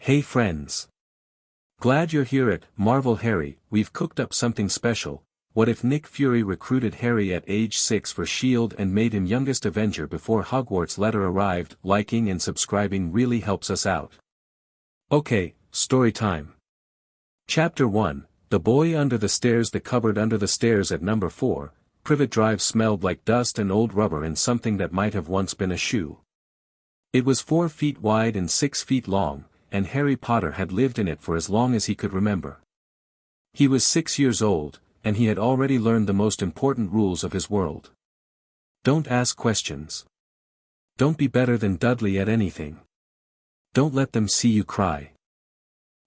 Hey friends. Glad you're here at Marvel Harry. We've cooked up something special. What if Nick Fury recruited Harry at age 6 for S.H.I.E.L.D. and made him youngest Avenger before Hogwarts letter arrived? Liking and subscribing really helps us out. Okay, story time. Chapter 1, The Boy Under the Stairs. The cupboard under the stairs at number 4, Privet Drive smelled like dust and old rubber and something that might have once been a shoe. It was 4 feet wide and 6 feet long, and Harry Potter had lived in it for as long as he could remember. He was 6 years old, and he had already learned the most important rules of his world. Don't ask questions. Don't be better than Dudley at anything. Don't let them see you cry.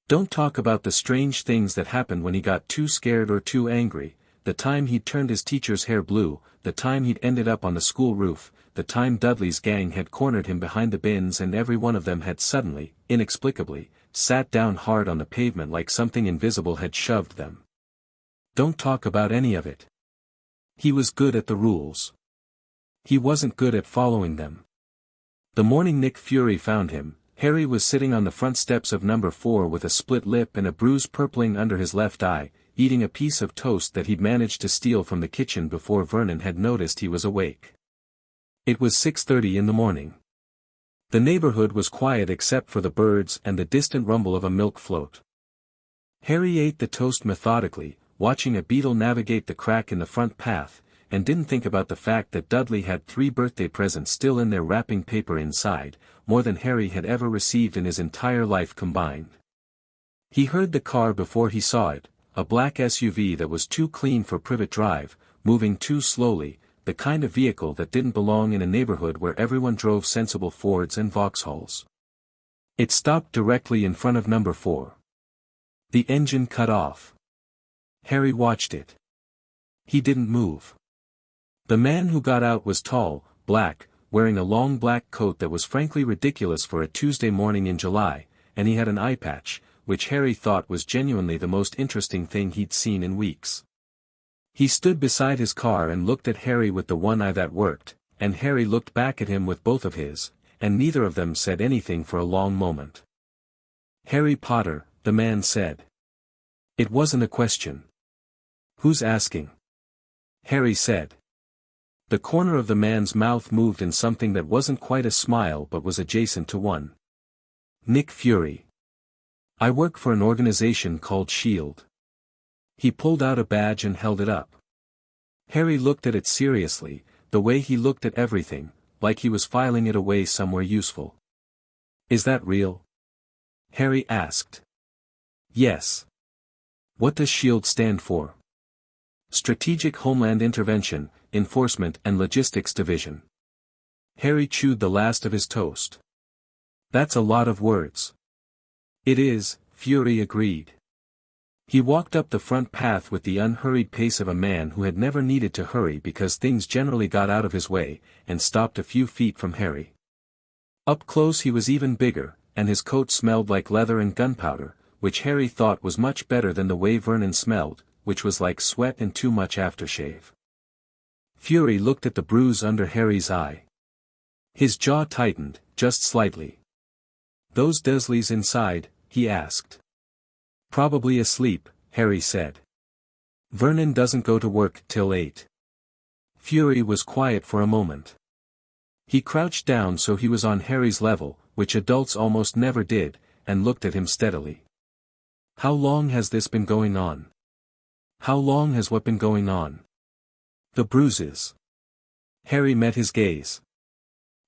Don't talk about the strange things that happened when he got too scared or too angry, the time he'd turned his teacher's hair blue, the time he'd ended up on the school roof, the time Dudley's gang had cornered him behind the bins and every one of them had suddenly, inexplicably, sat down hard on the pavement like something invisible had shoved them. Don't talk about any of it. He was good at the rules. He wasn't good at following them. The morning Nick Fury found him, Harry was sitting on the front steps of number 4 with a split lip and a bruise purpling under his left eye, eating a piece of toast that he'd managed to steal from the kitchen before Vernon had noticed he was awake. It was 6:30 in the morning. The neighborhood was quiet except for the birds and the distant rumble of a milk float. Harry ate the toast methodically, watching a beetle navigate the crack in the front path, and didn't think about the fact that Dudley had 3 birthday presents still in their wrapping paper inside, more than Harry had ever received in his entire life combined. He heard the car before he saw it, a black SUV that was too clean for Privet Drive, moving too slowly, the kind of vehicle that didn't belong in a neighborhood where everyone drove sensible Fords and Vauxhalls. It stopped directly in front of number 4. The engine cut off. Harry watched it. He didn't move. The man who got out was tall, black, wearing a long black coat that was frankly ridiculous for a Tuesday morning in July, and he had an eye patch, which Harry thought was genuinely the most interesting thing he'd seen in weeks. He stood beside his car and looked at Harry with the one eye that worked, and Harry looked back at him with both of his, and neither of them said anything for a long moment. "Harry Potter," the man said. It wasn't a question. "Who's asking?" Harry said. The corner of the man's mouth moved in something that wasn't quite a smile but was adjacent to one. "Nick Fury. I work for an organization called S.H.I.E.L.D. He pulled out a badge and held it up. Harry looked at it seriously, the way he looked at everything, like he was filing it away somewhere useful. "Is that real?" Harry asked. "Yes." "What does S.H.I.E.L.D. stand for?" Strategic Homeland Intervention, Enforcement and Logistics Division. Harry chewed the last of his toast. "That's a lot of words." "It is," Fury agreed. He walked up the front path with the unhurried pace of a man who had never needed to hurry because things generally got out of his way, and stopped a few feet from Harry. Up close he was even bigger, and his coat smelled like leather and gunpowder, which Harry thought was much better than the way Vernon smelled, which was like sweat and too much aftershave. Fury looked at the bruise under Harry's eye. His jaw tightened, just slightly. "Those Dursleys inside?" he asked. "Probably asleep," Harry said. "Vernon doesn't go to work till 8. Fury was quiet for a moment. He crouched down so he was on Harry's level, which adults almost never did, and looked at him steadily. "How long has this been going on?" "How long has what been going on?" "The bruises." Harry met his gaze.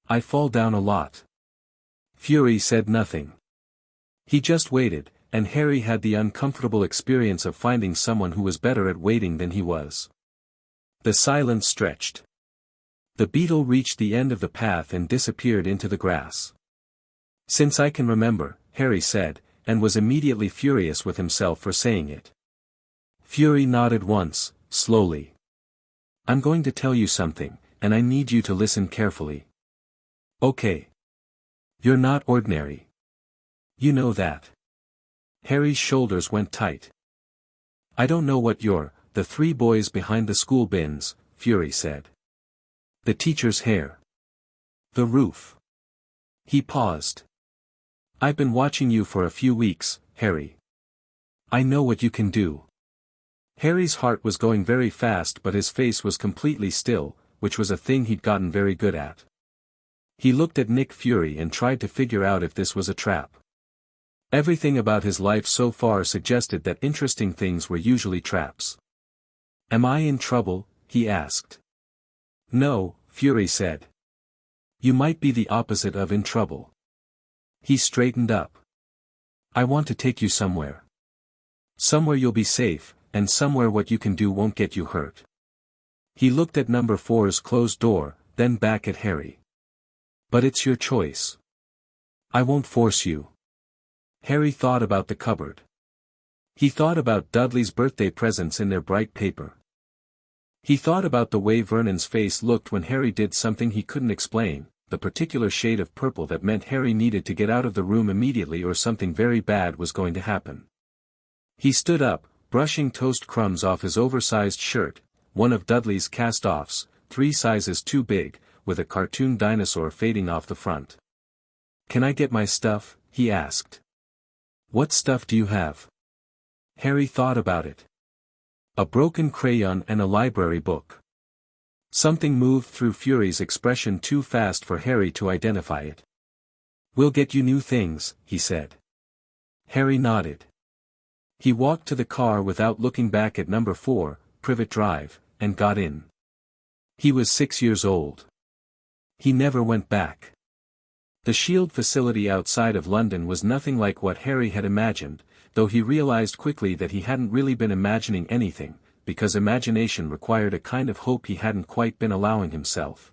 "I fall down a lot." Fury said nothing. He just waited, and Harry had the uncomfortable experience of finding someone who was better at waiting than he was. The silence stretched. The beetle reached the end of the path and disappeared into the grass. "Since I can remember," Harry said, and was immediately furious with himself for saying it. Fury nodded once, slowly. "I'm going to tell you something, and I need you to listen carefully." "Okay. You're not ordinary. You know that." Harry's shoulders went tight. "I don't know what you're." "The 3 boys behind the school bins," Fury said. "The teacher's hair. The roof." He paused. I've been watching you for a few weeks, Harry. I know what you can do. Harry's heart was going very fast, but his face was completely still, which was a thing he'd gotten very good at. He looked at Nick Fury and tried to figure out if this was a trap. Everything about his life so far suggested that interesting things were usually traps. Am I in trouble? He asked. No, Fury said. You might be the opposite of in trouble. He straightened up. I want to take you somewhere. Somewhere you'll be safe, and somewhere what you can do won't get you hurt. He looked at number 4's closed door, then back at Harry. But it's your choice. I won't force you. Harry thought about the cupboard. He thought about Dudley's birthday presents in their bright paper. He thought about the way Vernon's face looked when Harry did something he couldn't explain, the particular shade of purple that meant Harry needed to get out of the room immediately or something very bad was going to happen. He stood up, brushing toast crumbs off his oversized shirt, one of Dudley's cast-offs, 3 sizes too big, with a cartoon dinosaur fading off the front. Can I get my stuff? He asked. What stuff do you have? Harry thought about it. A broken crayon and a library book. Something moved through Fury's expression too fast for Harry to identify it. We'll get you new things, he said. Harry nodded. He walked to the car without looking back at number 4, Privet Drive, and got in. He was 6 years old. He never went back. The SHIELD facility outside of London was nothing like what Harry had imagined, though he realized quickly that he hadn't really been imagining anything, because imagination required a kind of hope he hadn't quite been allowing himself.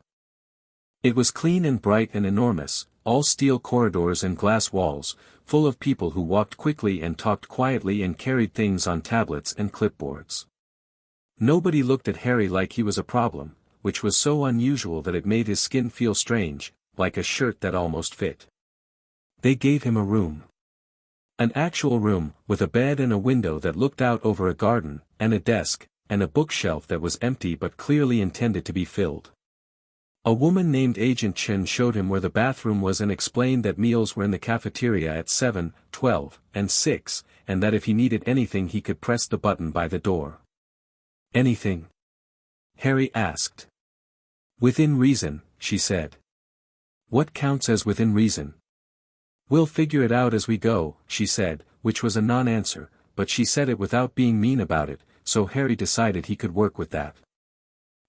It was clean and bright and enormous, all steel corridors and glass walls, full of people who walked quickly and talked quietly and carried things on tablets and clipboards. Nobody looked at Harry like he was a problem, which was so unusual that it made his skin feel strange, like a shirt that almost fit. They gave him a room. An actual room, with a bed and a window that looked out over a garden, and a desk, and a bookshelf that was empty but clearly intended to be filled. A woman named Agent Chen showed him where the bathroom was and explained that meals were in the cafeteria at 7, 12, and 6, and that if he needed anything he could press the button by the door. Anything? Harry asked. Within reason, she said. What counts as within reason? We'll figure it out as we go, she said, which was a non-answer, but she said it without being mean about it, so Harry decided he could work with that.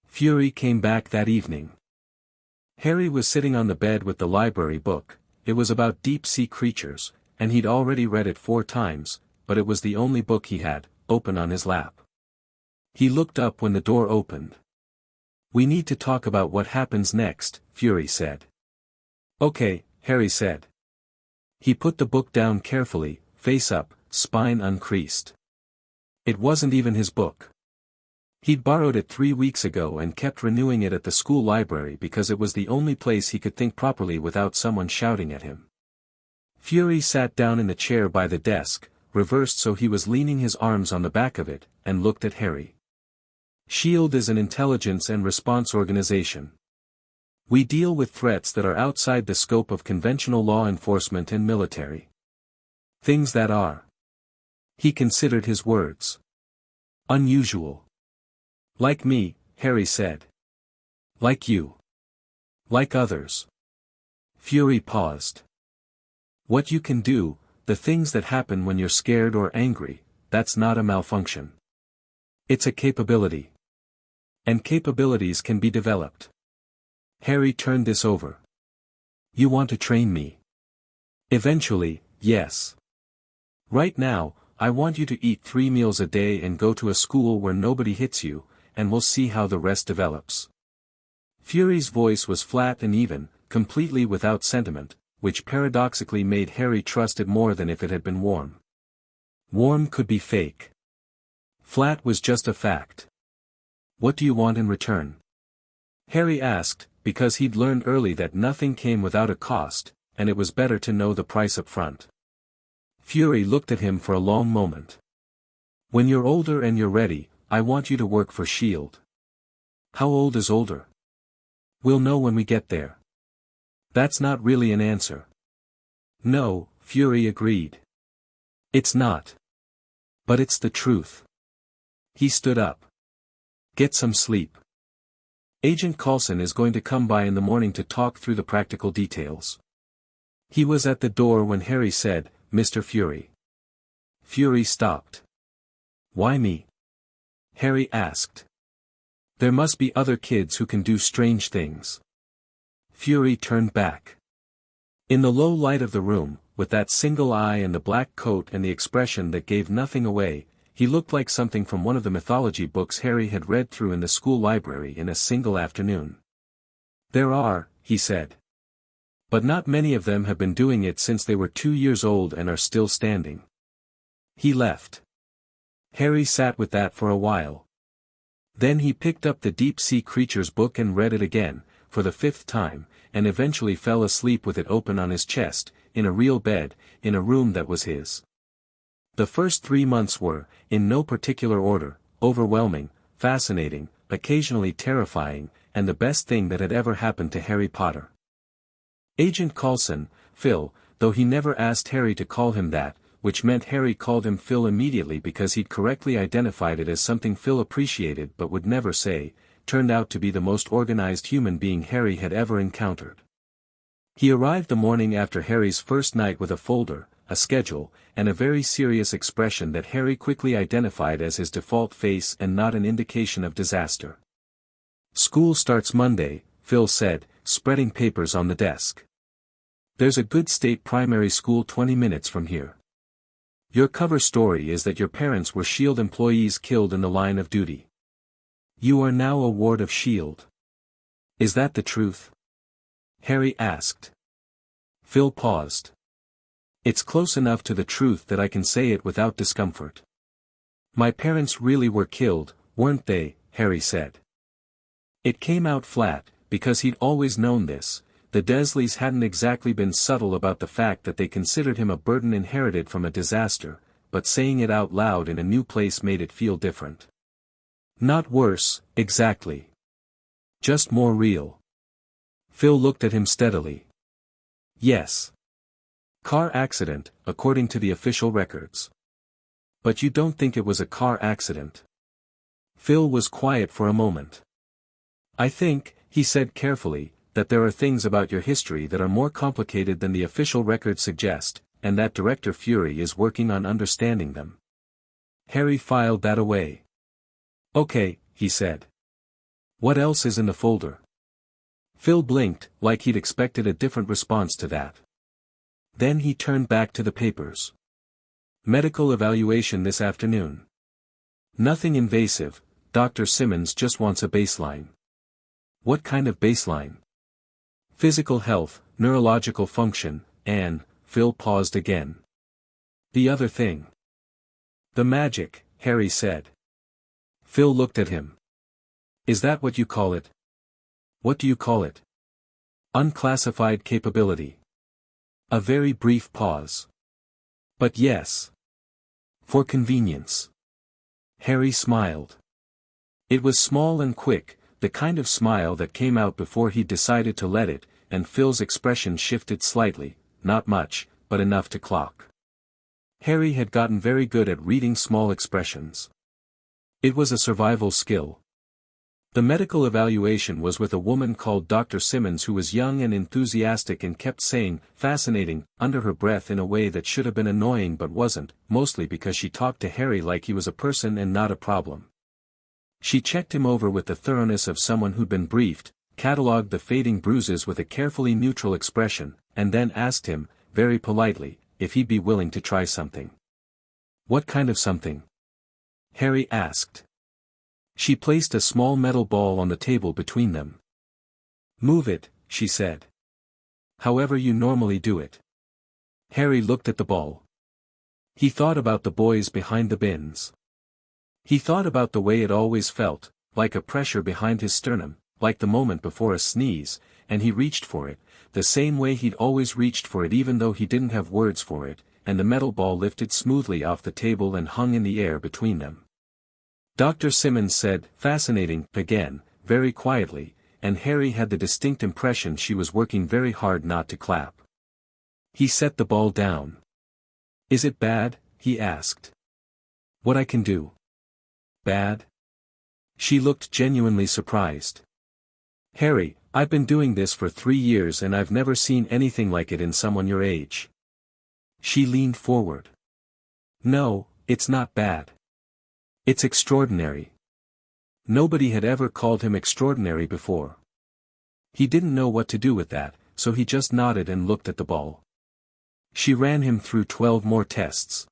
Fury came back that evening. Harry was sitting on the bed with the library book. It was about deep-sea creatures, and he'd already read it 4 times, but it was the only book he had, open on his lap. He looked up when the door opened. We need to talk about what happens next, Fury said. Okay, Harry said. He put the book down carefully, face up, spine uncreased. It wasn't even his book. He'd borrowed it 3 weeks ago and kept renewing it at the school library because it was the only place he could think properly without someone shouting at him. Fury sat down in the chair by the desk, reversed so he was leaning his arms on the back of it, and looked at Harry. SHIELD is an intelligence and response organization. We deal with threats that are outside the scope of conventional law enforcement and military. Things that are. He considered his words. Unusual. Like me, Harry said. Like you. Like others. Fury paused. What you can do, the things that happen when you're scared or angry, that's not a malfunction. It's a capability. And capabilities can be developed. Harry turned this over. You want to train me? Eventually, yes. Right now, I want you to eat 3 meals a day and go to a school where nobody hits you, and we'll see how the rest develops. Fury's voice was flat and even, completely without sentiment, which paradoxically made Harry trust it more than if it had been warm. Warm could be fake. Flat was just a fact. What do you want in return? Harry asked, because he'd learned early that nothing came without a cost, and it was better to know the price up front. Fury looked at him for a long moment. When you're older and you're ready, I want you to work for SHIELD. How old is older? We'll know when we get there. That's not really an answer. No, Fury agreed. It's not. But it's the truth. He stood up. Get some sleep. Agent Coulson is going to come by in the morning to talk through the practical details. He was at the door when Harry said, Mr. Fury. Fury stopped. Why me? Harry asked. There must be other kids who can do strange things. Fury turned back. In the low light of the room, with that single eye and the black coat and the expression that gave nothing away, he looked like something from one of the mythology books Harry had read through in the school library in a single afternoon. There are, he said. But not many of them have been doing it since they were 2 years old and are still standing. He left. Harry sat with that for a while. Then he picked up the deep-sea creatures book and read it again, for the 5th time, and eventually fell asleep with it open on his chest, in a real bed, in a room that was his. The first 3 months were, in no particular order, overwhelming, fascinating, occasionally terrifying, and the best thing that had ever happened to Harry Potter. Agent Coulson, Phil, though he never asked Harry to call him that, which meant Harry called him Phil immediately because he'd correctly identified it as something Phil appreciated but would never say, turned out to be the most organized human being Harry had ever encountered. He arrived the morning after Harry's first night with a folder, a schedule, and a very serious expression that Harry quickly identified as his default face and not an indication of disaster. School starts Monday, Phil said, spreading papers on the desk. There's a good state primary school 20 minutes from here. Your cover story is that your parents were S.H.I.E.L.D. employees killed in the line of duty. You are now a ward of S.H.I.E.L.D. Is that the truth? Harry asked. Phil paused. It's close enough to the truth that I can say it without discomfort. My parents really were killed, weren't they? Harry said. It came out flat, because he'd always known this. The Dursleys hadn't exactly been subtle about the fact that they considered him a burden inherited from a disaster, but saying it out loud in a new place made it feel different. Not worse, exactly. Just more real. Phil looked at him steadily. Yes. Car accident, according to the official records. But you don't think it was a car accident? Phil was quiet for a moment. I think, he said carefully, that there are things about your history that are more complicated than the official records suggest, and that Director Fury is working on understanding them. Harry filed that away. Okay, he said. What else is in the folder? Phil blinked, like he'd expected a different response to that. Then he turned back to the papers. Medical evaluation this afternoon. Nothing invasive, Dr. Simmons just wants a baseline. What kind of baseline? Physical health, neurological function, and, Phil paused again. The other thing. The magic, Harry said. Phil looked at him. Is that what you call it? What do you call it? Unclassified capability. A very brief pause. But yes. For convenience. Harry smiled. It was small and quick, the kind of smile that came out before he decided to let it, and Phil's expression shifted slightly, not much, but enough to clock. Harry had gotten very good at reading small expressions. It was a survival skill. The medical evaluation was with a woman called Dr. Simmons who was young and enthusiastic and kept saying, fascinating, under her breath in a way that should have been annoying but wasn't, mostly because she talked to Harry like he was a person and not a problem. She checked him over with the thoroughness of someone who'd been briefed, catalogued the fading bruises with a carefully neutral expression, and then asked him, very politely, if he'd be willing to try something. What kind of something? Harry asked. She placed a small metal ball on the table between them. Move it, she said. However you normally do it. Harry looked at the ball. He thought about the boys behind the bins. He thought about the way it always felt, like a pressure behind his sternum, like the moment before a sneeze, and he reached for it, the same way he'd always reached for it even though he didn't have words for it, and the metal ball lifted smoothly off the table and hung in the air between them. Dr. Simmons said, fascinating, again, very quietly, and Harry had the distinct impression she was working very hard not to clap. He set the ball down. Is it bad? He asked. What I can do? Bad? She looked genuinely surprised. Harry, I've been doing this for 3 years and I've never seen anything like it in someone your age. She leaned forward. No, it's not bad. It's extraordinary. Nobody had ever called him extraordinary before. He didn't know what to do with that, so he just nodded and looked at the ball. She ran him through 12 more tests.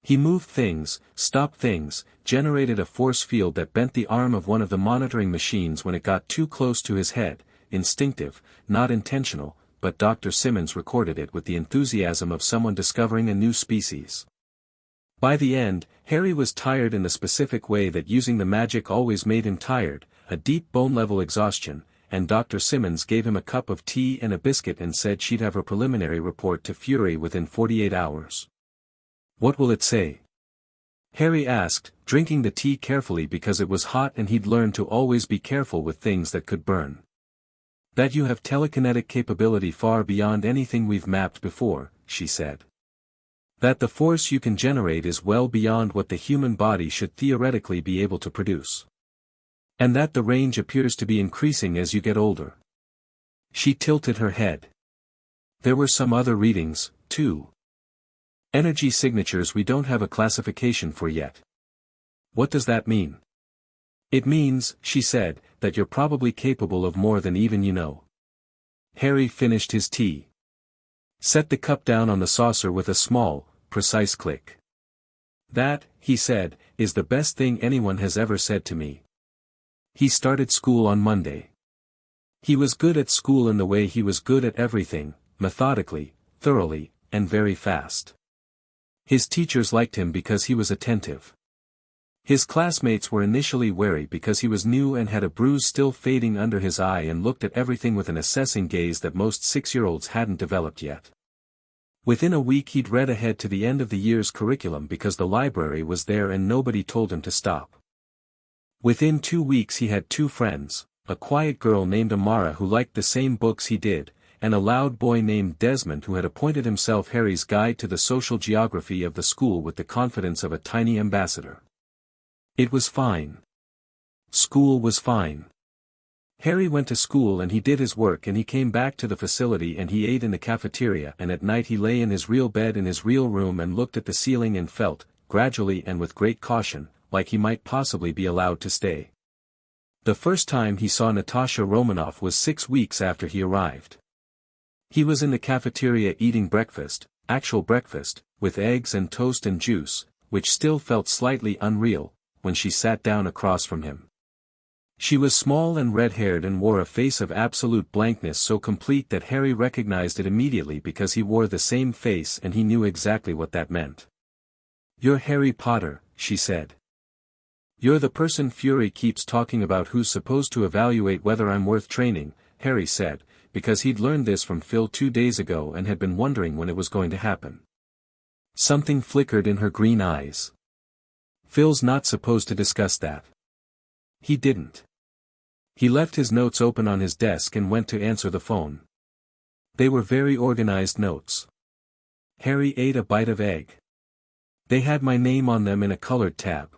He moved things, stopped things, generated a force field that bent the arm of one of the monitoring machines when it got too close to his head, instinctive, not intentional, but Dr. Simmons recorded it with the enthusiasm of someone discovering a new species. By the end, Harry was tired in the specific way that using the magic always made him tired, a deep bone-level exhaustion, and Dr. Simmons gave him a cup of tea and a biscuit and said she'd have her preliminary report to Fury within 48 hours. What will it say? Harry asked, drinking the tea carefully because it was hot and he'd learned to always be careful with things that could burn. That you have telekinetic capability far beyond anything we've mapped before, she said. That the force you can generate is well beyond what the human body should theoretically be able to produce. And that the range appears to be increasing as you get older. She tilted her head. There were some other readings, too. Energy signatures we don't have a classification for yet. What does that mean? It means, she said, that you're probably capable of more than even you know. Harry finished his tea. Set the cup down on the saucer with a small, precise click. That, he said, is the best thing anyone has ever said to me. He started school on Monday. He was good at school in the way he was good at everything, methodically, thoroughly, and very fast. His teachers liked him because he was attentive. His classmates were initially wary because he was new and had a bruise still fading under his eye and looked at everything with an assessing gaze that most 6-year-olds hadn't developed yet. Within a week he'd read ahead to the end of the year's curriculum because the library was there and nobody told him to stop. Within 2 weeks he had 2 friends, a quiet girl named Amara who liked the same books he did, and a loud boy named Desmond who had appointed himself Harry's guide to the social geography of the school with the confidence of a tiny ambassador. It was fine. School was fine. Harry went to school and he did his work and he came back to the facility and he ate in the cafeteria and at night he lay in his real bed in his real room and looked at the ceiling and felt, gradually and with great caution, like he might possibly be allowed to stay. The first time he saw Natasha Romanoff was 6 weeks after he arrived. He was in the cafeteria eating breakfast, actual breakfast, with eggs and toast and juice, which still felt slightly unreal, when she sat down across from him. She was small and red-haired and wore a face of absolute blankness so complete that Harry recognized it immediately because he wore the same face and he knew exactly what that meant. "You're Harry Potter," she said. "You're the person Fury keeps talking about who's supposed to evaluate whether I'm worth training," Harry said, because he'd learned this from Phil 2 days ago and had been wondering when it was going to happen. Something flickered in her green eyes. Phil's not supposed to discuss that. He didn't. He left his notes open on his desk and went to answer the phone. They were very organized notes. Harry ate a bite of egg. They had my name on them in a colored tab.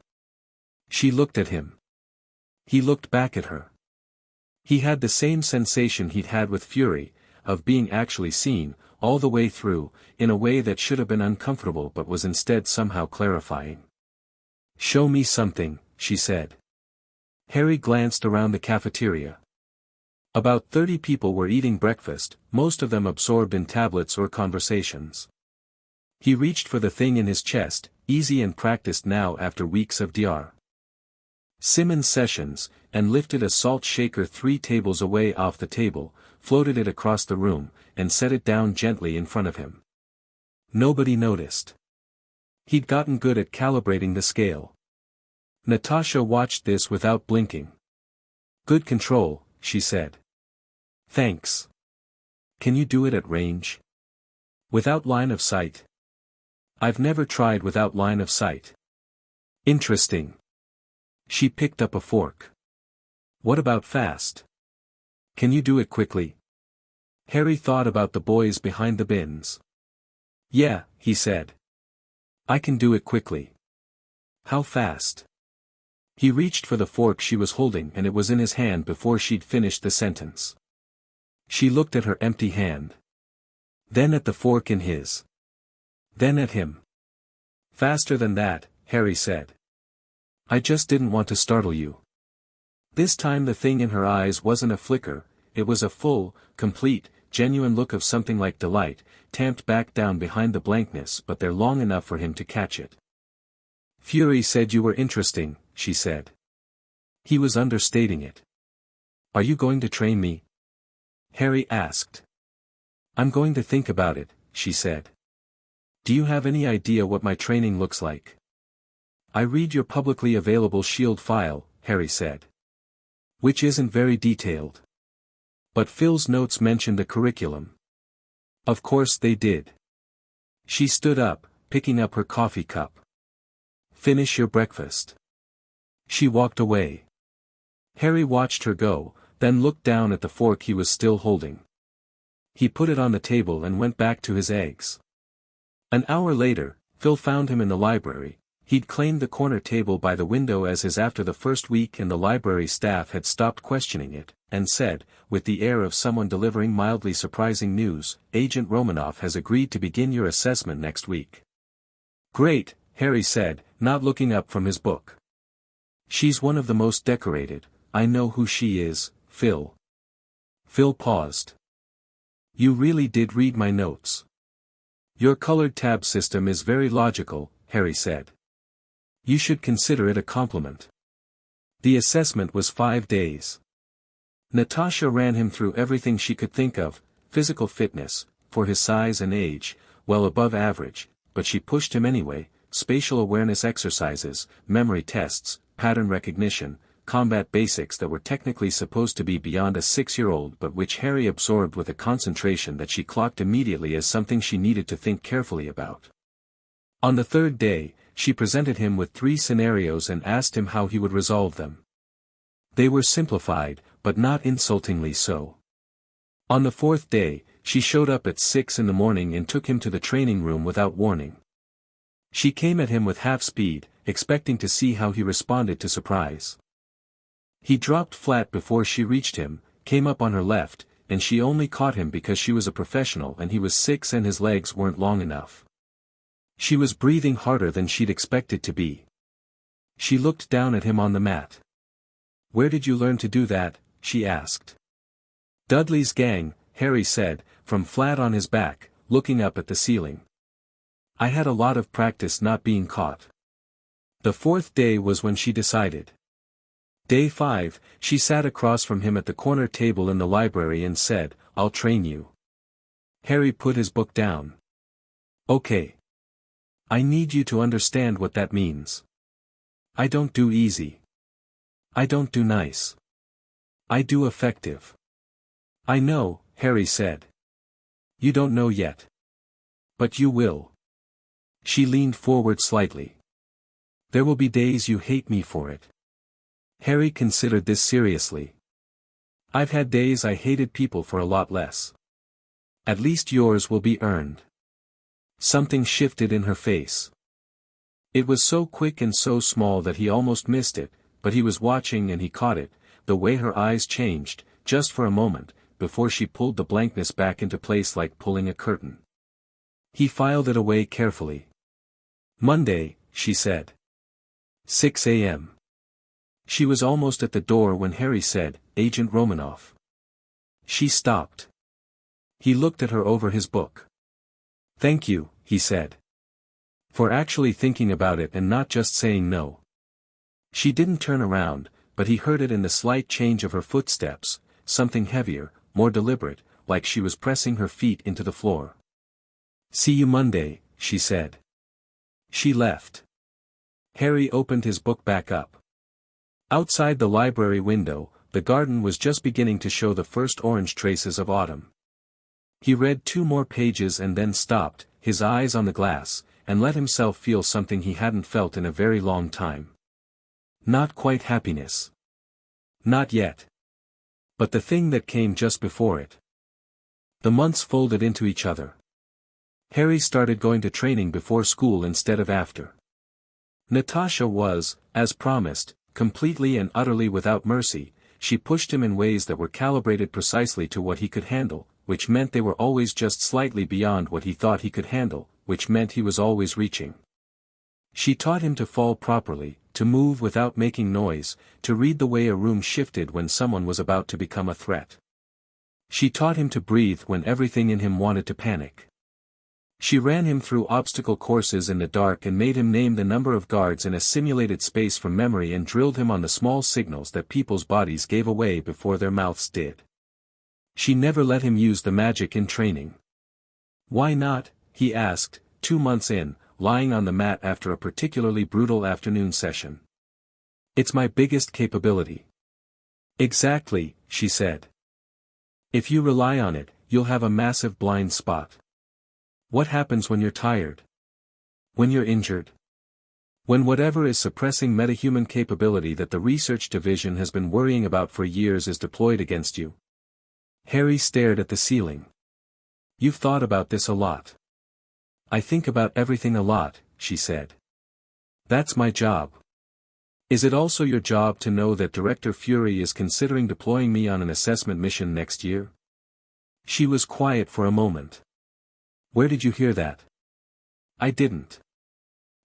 She looked at him. He looked back at her. He had the same sensation he'd had with Fury, of being actually seen, all the way through, in a way that should have been uncomfortable but was instead somehow clarifying. "Show me something," she said. Harry glanced around the cafeteria. About 30 people were eating breakfast, most of them absorbed in tablets or conversations. He reached for the thing in his chest, easy and practiced now after weeks of DR. Simmons sessions, and lifted a salt shaker 3 tables away off the table, floated it across the room, and set it down gently in front of him. Nobody noticed. He'd gotten good at calibrating the scale. Natasha watched this without blinking. "Good control," she said. "Thanks. Can you do it at range? Without line of sight?" "I've never tried without line of sight." "Interesting." She picked up a fork. "What about fast? Can you do it quickly?" Harry thought about the boys behind the bins. Yeah, he said. I can do it quickly. How fast? He reached for the fork she was holding and it was in his hand before she'd finished the sentence. She looked at her empty hand. Then at the fork in his. Then at him. Faster than that, Harry said. I just didn't want to startle you. This time the thing in her eyes wasn't a flicker, it was a full, complete, genuine look of something like delight, tamped back down behind the blankness but there long enough for him to catch it. Fury said you were interesting, she said. He was understating it. Are you going to train me? Harry asked. I'm going to think about it, she said. Do you have any idea what my training looks like? I read your publicly available SHIELD file, Harry said. Which isn't very detailed. But Phil's notes mentioned the curriculum. Of course they did. She stood up, picking up her coffee cup. Finish your breakfast. She walked away. Harry watched her go, then looked down at the fork he was still holding. He put it on the table and went back to his eggs. An hour later, Phil found him in the library. He'd claimed the corner table by the window as his after the first week and the library staff had stopped questioning it, and said, with the air of someone delivering mildly surprising news, Agent Romanoff has agreed to begin your assessment next week. Great, Harry said, not looking up from his book. She's one of the most decorated, I know who she is, Phil. Phil paused. You really did read my notes. Your colored tab system is very logical, Harry said. You should consider it a compliment. The assessment was 5 days. Natasha ran him through everything she could think of, physical fitness, for his size and age, well above average, but she pushed him anyway, spatial awareness exercises, memory tests, pattern recognition, combat basics that were technically supposed to be beyond a 6-year-old but which Harry absorbed with a concentration that she clocked immediately as something she needed to think carefully about. On the third day, she presented him with 3 scenarios and asked him how he would resolve them. They were simplified, but not insultingly so. On the 4th day, she showed up at 6 in the morning and took him to the training room without warning. She came at him with half speed, expecting to see how he responded to surprise. He dropped flat before she reached him, came up on her left, and she only caught him because she was a professional and he was 6 and his legs weren't long enough. She was breathing harder than she'd expected to be. She looked down at him on the mat. Where did you learn to do that? She asked. Dudley's gang, Harry said, from flat on his back, looking up at the ceiling. I had a lot of practice not being caught. The 4th day was when she decided. Day 5, she sat across from him at the corner table in the library and said, I'll train you. Harry put his book down. Okay. I need you to understand what that means. I don't do easy. I don't do nice. I do effective. I know, Harry said. You don't know yet. But you will. She leaned forward slightly. There will be days you hate me for it. Harry considered this seriously. I've had days I hated people for a lot less. At least yours will be earned. Something shifted in her face. It was so quick and so small that he almost missed it, but he was watching and he caught it, the way her eyes changed, just for a moment, before she pulled the blankness back into place like pulling a curtain. He filed it away carefully. Monday, she said. 6 a.m. She was almost at the door when Harry said, Agent Romanoff. She stopped. He looked at her over his book. Thank you, he said. For actually thinking about it and not just saying no. She didn't turn around, but he heard it in the slight change of her footsteps, something heavier, more deliberate, like she was pressing her feet into the floor. See you Monday, she said. She left. Harry opened his book back up. Outside the library window, the garden was just beginning to show the first orange traces of autumn. He read 2 more pages and then stopped, his eyes on the glass, and let himself feel something he hadn't felt in a very long time. Not quite happiness. Not yet. But the thing that came just before it. The months folded into each other. Harry started going to training before school instead of after. Natasha was, as promised, completely and utterly without mercy. She pushed him in ways that were calibrated precisely to what he could handle, which meant they were always just slightly beyond what he thought he could handle, which meant he was always reaching. She taught him to fall properly, to move without making noise, to read the way a room shifted when someone was about to become a threat. She taught him to breathe when everything in him wanted to panic. She ran him through obstacle courses in the dark and made him name the number of guards in a simulated space from memory and drilled him on the small signals that people's bodies gave away before their mouths did. She never let him use the magic in training. "Why not?" he asked, 2 months in, lying on the mat after a particularly brutal afternoon session. "It's my biggest capability." "Exactly," she said. "If you rely on it, you'll have a massive blind spot." "What happens when you're tired? When you're injured? When whatever is suppressing metahuman capability that the research division has been worrying about for years is deployed against you?" Harry stared at the ceiling. "You've thought about this a lot." "I think about everything a lot," she said. "That's my job." "Is it also your job to know that Director Fury is considering deploying me on an assessment mission next year?" She was quiet for a moment. "Where did you hear that?" "I didn't.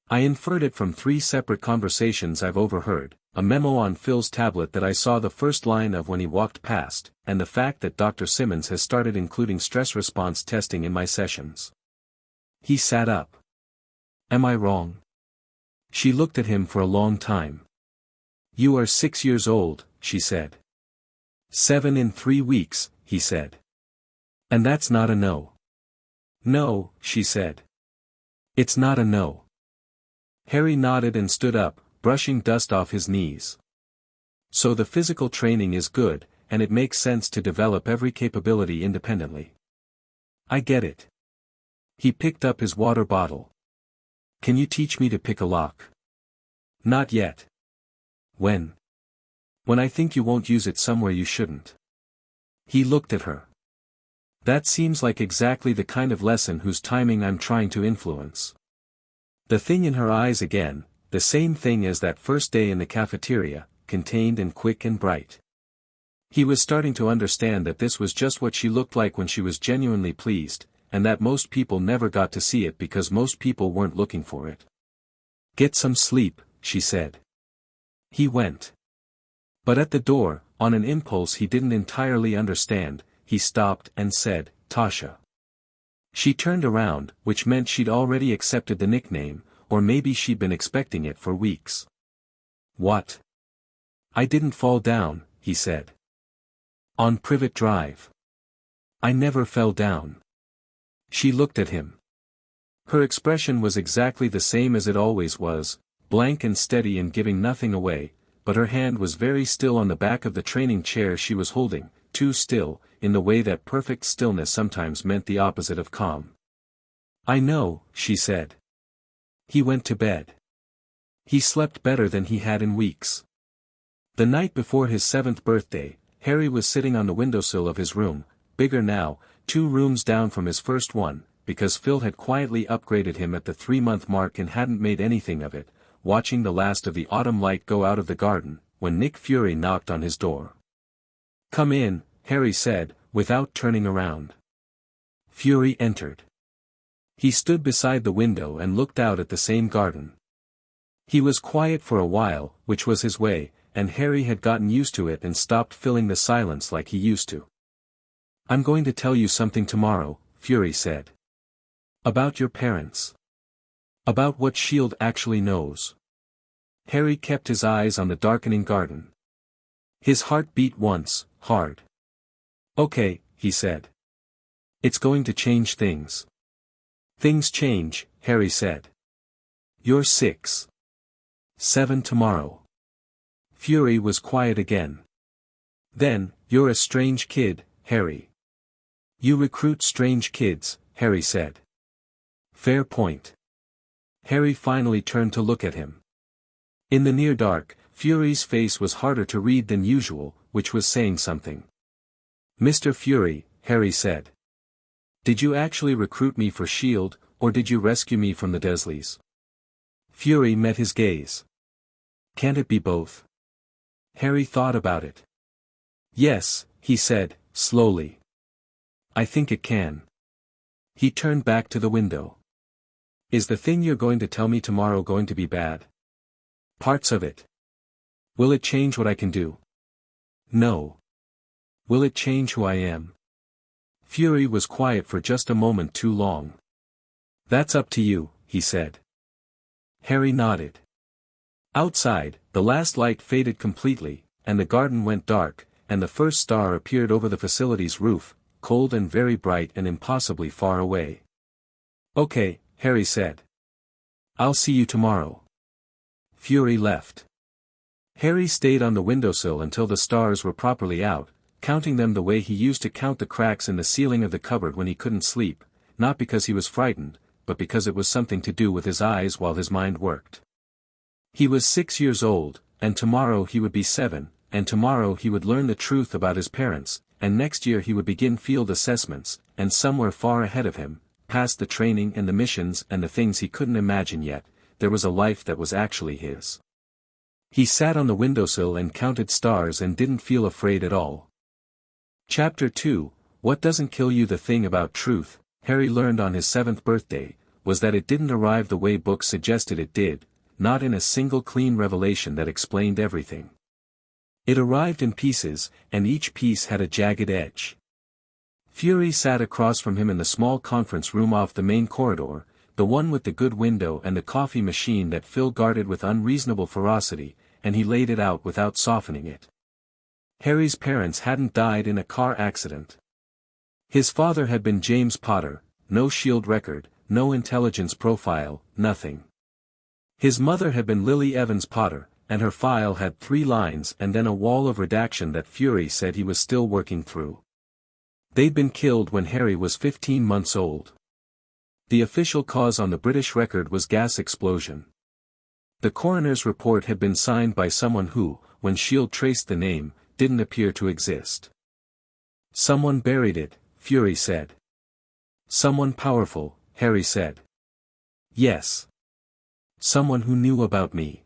I inferred it from 3 separate conversations I've overheard, a memo on Phil's tablet that I saw the first line of when he walked past, and the fact that Dr. Simmons has started including stress response testing in my sessions." He sat up. "Am I wrong?" She looked at him for a long time. "You are 6 years old," she said. 7 in 3 weeks, he said. "And that's not a no." "No," she said. "It's not a no." Harry nodded and stood up, brushing dust off his knees. "So the physical training is good, and it makes sense to develop every capability independently." "I get it." He picked up his water bottle. "Can you teach me to pick a lock?" "Not yet." "When?" "When I think you won't use it somewhere you shouldn't." He looked at her. "That seems like exactly the kind of lesson whose timing I'm trying to influence." The thing in her eyes again, the same thing as that first day in the cafeteria, contained and quick and bright. He was starting to understand that this was just what she looked like when she was genuinely pleased, and that most people never got to see it because most people weren't looking for it. "Get some sleep," she said. He went. But at the door, on an impulse he didn't entirely understand, he stopped and said, "Tasha." She turned around, which meant she'd already accepted the nickname, or maybe she'd been expecting it for weeks. "What?" "I didn't fall down," he said. "On Privet Drive. I never fell down." She looked at him. Her expression was exactly the same as it always was, blank and steady and giving nothing away, but her hand was very still on the back of the training chair she was holding, too still, in the way that perfect stillness sometimes meant the opposite of calm. "I know," she said. He went to bed. He slept better than he had in weeks. The night before his 7th birthday, Harry was sitting on the windowsill of his room, bigger now, 2 rooms down from his first one, because Phil had quietly upgraded him at the 3-month mark and hadn't made anything of it, watching the last of the autumn light go out of the garden, when Nick Fury knocked on his door. "Come in," Harry said, without turning around. Fury entered. He stood beside the window and looked out at the same garden. He was quiet for a while, which was his way, and Harry had gotten used to it and stopped filling the silence like he used to. "I'm going to tell you something tomorrow," Fury said. "About your parents. About what S.H.I.E.L.D. actually knows." Harry kept his eyes on the darkening garden. His heart beat once, hard. "Okay," he said. "It's going to change things." "Things change," Harry said. "You're 6. 7 tomorrow." Fury was quiet again. "Then, you're a strange kid, Harry." "You recruit strange kids," Harry said. "Fair point." Harry finally turned to look at him. In the near dark, Fury's face was harder to read than usual, which was saying something. "Mr. Fury," Harry said. Did you actually recruit me for S.H.I.E.L.D., or did you rescue me from the deadliest? Fury met his gaze. Can't it be both? Harry thought about it. Yes, he said, slowly. I think it can. He turned back to the window. Is the thing you're going to tell me tomorrow going to be bad? Parts of it. Will it change what I can do? No. Will it change who I am? Fury was quiet for just a moment too long. That's up to you, he said. Harry nodded. Outside, the last light faded completely, and the garden went dark, and the first star appeared over the facility's roof, cold and very bright and impossibly far away. Okay, Harry said. I'll see you tomorrow. Fury left. Harry stayed on the windowsill until the stars were properly out, counting them the way he used to count the cracks in the ceiling of the cupboard when he couldn't sleep, not because he was frightened, but because it was something to do with his eyes while his mind worked. He was 6 years old, and tomorrow he would be 7, and tomorrow he would learn the truth about his parents, and next year he would begin field assessments, and somewhere far ahead of him, past the training and the missions and the things he couldn't imagine yet, there was a life that was actually his. He sat on the windowsill and counted stars and didn't feel afraid at all. Chapter 2, What Doesn't Kill You? The thing about truth, Harry learned on his 7th birthday, was that it didn't arrive the way books suggested it did, not in a single clean revelation that explained everything. It arrived in pieces, and each piece had a jagged edge. Fury sat across from him in the small conference room off the main corridor, the one with the good window and the coffee machine that Phil guarded with unreasonable ferocity, and he laid it out without softening it. Harry's parents hadn't died in a car accident. His father had been James Potter, no S.H.I.E.L.D. record, no intelligence profile, nothing. His mother had been Lily Evans Potter, and her file had 3 lines and then a wall of redaction that Fury said he was still working through. They'd been killed when Harry was 15 months old. The official cause on the British record was gas explosion. The coroner's report had been signed by someone who, when S.H.I.E.L.D. traced the name, didn't appear to exist. Someone buried it, Fury said. Someone powerful, Harry said. Yes. Someone who knew about me.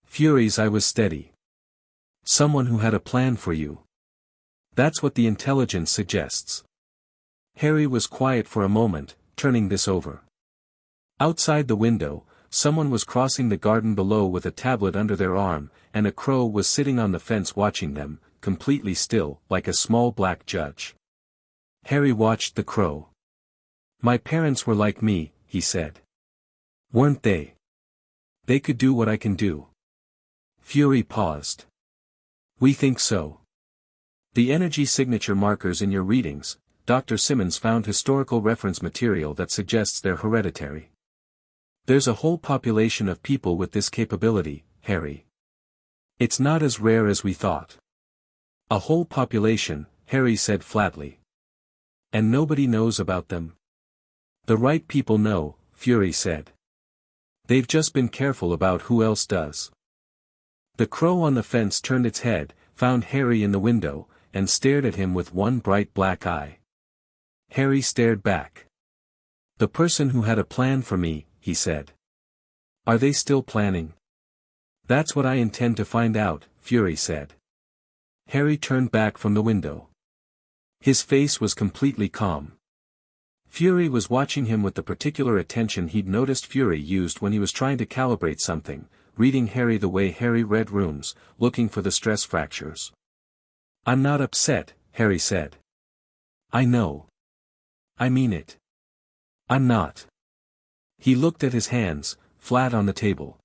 Fury's eye was steady. Someone who had a plan for you. That's what the intelligence suggests. Harry was quiet for a moment, turning this over. Outside the window, someone was crossing the garden below with a tablet under their arm, and a crow was sitting on the fence watching them, completely still, like a small black judge. Harry watched the crow. My parents were like me, he said. Weren't they? They could do what I can do. Fury paused. We think so. The energy signature markers in your readings, Dr. Simmons found historical reference material that suggests they're hereditary. There's a whole population of people with this capability, Harry. It's not as rare as we thought. A whole population, Harry said flatly. And nobody knows about them. The right people know, Fury said. They've just been careful about who else does. The crow on the fence turned its head, found Harry in the window, and stared at him with one bright black eye. Harry stared back. The person who had a plan for me, he said. Are they still planning? That's what I intend to find out, Fury said. Harry turned back from the window. His face was completely calm. Fury was watching him with the particular attention he'd noticed Fury used when he was trying to calibrate something, reading Harry the way Harry read rooms, looking for the stress fractures. I'm not upset, Harry said. I know. I mean it. I'm not. He looked at his hands, flat on the table.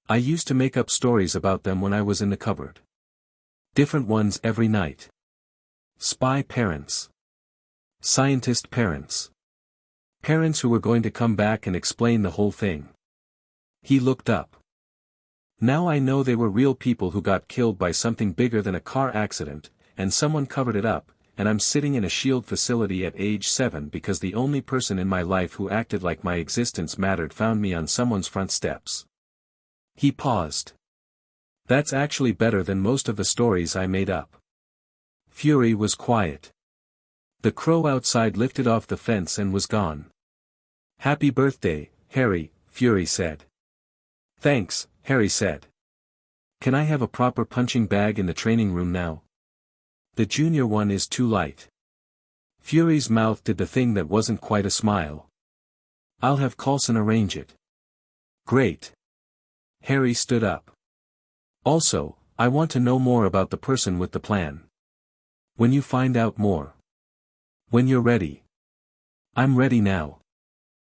I used to make up stories about them when I was in the cupboard. Different ones every night. Spy parents. Scientist parents. Parents who were going to come back and explain the whole thing. He looked up. Now I know they were real people who got killed by something bigger than a car accident, and someone covered it up, and I'm sitting in a S.H.I.E.L.D. facility at age 7 because the only person in my life who acted like my existence mattered found me on someone's front steps. He paused. That's actually better than most of the stories I made up. Fury was quiet. The crow outside lifted off the fence and was gone. "Happy birthday, Harry," Fury said. "Thanks," Harry said. "Can I have a proper punching bag in the training room now? The junior one is too light." Fury's mouth did the thing that wasn't quite a smile. "I'll have Coulson arrange it." "Great." Harry stood up. "Also, I want to know more about the person with the plan." "When you find out more." "When you're ready." "I'm ready now."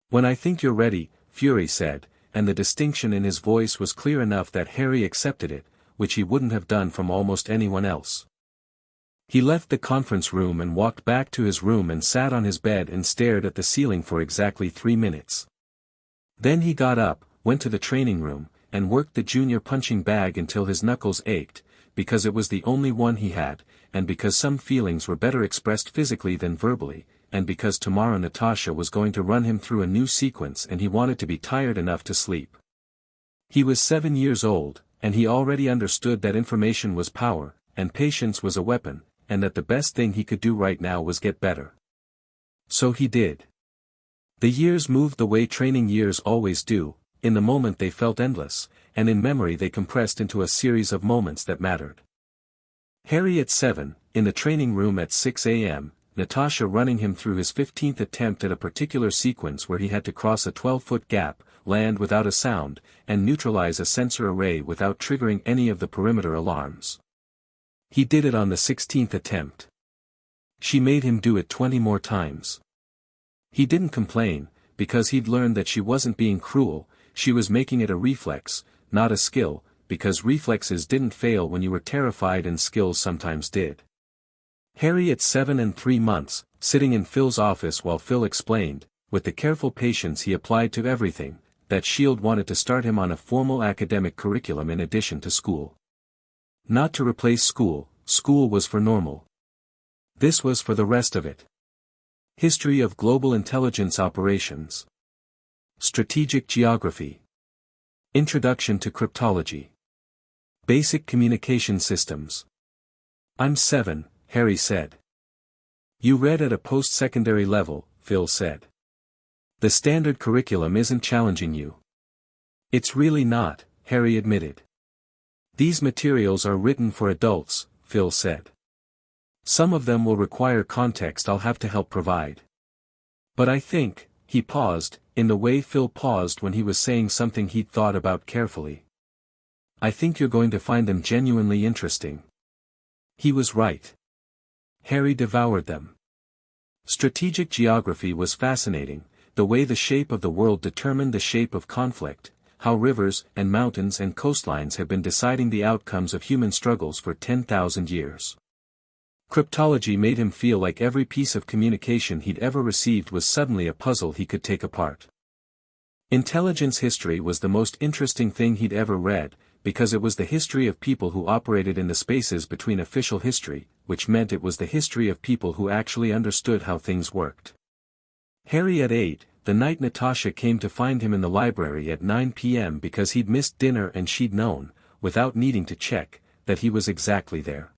"When I think you're ready," Fury said, and the distinction in his voice was clear enough that Harry accepted it, which he wouldn't have done from almost anyone else. He left the conference room and walked back to his room and sat on his bed and stared at the ceiling for exactly 3 minutes. Then he got up, went to the training room, and worked the junior punching bag until his knuckles ached, because it was the only one he had, and because some feelings were better expressed physically than verbally, and because tomorrow Natasha was going to run him through a new sequence and he wanted to be tired enough to sleep. He was 7 years old, and he already understood that information was power, and patience was a weapon, and that the best thing he could do right now was get better. So he did. The years moved the way training years always do. In the moment they felt endless, and in memory they compressed into a series of moments that mattered. Harry at 7, in the training room at 6 a.m., Natasha running him through his 15th attempt at a particular sequence where he had to cross a 12-foot gap, land without a sound, and neutralize a sensor array without triggering any of the perimeter alarms. He did it on the 16th attempt. She made him do it 20 more times. He didn't complain, because he'd learned that she wasn't being cruel, she was making it a reflex, not a skill, because reflexes didn't fail when you were terrified and skills sometimes did. Harry at 7 and 3 months, sitting in Phil's office while Phil explained, with the careful patience he applied to everything, that S.H.I.E.L.D. wanted to start him on a formal academic curriculum in addition to school. Not to replace school, school was for normal. This was for the rest of it. History of Global Intelligence Operations. Strategic Geography. Introduction to Cryptology. Basic Communication Systems. "I'm 7, Harry said. "You read at a post-secondary level," Phil said. "The standard curriculum isn't challenging you." "It's really not," Harry admitted. "These materials are written for adults," Phil said. "Some of them will require context I'll have to help provide. But I think," he paused, in the way Phil paused when he was saying something he'd thought about carefully. "I think you're going to find them genuinely interesting." He was right. Harry devoured them. Strategic geography was fascinating, the way the shape of the world determined the shape of conflict, how rivers and mountains and coastlines have been deciding the outcomes of human struggles for 10,000 years. Cryptology made him feel like every piece of communication he'd ever received was suddenly a puzzle he could take apart. Intelligence history was the most interesting thing he'd ever read, because it was the history of people who operated in the spaces between official history, which meant it was the history of people who actually understood how things worked. Harry at 8, the night Natasha came to find him in the library at 9 p.m. because he'd missed dinner and she'd known, without needing to check, that he was exactly there.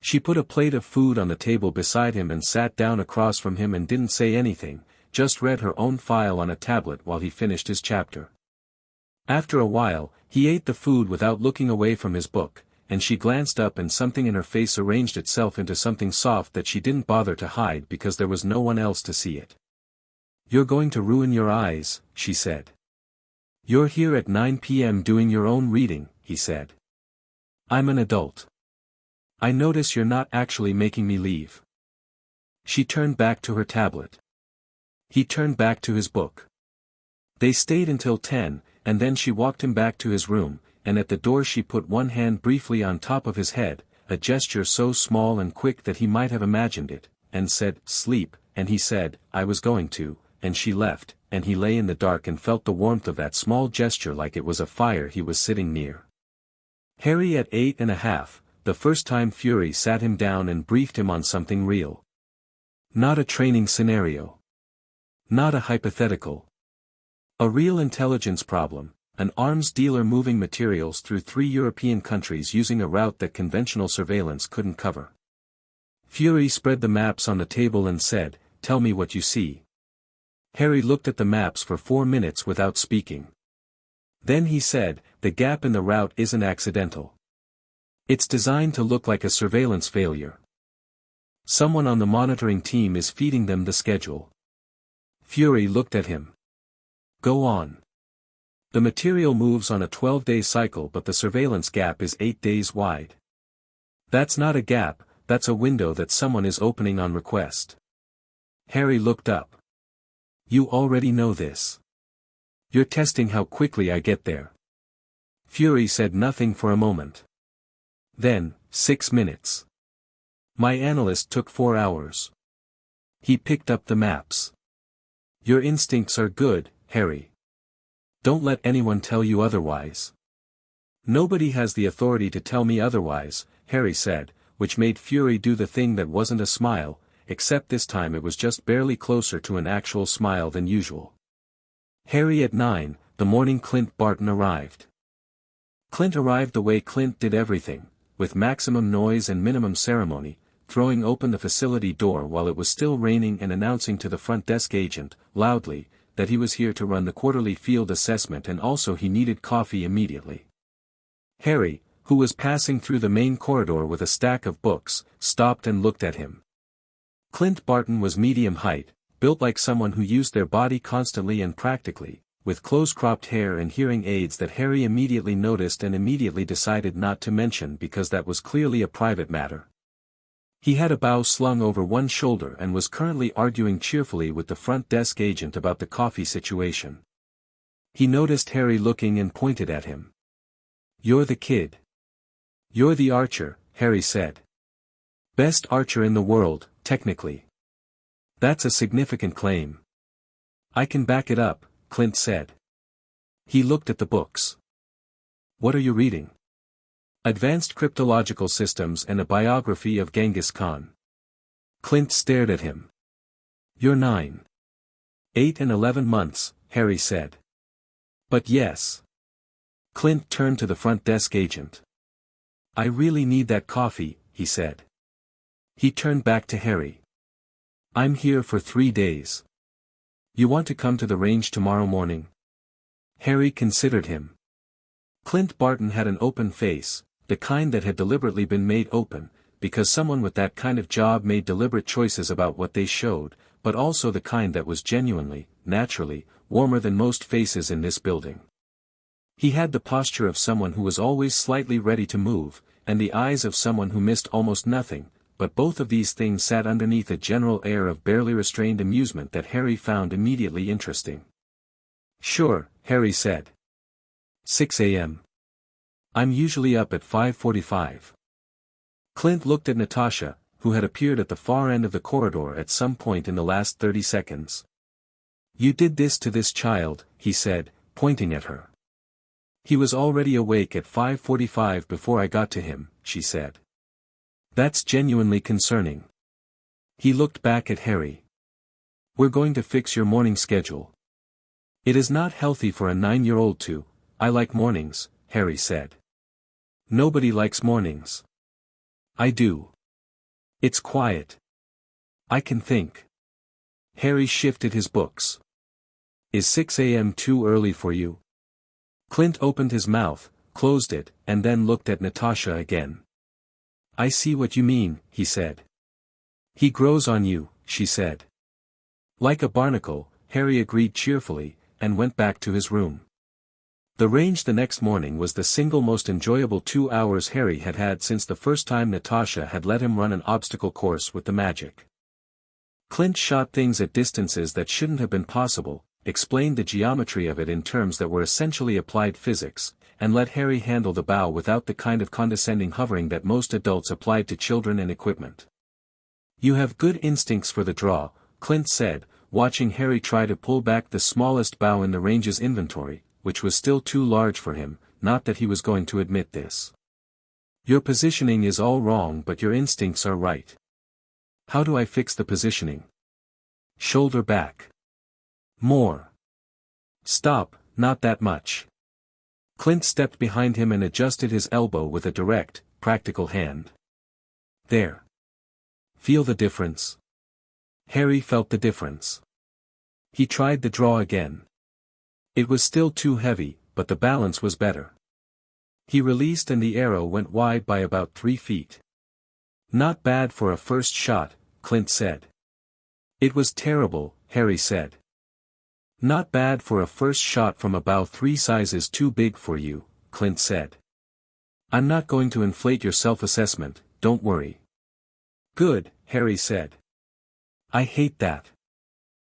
She put a plate of food on the table beside him and sat down across from him and didn't say anything, just read her own file on a tablet while he finished his chapter. After a while, he ate the food without looking away from his book, and she glanced up and something in her face arranged itself into something soft that she didn't bother to hide because there was no one else to see it. "You're going to ruin your eyes," she said. "You're here at 9 p.m. doing your own reading," he said. "I'm an adult. I notice you're not actually making me leave." She turned back to her tablet. He turned back to his book. They stayed until 10, and then she walked him back to his room, and at the door she put one hand briefly on top of his head, a gesture so small and quick that he might have imagined it, and said, "Sleep," and he said, "I was going to," and she left, and he lay in the dark and felt the warmth of that small gesture like it was a fire he was sitting near. Harry at 8.5, the first time Fury sat him down and briefed him on something real. Not a training scenario. Not a hypothetical. A real intelligence problem, an arms dealer moving materials through 3 European countries using a route that conventional surveillance couldn't cover. Fury spread the maps on the table and said, "Tell me what you see." Harry looked at the maps for 4 minutes without speaking. Then he said, "The gap in the route isn't accidental. It's designed to look like a surveillance failure. Someone on the monitoring team is feeding them the schedule." Fury looked at him. "Go on." "The material moves on a 12-day cycle, but the surveillance gap is 8 days wide. That's not a gap, that's a window that someone is opening on request." Harry looked up. "You already know this. You're testing how quickly I get there." Fury said nothing for a moment. Then, 6 minutes. "My analyst took 4 hours. He picked up the maps." "Your instincts are good, Harry. Don't let anyone tell you otherwise." "Nobody has the authority to tell me otherwise," Harry said, which made Fury do the thing that wasn't a smile, except this time it was just barely closer to an actual smile than usual. Harry at 9, the morning Clint Barton arrived. Clint arrived the way Clint did everything, with maximum noise and minimum ceremony, throwing open the facility door while it was still raining and announcing to the front desk agent, loudly, that he was here to run the quarterly field assessment and also he needed coffee immediately. Harry, who was passing through the main corridor with a stack of books, stopped and looked at him. Clint Barton was medium height, built like someone who used their body constantly and practically, with close-cropped hair and hearing aids that Harry immediately noticed and immediately decided not to mention because that was clearly a private matter. He had a bow slung over one shoulder and was currently arguing cheerfully with the front desk agent about the coffee situation. He noticed Harry looking and pointed at him. "You're the kid. You're the archer," Harry said. "Best archer in the world, technically. That's a significant claim." "I can back it up," Clint said. He looked at the books. "What are you reading?" "Advanced Cryptological Systems and a Biography of Genghis Khan." Clint stared at him. "You're 9. 8 and 11 months, Harry said. "But yes." Clint turned to the front desk agent. "I really need that coffee," he said. He turned back to Harry. "I'm here for 3 days. You want to come to the range tomorrow morning?" Harry considered him. Clint Barton had an open face, the kind that had deliberately been made open, because someone with that kind of job made deliberate choices about what they showed, but also the kind that was genuinely, naturally, warmer than most faces in this building. He had the posture of someone who was always slightly ready to move, and the eyes of someone who missed almost nothing, but both of these things sat underneath a general air of barely restrained amusement that Harry found immediately interesting. "Sure," Harry said. 6 a.m. I'm usually up at 5:45. Clint looked at Natasha, who had appeared at the far end of the corridor at some point in the last 30 seconds. "You did this to this child," he said, pointing at her. "He was already awake at 5:45 before I got to him," she said. "That's genuinely concerning." He looked back at Harry. "We're going to fix your morning schedule. It is not healthy for a 9-year-old to." "I like mornings," Harry said. "Nobody likes mornings." "I do. It's quiet. I can think." Harry shifted his books. "Is 6 a.m. too early for you?" Clint opened his mouth, closed it, and then looked at Natasha again. "I see what you mean," he said. "He grows on you," she said. "Like a barnacle," Harry agreed cheerfully, and went back to his room. The range the next morning was the single most enjoyable 2 hours Harry had had since the first time Natasha had let him run an obstacle course with the magic. Clint shot things at distances that shouldn't have been possible, explained the geometry of it in terms that were essentially applied physics, and let Harry handle the bow without the kind of condescending hovering that most adults applied to children and equipment. "You have good instincts for the draw," Clint said, watching Harry try to pull back the smallest bow in the range's inventory, which was still too large for him, not that he was going to admit this. "Your positioning is all wrong, but your instincts are right." "How do I fix the positioning?" "Shoulder back. More. Stop, not that much." Clint stepped behind him and adjusted his elbow with a direct, practical hand. "There. Feel the difference? Harry felt the difference. He tried the draw again. It was still too heavy, but the balance was better. He released and the arrow went wide by about 3 feet. Not bad for a first shot, Clint said. It was terrible, Harry said. Not bad for a first shot from a bow 3 sizes too big for you, Clint said. I'm not going to inflate your self-assessment, don't worry. Good, Harry said. I hate that.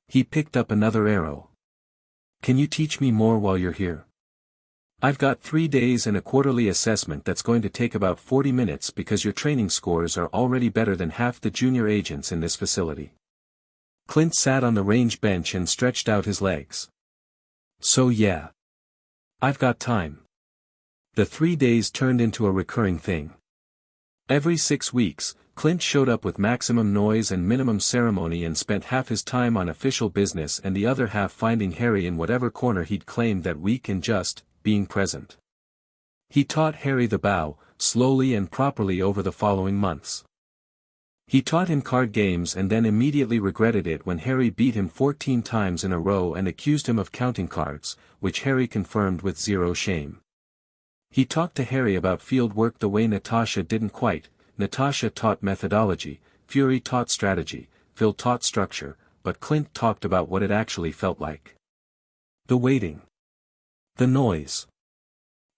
He picked up another arrow. Can you teach me more while you're here? I've got 3 days and a quarterly assessment that's going to take about 40 minutes because your training scores are already better than half the junior agents in this facility. Clint sat on the range bench and stretched out his legs. So yeah. I've got time. The 3 days turned into a recurring thing. Every 6 weeks, Clint showed up with maximum noise and minimum ceremony and spent half his time on official business and the other half finding Harry in whatever corner he'd claimed that week and just being present. He taught Harry the bow, slowly and properly over the following months. He taught him card games and then immediately regretted it when Harry beat him 14 times in a row and accused him of counting cards, which Harry confirmed with zero shame. He talked to Harry about field work the way Natasha didn't quite. Natasha taught methodology, Fury taught strategy, Phil taught structure, but Clint talked about what it actually felt like. The waiting. The noise.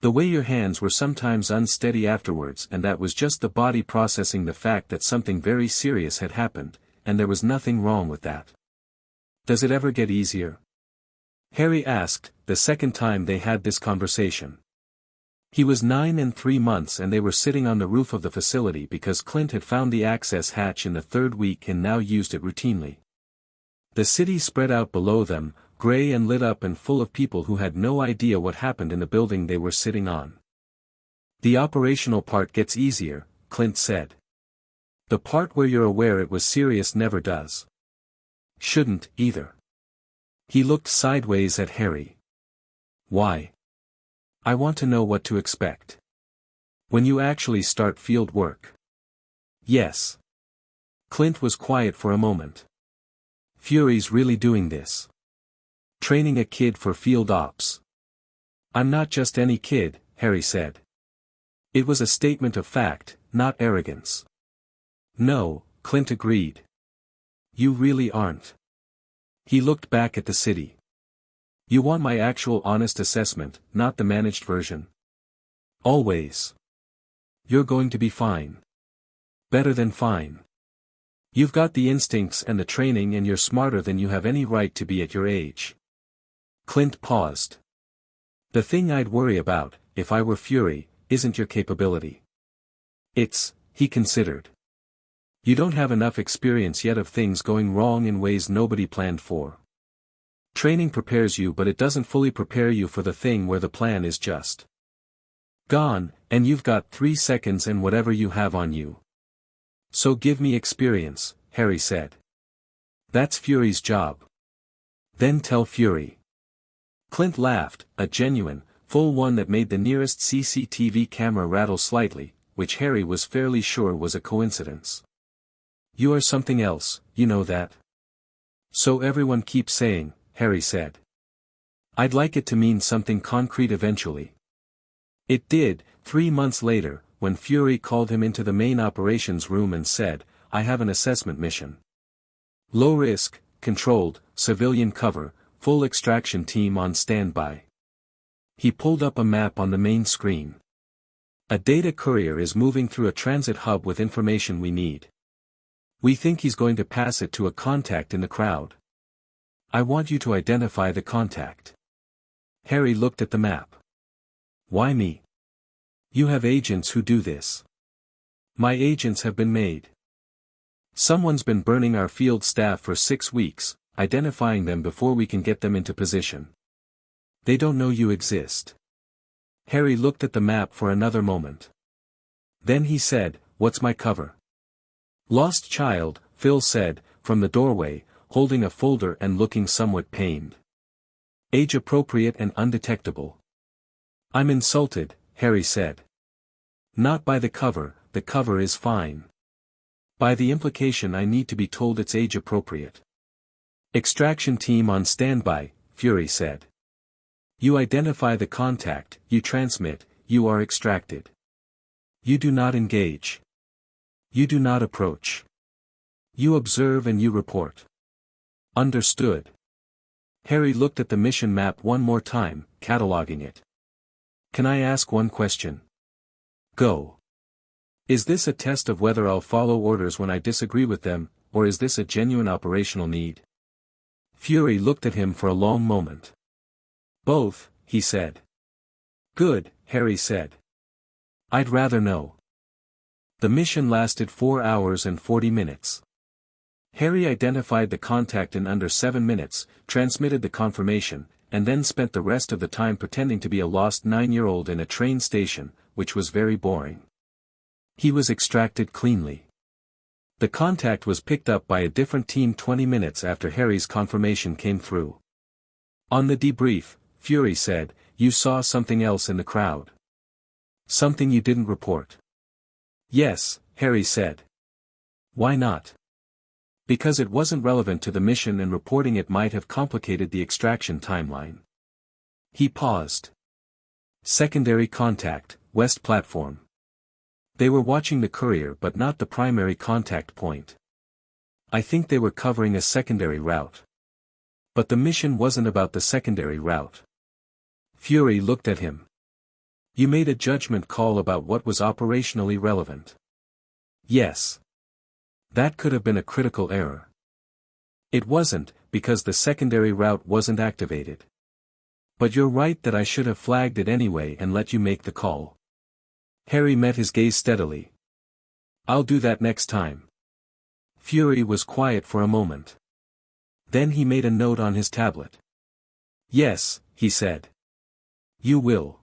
The way your hands were sometimes unsteady afterwards, and that was just the body processing the fact that something very serious had happened, and there was nothing wrong with that. Does it ever get easier? Harry asked, the second time they had this conversation. He was 9 and 3 months and they were sitting on the roof of the facility because Clint had found the access hatch in the 3rd week and now used it routinely. The city spread out below them, gray and lit up and full of people who had no idea what happened in the building they were sitting on. The operational part gets easier, Clint said. The part where you're aware it was serious never does. Shouldn't, either. He looked sideways at Harry. Why? I want to know what to expect. When you actually start field work. Yes. Clint was quiet for a moment. Fury's really doing this. Training a kid for field ops. I'm not just any kid, Harry said. It was a statement of fact, not arrogance. No, Clint agreed. You really aren't. He looked back at the city. You want my actual honest assessment, not the managed version? Always. You're going to be fine. Better than fine. You've got the instincts and the training and you're smarter than you have any right to be at your age. Clint paused. The thing I'd worry about, if I were Fury, isn't your capability. It's, he considered. You don't have enough experience yet of things going wrong in ways nobody planned for. Training prepares you but it doesn't fully prepare you for the thing where the plan is just gone, and you've got 3 seconds and whatever you have on you. So give me experience, Harry said. That's Fury's job. Then tell Fury. Clint laughed, a genuine, full one that made the nearest CCTV camera rattle slightly, which Harry was fairly sure was a coincidence. You are something else, you know that. So everyone keeps saying, Harry said. I'd like it to mean something concrete eventually. It did, 3 months later, when Fury called him into the main operations room and said, I have an assessment mission. Low risk, controlled, civilian cover, full extraction team on standby. He pulled up a map on the main screen. A data courier is moving through a transit hub with information we need. We think he's going to pass it to a contact in the crowd. I want you to identify the contact. Harry looked at the map. Why me? You have agents who do this. My agents have been made. Someone's been burning our field staff for 6 weeks, identifying them before we can get them into position. They don't know you exist. Harry looked at the map for another moment. Then he said, what's my cover? Lost child, Phil said, from the doorway, holding a folder and looking somewhat pained. Age appropriate and undetectable. I'm insulted, Harry said. Not by the cover is fine. By the implication I need to be told it's age appropriate. Extraction team on standby, Fury said. You identify the contact, you transmit, you are extracted. You do not engage. You do not approach. You observe and you report. Understood. Harry looked at the mission map one more time, cataloging it. Can I ask one question? Go. Is this a test of whether I'll follow orders when I disagree with them, or is this a genuine operational need? Fury looked at him for a long moment. Both, he said. Good, Harry said. I'd rather know. The mission lasted 4 hours and 40 minutes. Harry identified the contact in under 7 minutes, transmitted the confirmation, and then spent the rest of the time pretending to be a lost 9-year-old in a train station, which was very boring. He was extracted cleanly. The contact was picked up by a different team 20 minutes after Harry's confirmation came through. On the debrief, Fury said, you saw something else in the crowd. Something you didn't report. Yes, Harry said. Why not? Because it wasn't relevant to the mission and reporting it might have complicated the extraction timeline. He paused. Secondary contact, West platform. They were watching the courier but not the primary contact point. I think they were covering a secondary route. But the mission wasn't about the secondary route. Fury looked at him. You made a judgment call about what was operationally relevant. Yes. That could have been a critical error. It wasn't, because the secondary route wasn't activated. But you're right that I should have flagged it anyway and let you make the call. Harry met his gaze steadily. I'll do that next time. Fury was quiet for a moment. Then he made a note on his tablet. Yes, he said. You will.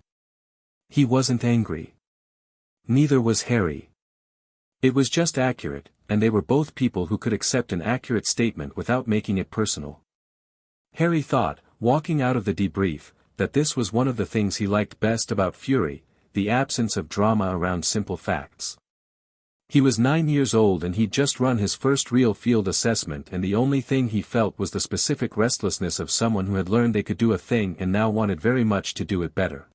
He wasn't angry. Neither was Harry. It was just accurate, and they were both people who could accept an accurate statement without making it personal. Harry thought, walking out of the debrief, that this was one of the things he liked best about Fury, the absence of drama around simple facts. He was 9 years old and he'd just run his first real field assessment, and the only thing he felt was the specific restlessness of someone who had learned they could do a thing and now wanted very much to do it better.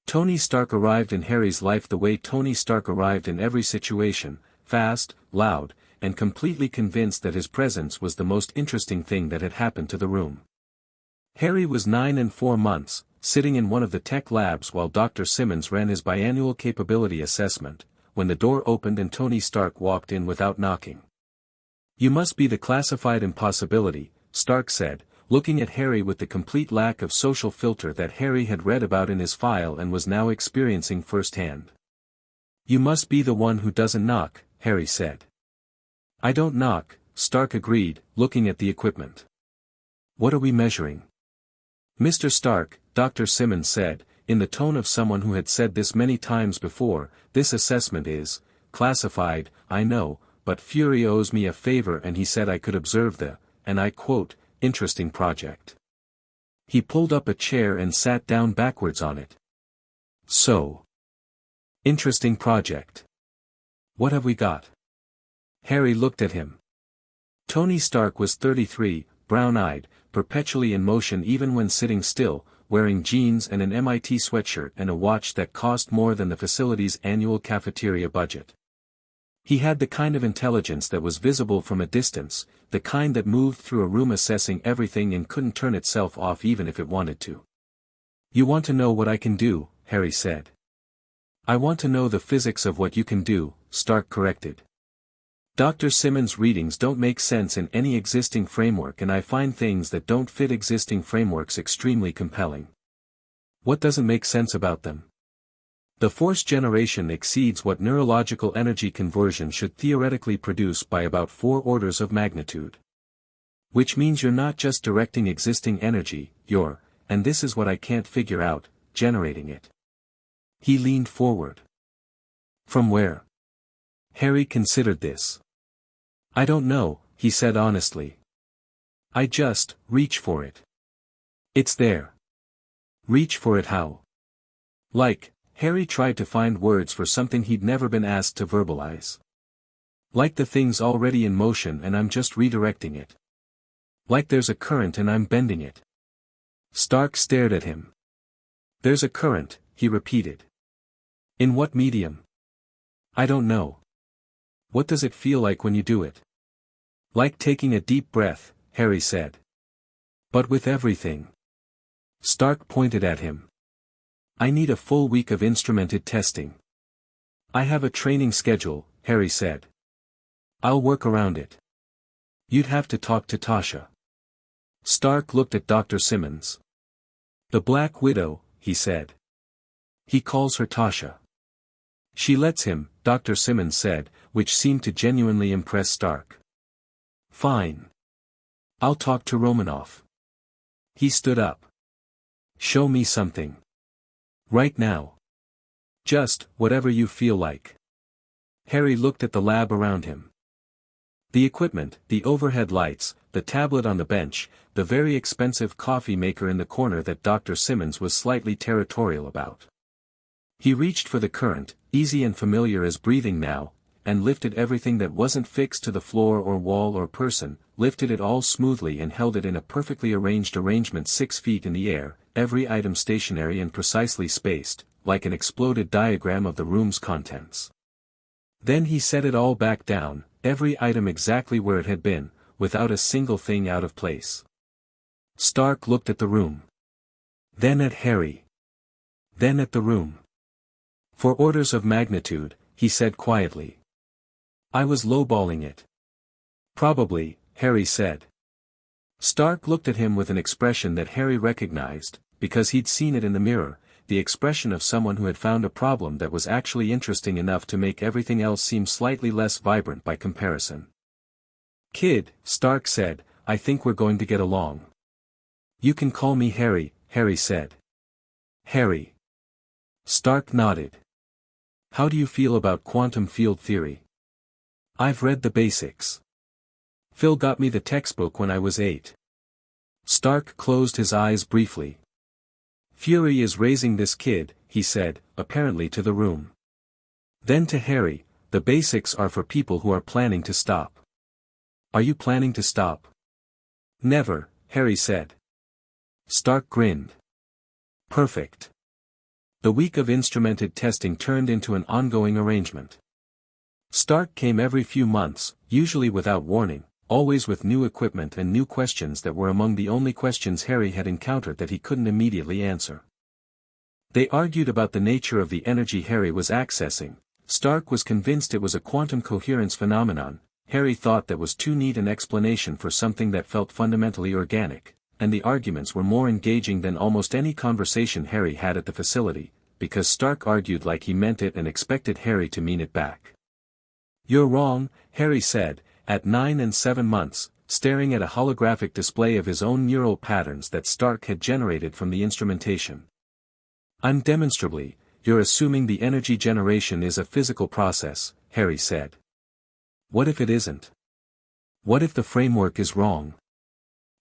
Tony Stark arrived in Harry's life the way Tony Stark arrived in every situation, fast, loud, and completely convinced that his presence was the most interesting thing that had happened to the room. Harry was 9 and 4 months, sitting in one of the tech labs while Dr. Simmons ran his biannual capability assessment, when the door opened and Tony Stark walked in without knocking. You must be the classified impossibility, Stark said, looking at Harry with the complete lack of social filter that Harry had read about in his file and was now experiencing firsthand. You must be the one who doesn't knock, Harry said. I don't knock, Stark agreed, looking at the equipment. What are we measuring? Mr. Stark, Dr. Simmons said, in the tone of someone who had said this many times before, this assessment is classified, I know, but Fury owes me a favor and he said I could observe the, and I quote, interesting project. He pulled up a chair and sat down backwards on it. So. Interesting project. What have we got? Harry looked at him. Tony Stark was 33, brown-eyed, perpetually in motion even when sitting still, wearing jeans and an MIT sweatshirt and a watch that cost more than the facility's annual cafeteria budget. He had the kind of intelligence that was visible from a distance, the kind that moved through a room assessing everything and couldn't turn itself off even if it wanted to. You want to know what I can do, Harry said. I want to know the physics of what you can do, Stark corrected. Dr. Simmons' readings don't make sense in any existing framework and I find things that don't fit existing frameworks extremely compelling. What doesn't make sense about them? The force generation exceeds what neurological energy conversion should theoretically produce by about 4 orders of magnitude. Which means you're not just directing existing energy, you're, and this is what I can't figure out, generating it. He leaned forward. From where? Harry considered this. I don't know, he said honestly. I just, reach for it. It's there. Reach for it how? Like, Harry tried to find words for something he'd never been asked to verbalize. Like the thing's already in motion and I'm just redirecting it. Like there's a current and I'm bending it. Stark stared at him. There's a current, he repeated. In what medium? I don't know. What does it feel like when you do it? Like taking a deep breath, Harry said. But with everything. Stark pointed at him. I need a full week of instrumented testing. I have a training schedule, Harry said. I'll work around it. You'd have to talk to Tasha. Stark looked at Dr. Simmons. The Black Widow, he said. He calls her Tasha. She lets him, Dr. Simmons said, which seemed to genuinely impress Stark. Fine. I'll talk to Romanoff. He stood up. Show me something. Right now. Just, whatever you feel like. Harry looked at the lab around him. The equipment, the overhead lights, the tablet on the bench, the very expensive coffee maker in the corner that Dr. Simmons was slightly territorial about. He reached for the current, easy and familiar as breathing now, and lifted everything that wasn't fixed to the floor or wall or person, lifted it all smoothly and held it in a perfectly arranged arrangement 6 feet in the air, every item stationary and precisely spaced, like an exploded diagram of the room's contents. Then he set it all back down, every item exactly where it had been, without a single thing out of place. Stark looked at the room. Then at Harry. Then at the room. For orders of magnitude, he said quietly. I was lowballing it. Probably, Harry said. Stark looked at him with an expression that Harry recognized, because he'd seen it in the mirror, the expression of someone who had found a problem that was actually interesting enough to make everything else seem slightly less vibrant by comparison. Kid, Stark said, I think we're going to get along. You can call me Harry, Harry said. Harry. Stark nodded. How do you feel about quantum field theory? I've read the basics. Phil got me the textbook when I was 8. Stark closed his eyes briefly. Fury is raising this kid, he said, apparently to the room. Then to Harry, the basics are for people who are planning to stop. Are you planning to stop? Never, Harry said. Stark grinned. Perfect. The week of instrumented testing turned into an ongoing arrangement. Stark came every few months, usually without warning, always with new equipment and new questions that were among the only questions Harry had encountered that he couldn't immediately answer. They argued about the nature of the energy Harry was accessing. Stark was convinced it was a quantum coherence phenomenon. Harry thought that was too neat an explanation for something that felt fundamentally organic, and the arguments were more engaging than almost any conversation Harry had at the facility, because Stark argued like he meant it and expected Harry to mean it back. You're wrong, Harry said, at 9 and 7 months, staring at a holographic display of his own neural patterns that Stark had generated from the instrumentation. Undemonstrably, you're assuming the energy generation is a physical process, Harry said. What if it isn't? What if the framework is wrong?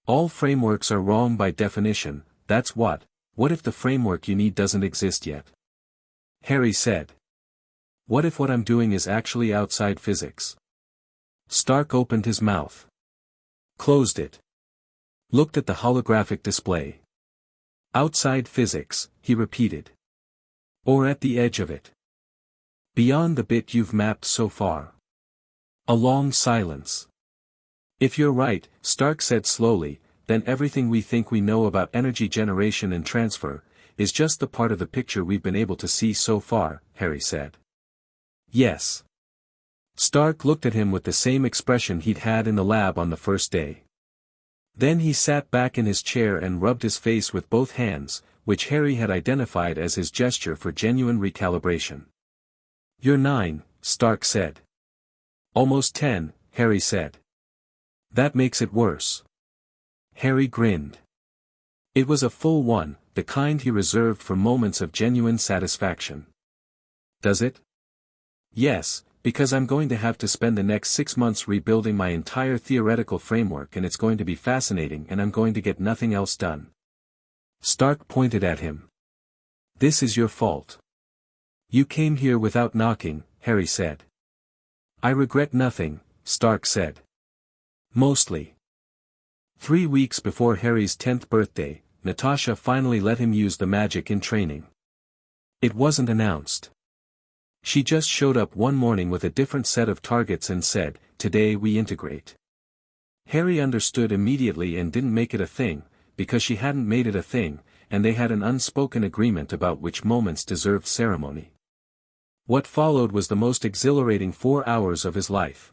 All frameworks are wrong by definition, that's what if the framework you need doesn't exist yet? Harry said. What if what I'm doing is actually outside physics? Stark opened his mouth. Closed it. Looked at the holographic display. Outside physics, he repeated. Or at the edge of it. Beyond the bit you've mapped so far. A long silence. If you're right, Stark said slowly, then everything we think we know about energy generation and transfer, is just the part of the picture we've been able to see so far, Harry said. Yes. Stark looked at him with the same expression he'd had in the lab on the first day. Then he sat back in his chair and rubbed his face with both hands, which Harry had identified as his gesture for genuine recalibration. You're 9, Stark said. Almost 10, Harry said. That makes it worse. Harry grinned. It was a full one, the kind he reserved for moments of genuine satisfaction. Does it? Yes, because I'm going to have to spend the next 6 months rebuilding my entire theoretical framework and it's going to be fascinating and I'm going to get nothing else done. Stark pointed at him. This is your fault. You came here without knocking, Harry said. I regret nothing, Stark said. Mostly. 3 weeks before Harry's 10th birthday, Natasha finally let him use the magic in training. It wasn't announced. She just showed up one morning with a different set of targets and said, "Today we integrate." Harry understood immediately and didn't make it a thing, because she hadn't made it a thing, and they had an unspoken agreement about which moments deserved ceremony. What followed was the most exhilarating 4 hours of his life.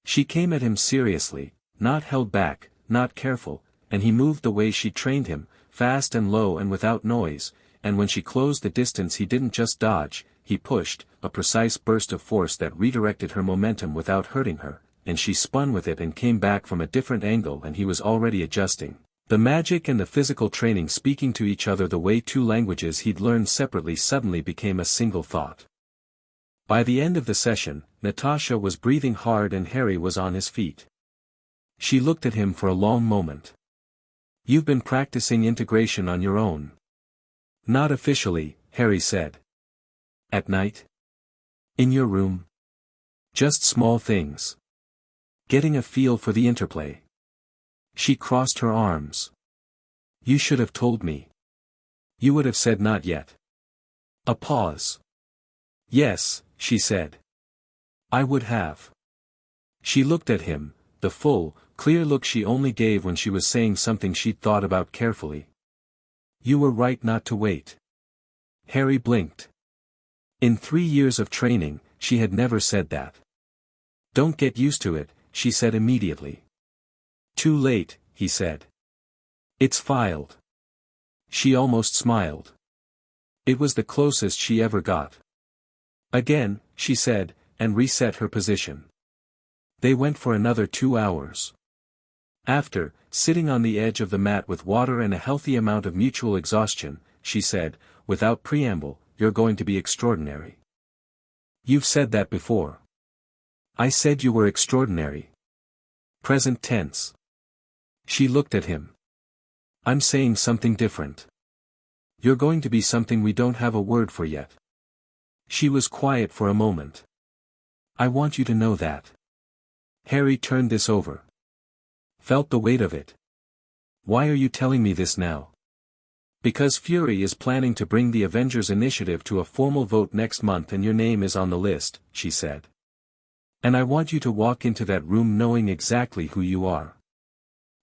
She came at him seriously, not held back, not careful, and he moved the way she trained him, fast and low and without noise, and when she closed the distance he didn't just dodge, he pushed, a precise burst of force that redirected her momentum without hurting her, and she spun with it and came back from a different angle and he was already adjusting. The magic and the physical training speaking to each other the way two languages he'd learned separately suddenly became a single thought. By the end of the session, Natasha was breathing hard and Harry was on his feet. She looked at him for a long moment. "You've been practicing integration on your own." "Not officially," Harry said. "At night? In your room? Just small things. Getting a feel for the interplay." She crossed her arms. "You should have told me. You would have said not yet." A pause. "Yes," she said. "I would have." She looked at him, the full, clear look she only gave when she was saying something she'd thought about carefully. "You were right not to wait." Harry blinked. In 3 years of training, she had never said that. "Don't get used to it," she said immediately. "Too late," he said. "It's filed." She almost smiled. It was the closest she ever got. "Again," she said, and reset her position. They went for another 2 hours. After, sitting on the edge of the mat with water and a healthy amount of mutual exhaustion, she said, without preamble, "You're going to be extraordinary." "You've said that before." "I said you were extraordinary." Present tense. She looked at him. "I'm saying something different. You're going to be something we don't have a word for yet." She was quiet for a moment. "I want you to know that." Harry turned this over. Felt the weight of it. "Why are you telling me this now?" "Because Fury is planning to bring the Avengers initiative to a formal vote next month and your name is on the list," she said. "And I want you to walk into that room knowing exactly who you are."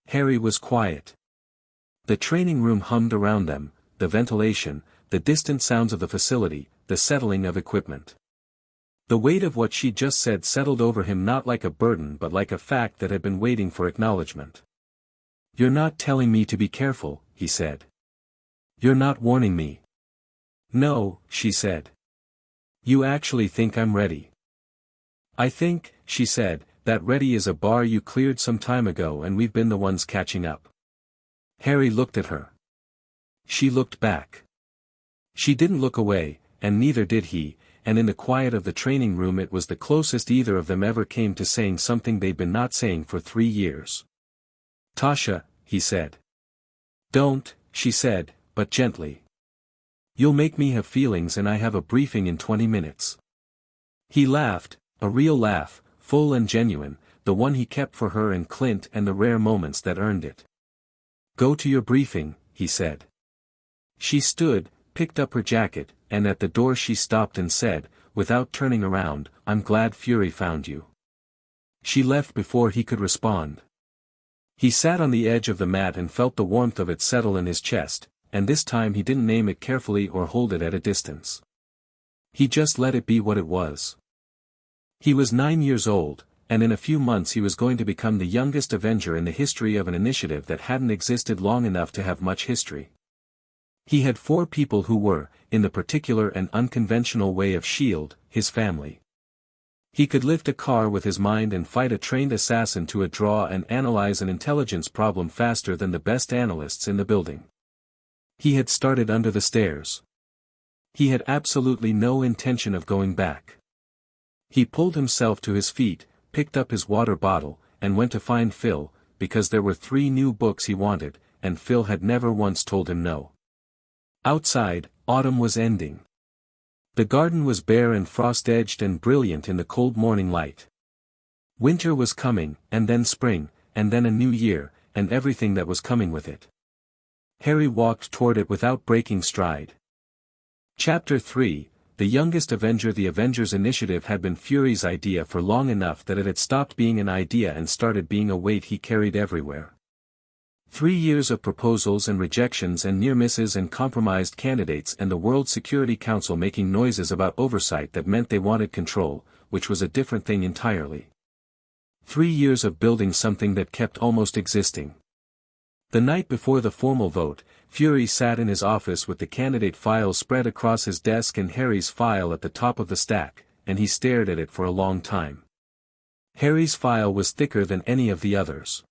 Harry was quiet. The training room hummed around them, the ventilation, the distant sounds of the facility, the settling of equipment. The weight of what she'd just said settled over him not like a burden but like a fact that had been waiting for acknowledgement. "You're not telling me to be careful," he said. "You're not warning me." "No," she said. "You actually think I'm ready." "I think," she said, "that ready is a bar you cleared some time ago and we've been the ones catching up." Harry looked at her. She looked back. She didn't look away, and neither did he, and in the quiet of the training room it was the closest either of them ever came to saying something they'd been not saying for 3 years. "Tasha," he said. "Don't," she said, but gently. "You'll make me have feelings and I have a briefing in 20 minutes. He laughed, a real laugh, full and genuine, the one he kept for her and Clint and the rare moments that earned it. "Go to your briefing," he said. She stood, picked up her jacket, and at the door she stopped and said, without turning around, "I'm glad Fury found you." She left before he could respond. He sat on the edge of the mat and felt the warmth of it settle in his chest, and this time he didn't name it carefully or hold it at a distance. He just let it be what it was. He was 9 years old, and in a few months he was going to become the youngest Avenger in the history of an initiative that hadn't existed long enough to have much history. He had 4 people who were, in the particular and unconventional way of S.H.I.E.L.D., his family. He could lift a car with his mind and fight a trained assassin to a draw and analyze an intelligence problem faster than the best analysts in the building. He had started under the stairs. He had absolutely no intention of going back. He pulled himself to his feet, picked up his water bottle, and went to find Phil, because there were 3 new books he wanted, and Phil had never once told him no. Outside, autumn was ending. The garden was bare and frost-edged and brilliant in the cold morning light. Winter was coming, and then spring, and then a new year, and everything that was coming with it. Harry walked toward it without breaking stride. Chapter 3, The Youngest Avenger. The Avengers initiative had been Fury's idea for long enough that it had stopped being an idea and started being a weight he carried everywhere. 3 years of proposals and rejections and near misses and compromised candidates and the World Security Council making noises about oversight that meant they wanted control, which was a different thing entirely. 3 years of building something that kept almost existing. The night before the formal vote, Fury sat in his office with the candidate files spread across his desk and Harry's file at the top of the stack, and he stared at it for a long time. Harry's file was thicker than any of the others.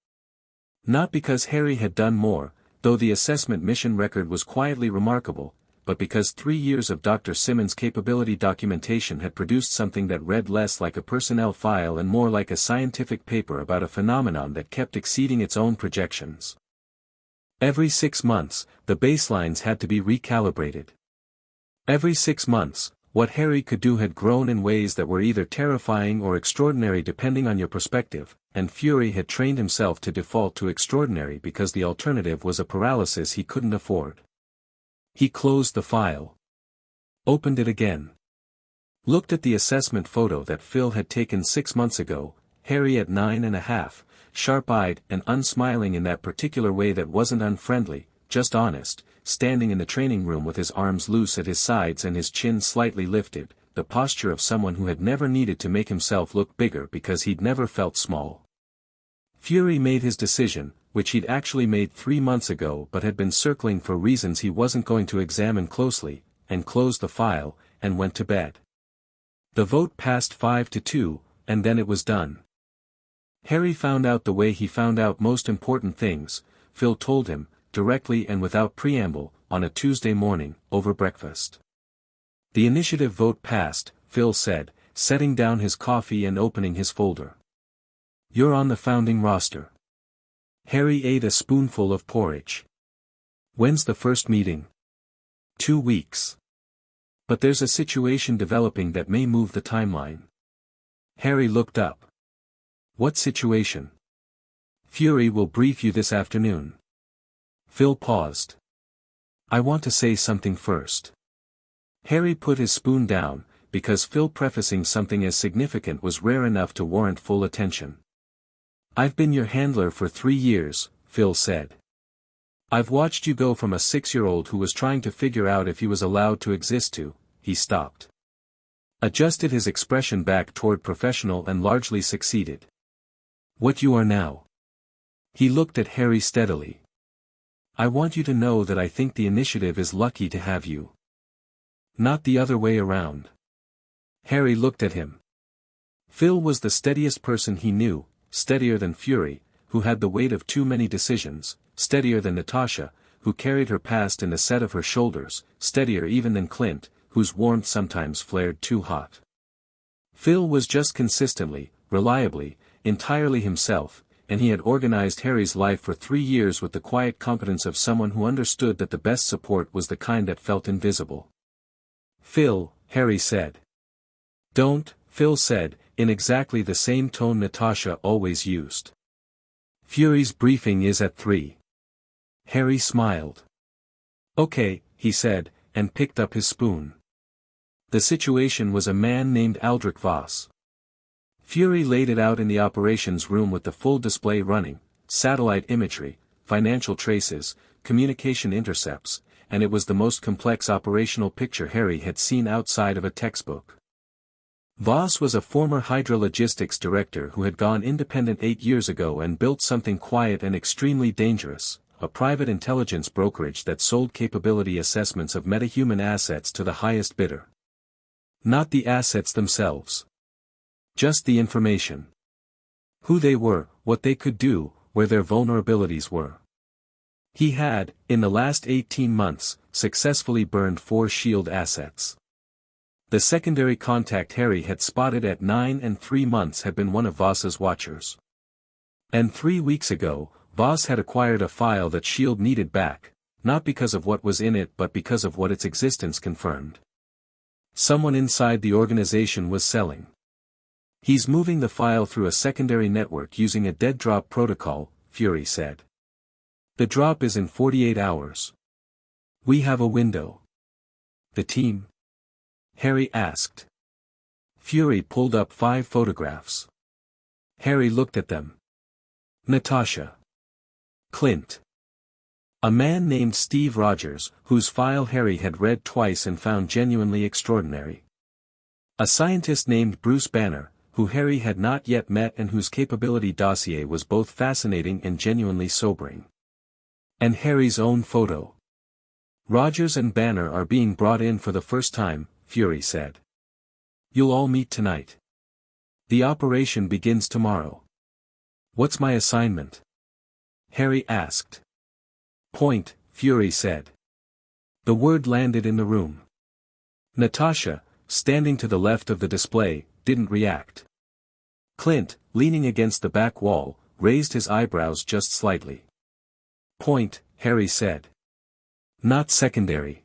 Not because Harry had done more, though the assessment mission record was quietly remarkable, but because 3 years of Dr. Simmons' capability documentation had produced something that read less like a personnel file and more like a scientific paper about a phenomenon that kept exceeding its own projections. Every 6 months, the baselines had to be recalibrated. Every 6 months, what Harry could do had grown in ways that were either terrifying or extraordinary depending on your perspective, and Fury had trained himself to default to extraordinary because the alternative was a paralysis he couldn't afford. He closed the file. Opened it again. Looked at the assessment photo that Phil had taken 6 months ago, Harry at 9.5, sharp-eyed and unsmiling in that particular way that wasn't unfriendly, just honest, standing in the training room with his arms loose at his sides and his chin slightly lifted, the posture of someone who had never needed to make himself look bigger because he'd never felt small. Fury made his decision, which he'd actually made 3 months ago but had been circling for reasons he wasn't going to examine closely, and closed the file, and went to bed. The vote passed 5-2, and then it was done. Harry found out the way he found out most important things, Phil told him, directly and without preamble, on a Tuesday morning, over breakfast. The initiative vote passed, Phil said, setting down his coffee and opening his folder. You're on the founding roster. Harry ate a spoonful of porridge. When's the first meeting? 2 weeks. But there's a situation developing that may move the timeline. Harry looked up. What situation? Fury will brief you this afternoon. Phil paused. I want to say something first. Harry put his spoon down, because Phil prefacing something as significant was rare enough to warrant full attention. I've been your handler for 3 years, Phil said. I've watched you go from a 6-year-old who was trying to figure out if he was allowed to exist to, he stopped. Adjusted his expression back toward professional and largely succeeded. What you are now. He looked at Harry steadily. I want you to know that I think the initiative is lucky to have you. Not the other way around. Harry looked at him. Phil was the steadiest person he knew, steadier than Fury, who had the weight of too many decisions, steadier than Natasha, who carried her past in the set of her shoulders, steadier even than Clint, whose warmth sometimes flared too hot. Phil was just consistently, reliably, entirely himself, and he had organized Harry's life for 3 years with the quiet competence of someone who understood that the best support was the kind that felt invisible. Phil, Harry said. Don't, Phil said, in exactly the same tone Natasha always used. Fury's briefing is at 3. Harry smiled. Okay, he said, and picked up his spoon. The situation was a man named Aldrich Voss. Fury laid it out in the operations room with the full display running, satellite imagery, financial traces, communication intercepts, and it was the most complex operational picture Harry had seen outside of a textbook. Voss was a former Hydra logistics director who had gone independent 8 years ago and built something quiet and extremely dangerous, a private intelligence brokerage that sold capability assessments of metahuman assets to the highest bidder. Not the assets themselves. Just the information. Who they were, what they could do, where their vulnerabilities were. He had, in the last 18 months, successfully burned 4 SHIELD assets. The secondary contact Harry had spotted at 9 and 3 months had been one of Voss's watchers. And 3 weeks ago, Voss had acquired a file that SHIELD needed back, not because of what was in it but because of what its existence confirmed. Someone inside the organization was selling. He's moving the file through a secondary network using a dead drop protocol, Fury said. The drop is in 48 hours. We have a window. The team? Harry asked. Fury pulled up 5 photographs. Harry looked at them. Natasha. Clint. A man named Steve Rogers, whose file Harry had read twice and found genuinely extraordinary. A scientist named Bruce Banner, who Harry had not yet met and whose capability dossier was both fascinating and genuinely sobering. And Harry's own photo. Rogers and Banner are being brought in for the first time, Fury said. You'll all meet tonight. The operation begins tomorrow. What's my assignment? Harry asked. Point, Fury said. The word landed in the room. Natasha, standing to the left of the display, didn't react. Clint, leaning against the back wall, raised his eyebrows just slightly. Point, Harry said. Not secondary.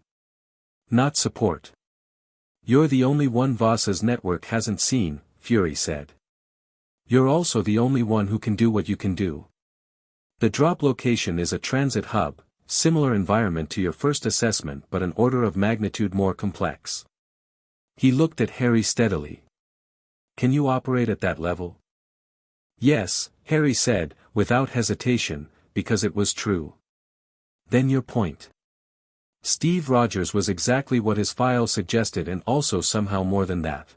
Not support. You're the only one Voss's network hasn't seen, Fury said. You're also the only one who can do what you can do. The drop location is a transit hub, similar environment to your first assessment but an order of magnitude more complex. He looked at Harry steadily. Can you operate at that level? Yes, Harry said, without hesitation, because it was true. Then your point. Steve Rogers was exactly what his file suggested and also somehow more than that.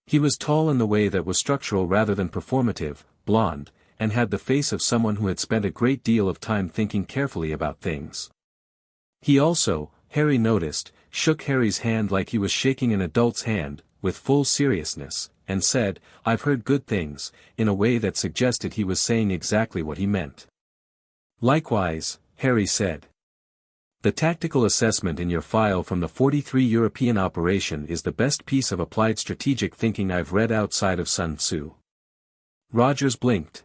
He was tall in the way that was structural rather than performative, blonde, and had the face of someone who had spent a great deal of time thinking carefully about things. He also, Harry noticed, shook Harry's hand like he was shaking an adult's hand, with full seriousness, and said, I've heard good things, in a way that suggested he was saying exactly what he meant. Likewise, Harry said. The tactical assessment in your file from the 43 European operation is the best piece of applied strategic thinking I've read outside of Sun Tzu. Rogers blinked.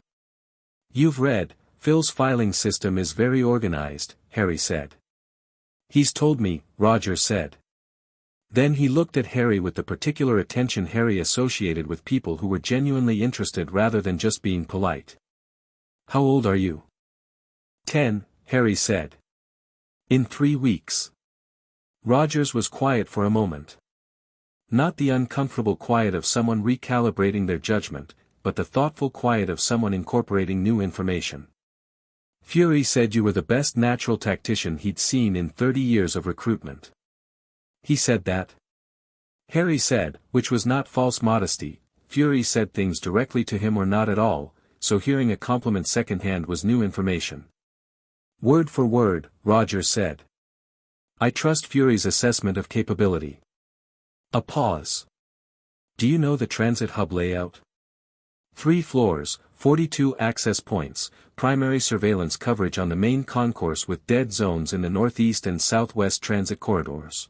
You've read, Phil's filing system is very organized, Harry said. He's told me, Rogers said. Then he looked at Harry with the particular attention Harry associated with people who were genuinely interested rather than just being polite. How old are you? 10, Harry said. In 3 weeks. Rogers was quiet for a moment. Not the uncomfortable quiet of someone recalibrating their judgment, but the thoughtful quiet of someone incorporating new information. Fury said you were the best natural tactician he'd seen in 30 years of recruitment. He said that? Harry said, which was not false modesty. Fury said things directly to him or not at all, so hearing a compliment secondhand was new information. Word for word, Rogers said. I trust Fury's assessment of capability. A pause. Do you know the transit hub layout? 3 floors, 42 access points, primary surveillance coverage on the main concourse with dead zones in the northeast and southwest transit corridors.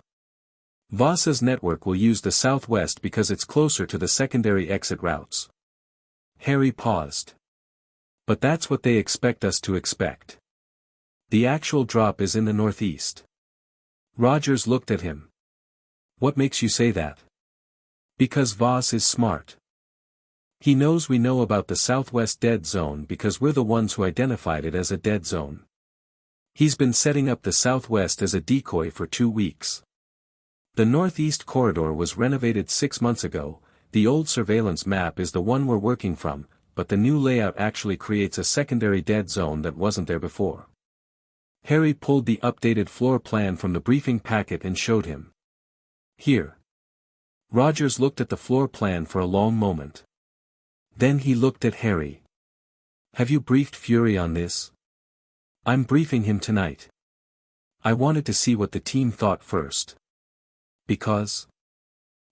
Voss's network will use the southwest because it's closer to the secondary exit routes. Harry paused. But that's what they expect us to expect. The actual drop is in the northeast. Rogers looked at him. What makes you say that? Because Voss is smart. He knows we know about the southwest dead zone because we're the ones who identified it as a dead zone. He's been setting up the southwest as a decoy for 2 weeks. The northeast corridor was renovated 6 months ago. The old surveillance map is the one we're working from, but the new layout actually creates a secondary dead zone that wasn't there before. Harry pulled the updated floor plan from the briefing packet and showed him. Here. Rogers looked at the floor plan for a long moment. Then he looked at Harry. Have you briefed Fury on this? I'm briefing him tonight. I wanted to see what the team thought first. Because?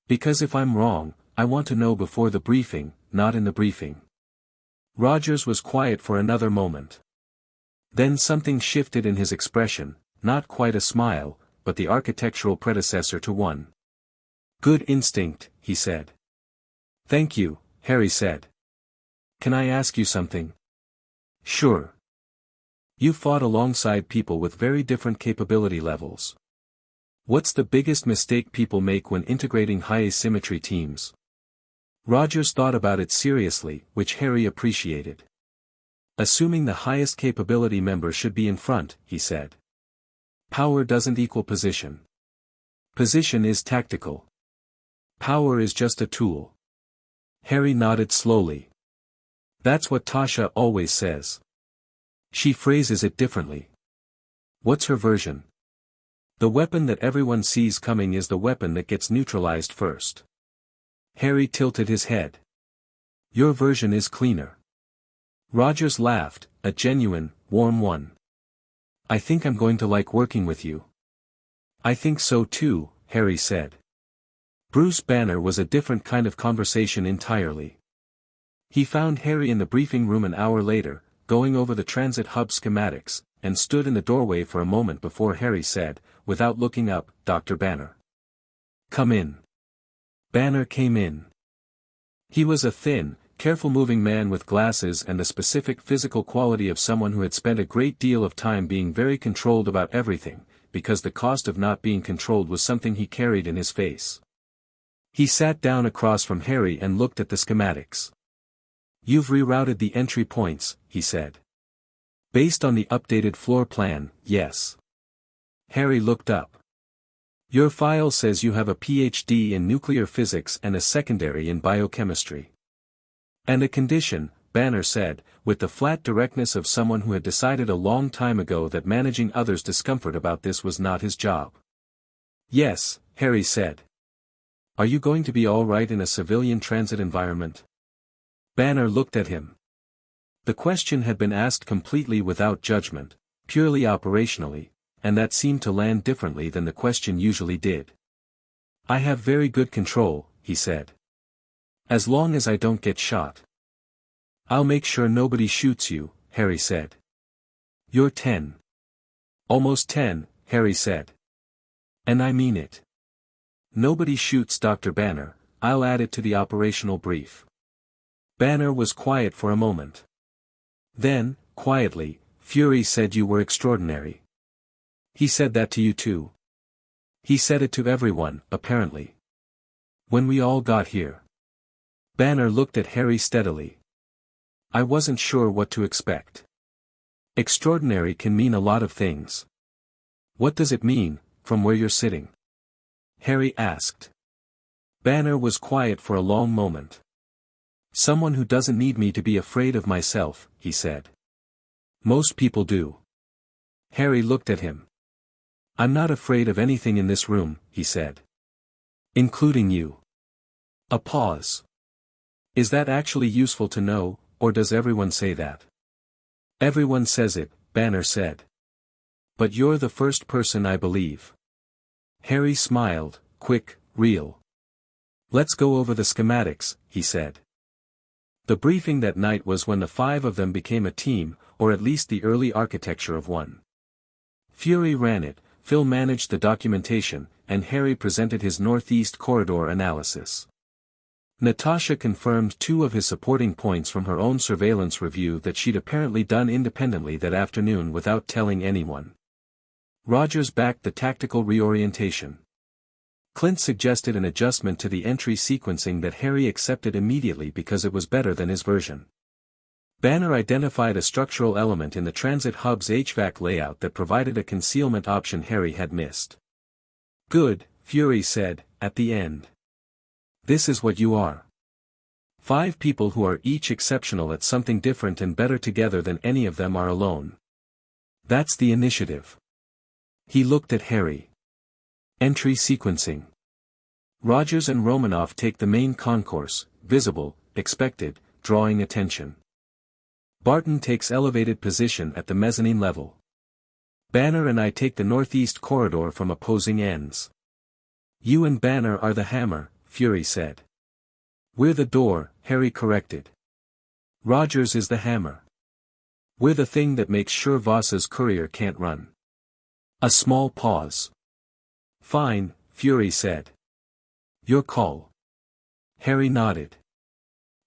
Because if I'm wrong, I want to know before the briefing, not in the briefing. Rogers was quiet for another moment. Then something shifted in his expression, not quite a smile, but the architectural predecessor to one. Good instinct, he said. Thank you, Harry said. Can I ask you something? Sure. You fought alongside people with very different capability levels. What's the biggest mistake people make when integrating high asymmetry teams? Rogers thought about it seriously, which Harry appreciated. Assuming the highest capability member should be in front, he said. Power doesn't equal position. Position is tactical. Power is just a tool. Harry nodded slowly. That's what Tasha always says. She phrases it differently. What's her version? The weapon that everyone sees coming is the weapon that gets neutralized first. Harry tilted his head. Your version is cleaner. Rogers laughed, a genuine, warm one. I think I'm going to like working with you. I think so too, Harry said. Bruce Banner was a different kind of conversation entirely. He found Harry in the briefing room an hour later, going over the transit hub schematics, and stood in the doorway for a moment before Harry said, without looking up, Dr. Banner. Come in. Banner came in. He was a thin, careful-moving man with glasses and the specific physical quality of someone who had spent a great deal of time being very controlled about everything, because the cost of not being controlled was something he carried in his face. He sat down across from Harry and looked at the schematics. You've rerouted the entry points, he said. Based on the updated floor plan, yes. Harry looked up. Your file says you have a PhD in nuclear physics and a secondary in biochemistry. And a condition, Banner said, with the flat directness of someone who had decided a long time ago that managing others' discomfort about this was not his job. Yes, Harry said. Are you going to be all right in a civilian transit environment? Banner looked at him. The question had been asked completely without judgment, purely operationally, and that seemed to land differently than the question usually did. I have very good control, he said. As long as I don't get shot. I'll make sure nobody shoots you, Harry said. You're 10. Almost 10, Harry said. And I mean it. Nobody shoots Dr. Banner, I'll add it to the operational brief. Banner was quiet for a moment. Then, quietly, Fury said you were extraordinary. He said that to you too. He said it to everyone, apparently. When we all got here. Banner looked at Harry steadily. I wasn't sure what to expect. Extraordinary can mean a lot of things. What does it mean, from where you're sitting? Harry asked. Banner was quiet for a long moment. Someone who doesn't need me to be afraid of myself, he said. Most people do. Harry looked at him. I'm not afraid of anything in this room, he said. Including you. A pause. Is that actually useful to know, or does everyone say that? Everyone says it, Banner said. But you're the first person I believe. Harry smiled, quick, real. Let's go over the schematics, he said. The briefing that night was when the five of them became a team, or at least the early architecture of one. Fury ran it, Phil managed the documentation, and Harry presented his northeast corridor analysis. Natasha confirmed two of his supporting points from her own surveillance review that she'd apparently done independently that afternoon without telling anyone. Rogers backed the tactical reorientation. Clint suggested an adjustment to the entry sequencing that Harry accepted immediately because it was better than his version. Banner identified a structural element in the transit hub's HVAC layout that provided a concealment option Harry had missed. Good, Fury said, at the end. This is what you are. 5 people who are each exceptional at something different and better together than any of them are alone. That's the initiative. He looked at Harry. Entry sequencing. Rogers and Romanoff take the main concourse, visible, expected, drawing attention. Barton takes elevated position at the mezzanine level. Banner and I take the northeast corridor from opposing ends. You and Banner are the hammer, Fury said. We're the door, Harry corrected. Rogers is the hammer. We're the thing that makes sure Voss's courier can't run. A small pause. Fine, Fury said. Your call. Harry nodded.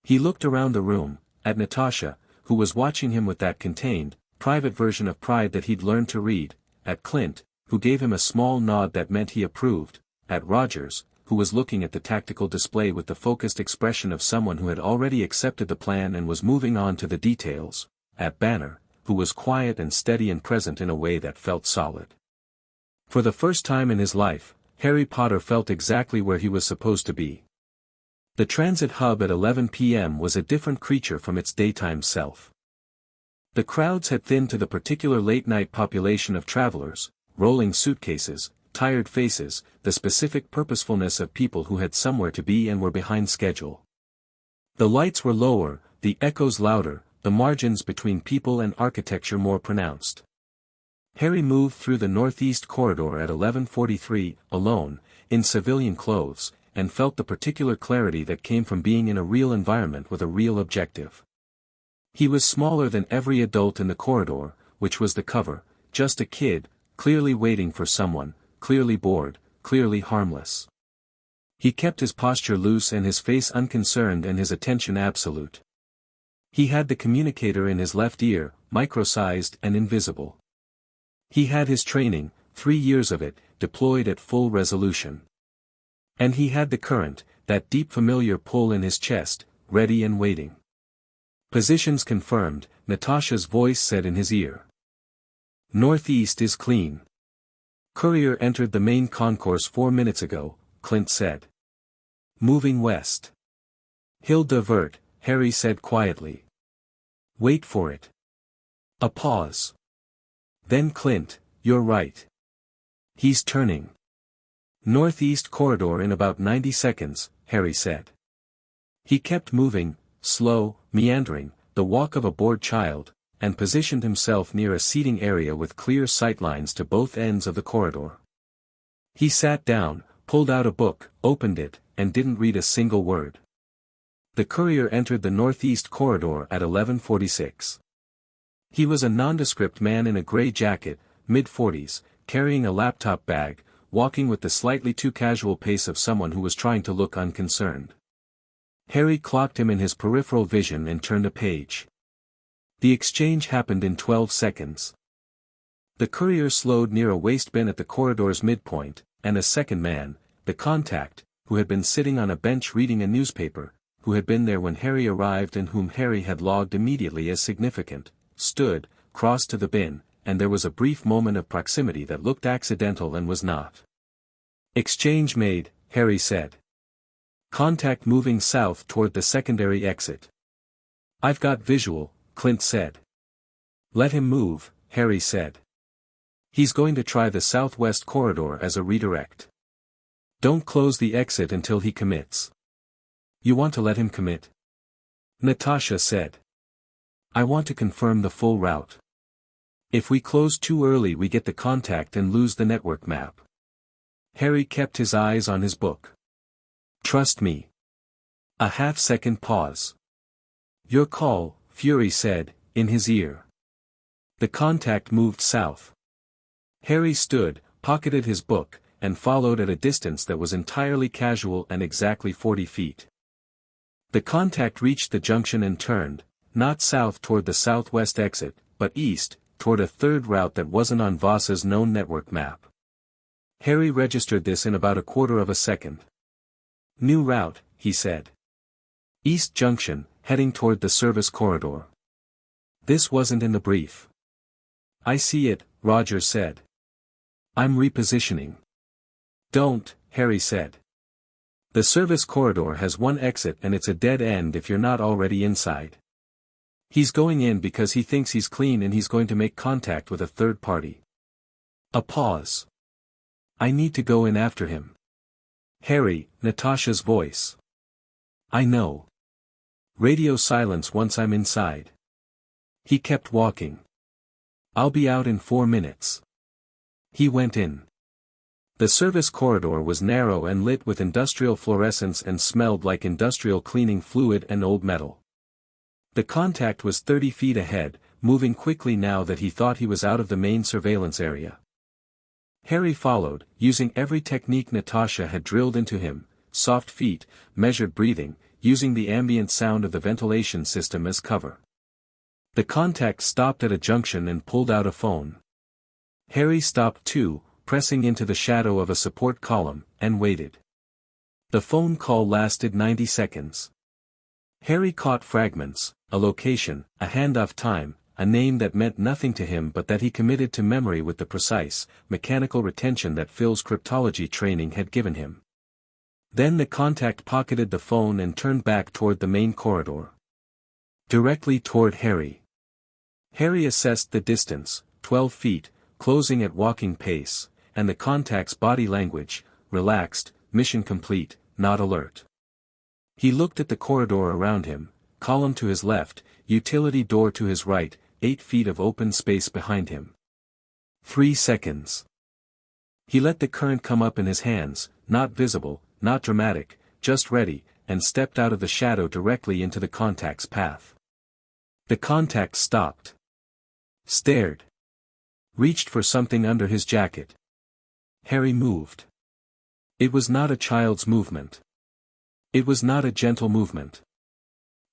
He looked around the room, at Natasha, who was watching him with that contained, private version of pride that he'd learned to read, at Clint, who gave him a small nod that meant he approved, at Rogers, who was looking at the tactical display with the focused expression of someone who had already accepted the plan and was moving on to the details, at Banner, who was quiet and steady and present in a way that felt solid. For the first time in his life, Harry Potter felt exactly where he was supposed to be. The transit hub at 11 p.m. was a different creature from its daytime self. The crowds had thinned to the particular late-night population of travelers, rolling suitcases, tired faces, the specific purposefulness of people who had somewhere to be and were behind schedule. The lights were lower, the echoes louder, the margins between people and architecture more pronounced. Harry moved through the northeast corridor at 11:43, alone, in civilian clothes, and felt the particular clarity that came from being in a real environment with a real objective. He was smaller than every adult in the corridor, which was the cover, just a kid, clearly waiting for someone, clearly bored, clearly harmless. He kept his posture loose and his face unconcerned and his attention absolute. He had the communicator in his left ear, micro-sized and invisible. He had his training, 3 years of it, deployed at full resolution. And he had the current, that deep familiar pull in his chest, ready and waiting. Positions confirmed, Natasha's voice said in his ear. Northeast is clean. Courier entered the main concourse 4 minutes ago, Clint said. Moving west. He'll divert, Harry said quietly. Wait for it. A pause. Then Clint, you're right. He's turning. Northeast corridor in about 90 seconds, Harry said. He kept moving, slow, meandering, the walk of a bored child, and positioned himself near a seating area with clear sightlines to both ends of the corridor. He sat down, pulled out a book, opened it, and didn't read a single word. The courier entered the northeast corridor at 11:46. He was a nondescript man in a gray jacket, mid-40s, carrying a laptop bag, walking with the slightly too casual pace of someone who was trying to look unconcerned. Harry clocked him in his peripheral vision and turned a page. The exchange happened in 12 seconds. The courier slowed near a waste bin at the corridor's midpoint, and a second man, the contact, who had been sitting on a bench reading a newspaper, who had been there when Harry arrived and whom Harry had logged immediately as significant, stood, crossed to the bin, and there was a brief moment of proximity that looked accidental and was not. Exchange made, Harry said. Contact moving south toward the secondary exit. I've got visual, Clint said. Let him move, Harry said. He's going to try the southwest corridor as a redirect. Don't close the exit until he commits. You want to let him commit? Natasha said. I want to confirm the full route. If we close too early we get the contact and lose the network map. Harry kept his eyes on his book. Trust me. A half-second pause. Your call, Fury said, in his ear. The contact moved south. Harry stood, pocketed his book, and followed at a distance that was entirely casual and exactly 40 feet. The contact reached the junction and turned, not south toward the southwest exit, but east, toward a third route that wasn't on Voss's known network map. Harry registered this in about a quarter of a second. New route, he said. East Junction, heading toward the service corridor. This wasn't in the brief. I see it, Rogers said. I'm repositioning. Don't, Harry said. The service corridor has one exit and it's a dead end if you're not already inside. He's going in because he thinks he's clean and he's going to make contact with a third party. A pause. I need to go in after him. Harry, Natasha's voice. I know. Radio silence once I'm inside. He kept walking. I'll be out in 4 minutes. He went in. The service corridor was narrow and lit with industrial fluorescence and smelled like industrial cleaning fluid and old metal. The contact was 30 feet ahead, moving quickly now that he thought he was out of the main surveillance area. Harry followed, using every technique Natasha had drilled into him, soft feet, measured breathing, using the ambient sound of the ventilation system as cover. The contact stopped at a junction and pulled out a phone. Harry stopped too, pressing into the shadow of a support column, and waited. The phone call lasted 90 seconds. Harry caught fragments, a location, a handoff time, a name that meant nothing to him but that he committed to memory with the precise, mechanical retention that Phil's cryptology training had given him. Then the contact pocketed the phone and turned back toward the main corridor. Directly toward Harry. Harry assessed the distance, 12 feet, closing at walking pace, and the contact's body language, relaxed, mission complete, not alert. He looked at the corridor around him, column to his left, utility door to his right, 8 feet of open space behind him. 3 seconds. He let the current come up in his hands, not visible, not dramatic, just ready, and stepped out of the shadow directly into the contact's path. The contact stopped. Stared. Reached for something under his jacket. Harry moved. It was not a child's movement. It was not a gentle movement.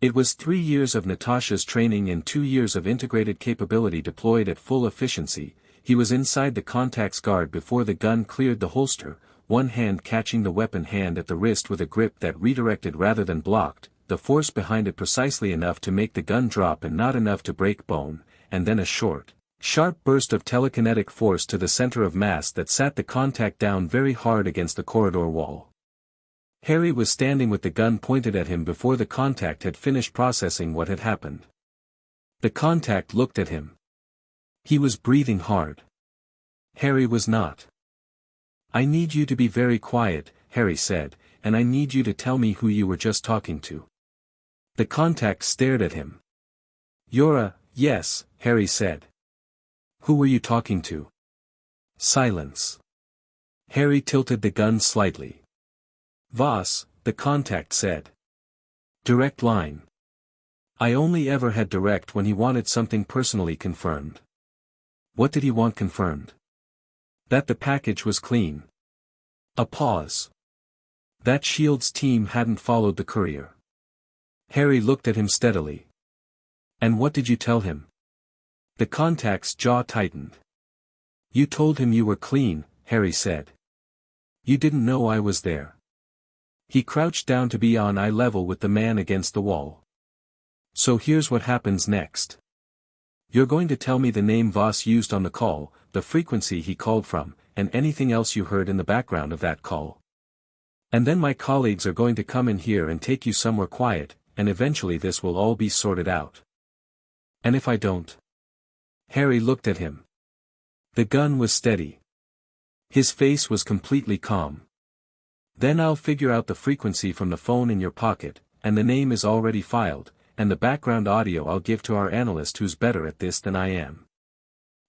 It was 3 years of Natasha's training and 2 years of integrated capability deployed at full efficiency. He was inside the contact's guard before the gun cleared the holster, one hand catching the weapon hand at the wrist with a grip that redirected rather than blocked, the force behind it precisely enough to make the gun drop and not enough to break bone, and then a short, sharp burst of telekinetic force to the center of mass that sat the contact down very hard against the corridor wall. Harry was standing with the gun pointed at him before the contact had finished processing what had happened. The contact looked at him. He was breathing hard. Harry was not. "I need you to be very quiet," Harry said, "and I need you to tell me who you were just talking to." The contact stared at him. Yes, Harry said. "Who were you talking to?" Silence. Harry tilted the gun slightly. "Voss," the contact said. "Direct line." "I only ever had direct when he wanted something personally confirmed." "What did he want confirmed?" "That the package was clean." A pause. "That Shield's team hadn't followed the courier." Harry looked at him steadily. "And what did you tell him?" The contact's jaw tightened. "You told him you were clean," Harry said. "You didn't know I was there." He crouched down to be on eye level with the man against the wall. "So here's what happens next. You're going to tell me the name Voss used on the call, the frequency he called from, and anything else you heard in the background of that call. And then my colleagues are going to come in here and take you somewhere quiet, and eventually this will all be sorted out." "And if I don't?" Harry looked at him. The gun was steady. His face was completely calm. "Then I'll figure out the frequency from the phone in your pocket, and the name is already filed, and the background audio I'll give to our analyst who's better at this than I am."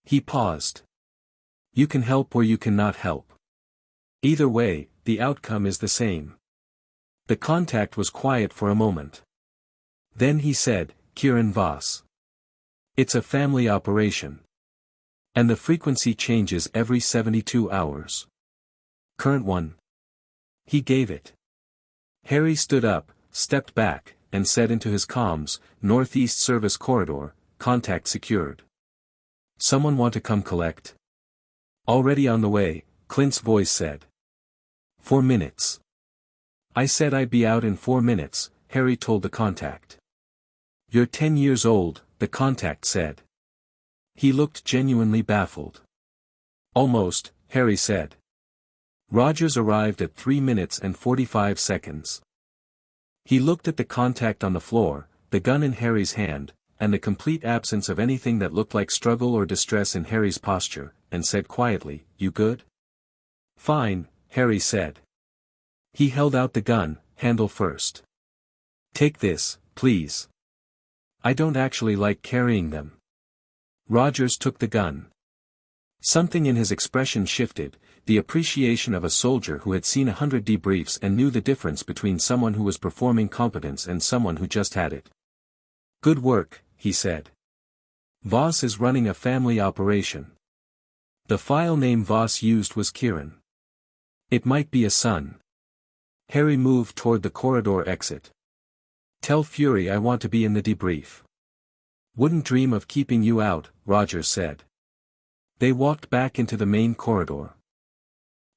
He paused. "You can help or you cannot help. Either way, the outcome is the same." The contact was quiet for a moment. Then he said, "Kieran Voss. It's a family operation. And the frequency changes every 72 hours. Current one." He gave it. Harry stood up, stepped back, and said into his comms, "Northeast Service Corridor, contact secured. Someone want to come collect?" "Already on the way," Clint's voice said. 4 minutes. "I said I'd be out in 4 minutes, Harry told the contact. "You're 10 years old," the contact said. He looked genuinely baffled. "Almost," Harry said. Rogers arrived at 3 minutes and 45 seconds. He looked at the contact on the floor, the gun in Harry's hand, and the complete absence of anything that looked like struggle or distress in Harry's posture, and said quietly, "You good?" "Fine," Harry said. He held out the gun, handle first. "Take this, please. I don't actually like carrying them." Rogers took the gun. Something in his expression shifted, the appreciation of a soldier who had seen 100 debriefs and knew the difference between someone who was performing competence and someone who just had it. "Good work," he said. "Voss is running a family operation." The file name Voss used was Kieran. It might be a son. Harry moved toward the corridor exit. "Tell Fury I want to be in the debrief." "Wouldn't dream of keeping you out," Rogers said. They walked back into the main corridor.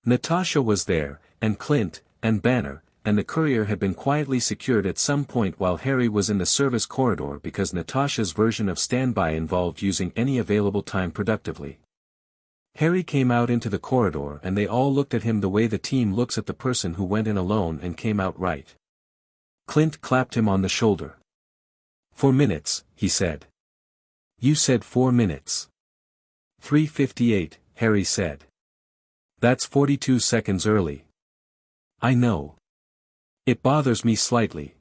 Natasha was there, and Clint, and Banner, and the courier had been quietly secured at some point while Harry was in the service corridor because Natasha's version of standby involved using any available time productively. Harry came out into the corridor and they all looked at him the way the team looks at the person who went in alone and came out right. Clint clapped him on the shoulder. 4 minutes, he said. You said 4 minutes. 3:58, Harry said. That's 42 seconds early. I know. It bothers me slightly.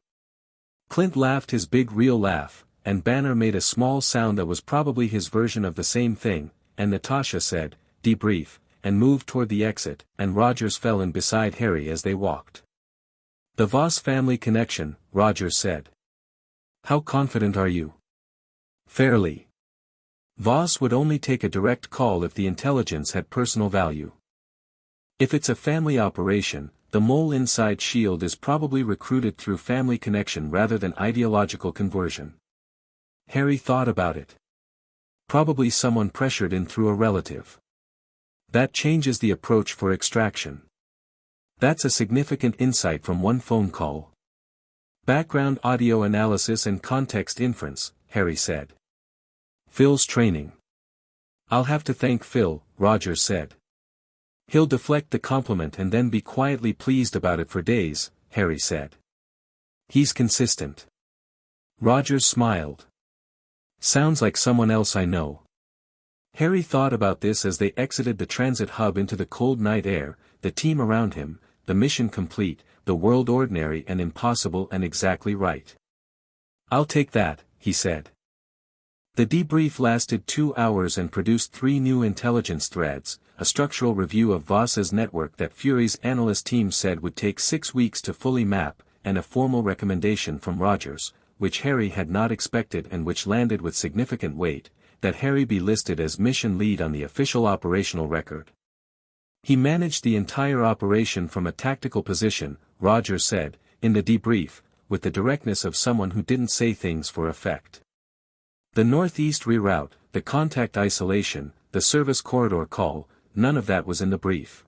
Clint laughed his big real laugh, and Banner made a small sound that was probably his version of the same thing, and Natasha said, debrief, and moved toward the exit, and Rogers fell in beside Harry as they walked. The Voss family connection, Rogers said. How confident are you? Fairly. Voss would only take a direct call if the intelligence had personal value. If it's a family operation, the mole inside S.H.I.E.L.D. is probably recruited through family connection rather than ideological conversion. Harry thought about it. Probably someone pressured in through a relative. That changes the approach for extraction. That's a significant insight from one phone call. Background audio analysis and context inference, Harry said. Phil's training. I'll have to thank Phil, Rogers said. He'll deflect the compliment and then be quietly pleased about it for days, Harry said. He's consistent. Rogers smiled. Sounds like someone else I know. Harry thought about this as they exited the transit hub into the cold night air, the team around him, the mission complete, the world ordinary and impossible and exactly right. I'll take that, he said. The debrief lasted 2 hours and produced 3 new intelligence threads, a structural review of Voss's network that Fury's analyst team said would take 6 weeks to fully map, and a formal recommendation from Rogers, which Harry had not expected and which landed with significant weight, that Harry be listed as mission lead on the official operational record. He managed the entire operation from a tactical position, Rogers said, in the debrief, with the directness of someone who didn't say things for effect. The northeast reroute, the contact isolation, the service corridor call, none of that was in the brief.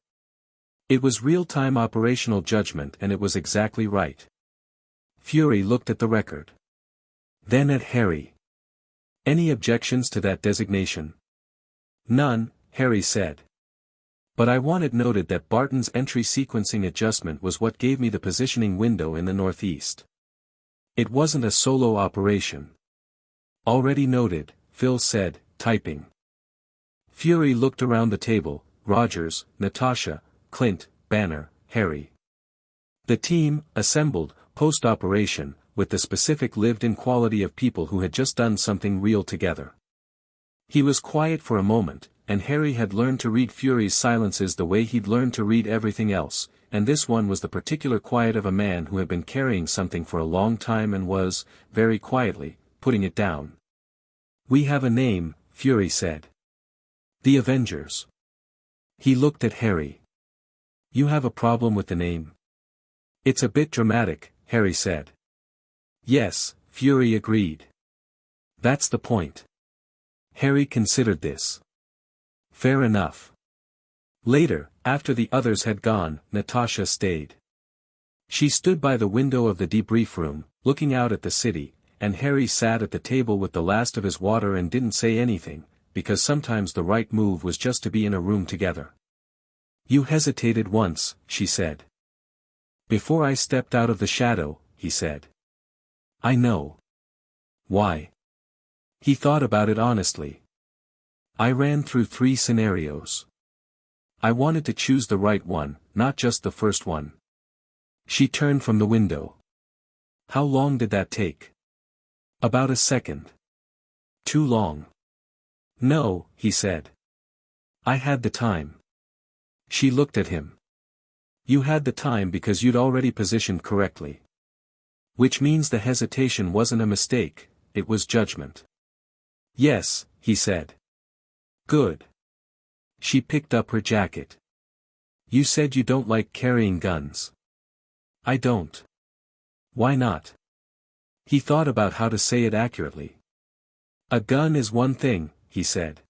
It was real-time operational judgment and it was exactly right. Fury looked at the record. Then at Harry. Any objections to that designation? None, Harry said. But I want it noted that Barton's entry sequencing adjustment was what gave me the positioning window in the northeast. It wasn't a solo operation. Already noted, Phil said, typing. Fury looked around the table, Rogers, Natasha, Clint, Banner, Harry. The team, assembled, post-operation, with the specific lived-in quality of people who had just done something real together. He was quiet for a moment, and Harry had learned to read Fury's silences the way he'd learned to read everything else, and this one was the particular quiet of a man who had been carrying something for a long time and was, very quietly, putting it down. We have a name, Fury said. The Avengers. He looked at Harry. You have a problem with the name? It's a bit dramatic, Harry said. Yes, Fury agreed. That's the point. Harry considered this. Fair enough. Later, after the others had gone, Natasha stayed. She stood by the window of the debrief room, looking out at the city, and Harry sat at the table with the last of his water and didn't say anything, because sometimes the right move was just to be in a room together. You hesitated once, she said. Before I stepped out of the shadow, he said. I know. Why? He thought about it honestly. I ran through 3 scenarios. I wanted to choose the right one, not just the first one. She turned from the window. How long did that take? About a second. Too long. No, he said. I had the time. She looked at him. You had the time because you'd already positioned correctly. Which means the hesitation wasn't a mistake, it was judgment. Yes, he said. Good. She picked up her jacket. You said you don't like carrying guns. I don't. Why not? He thought about how to say it accurately. A gun is one thing, he said.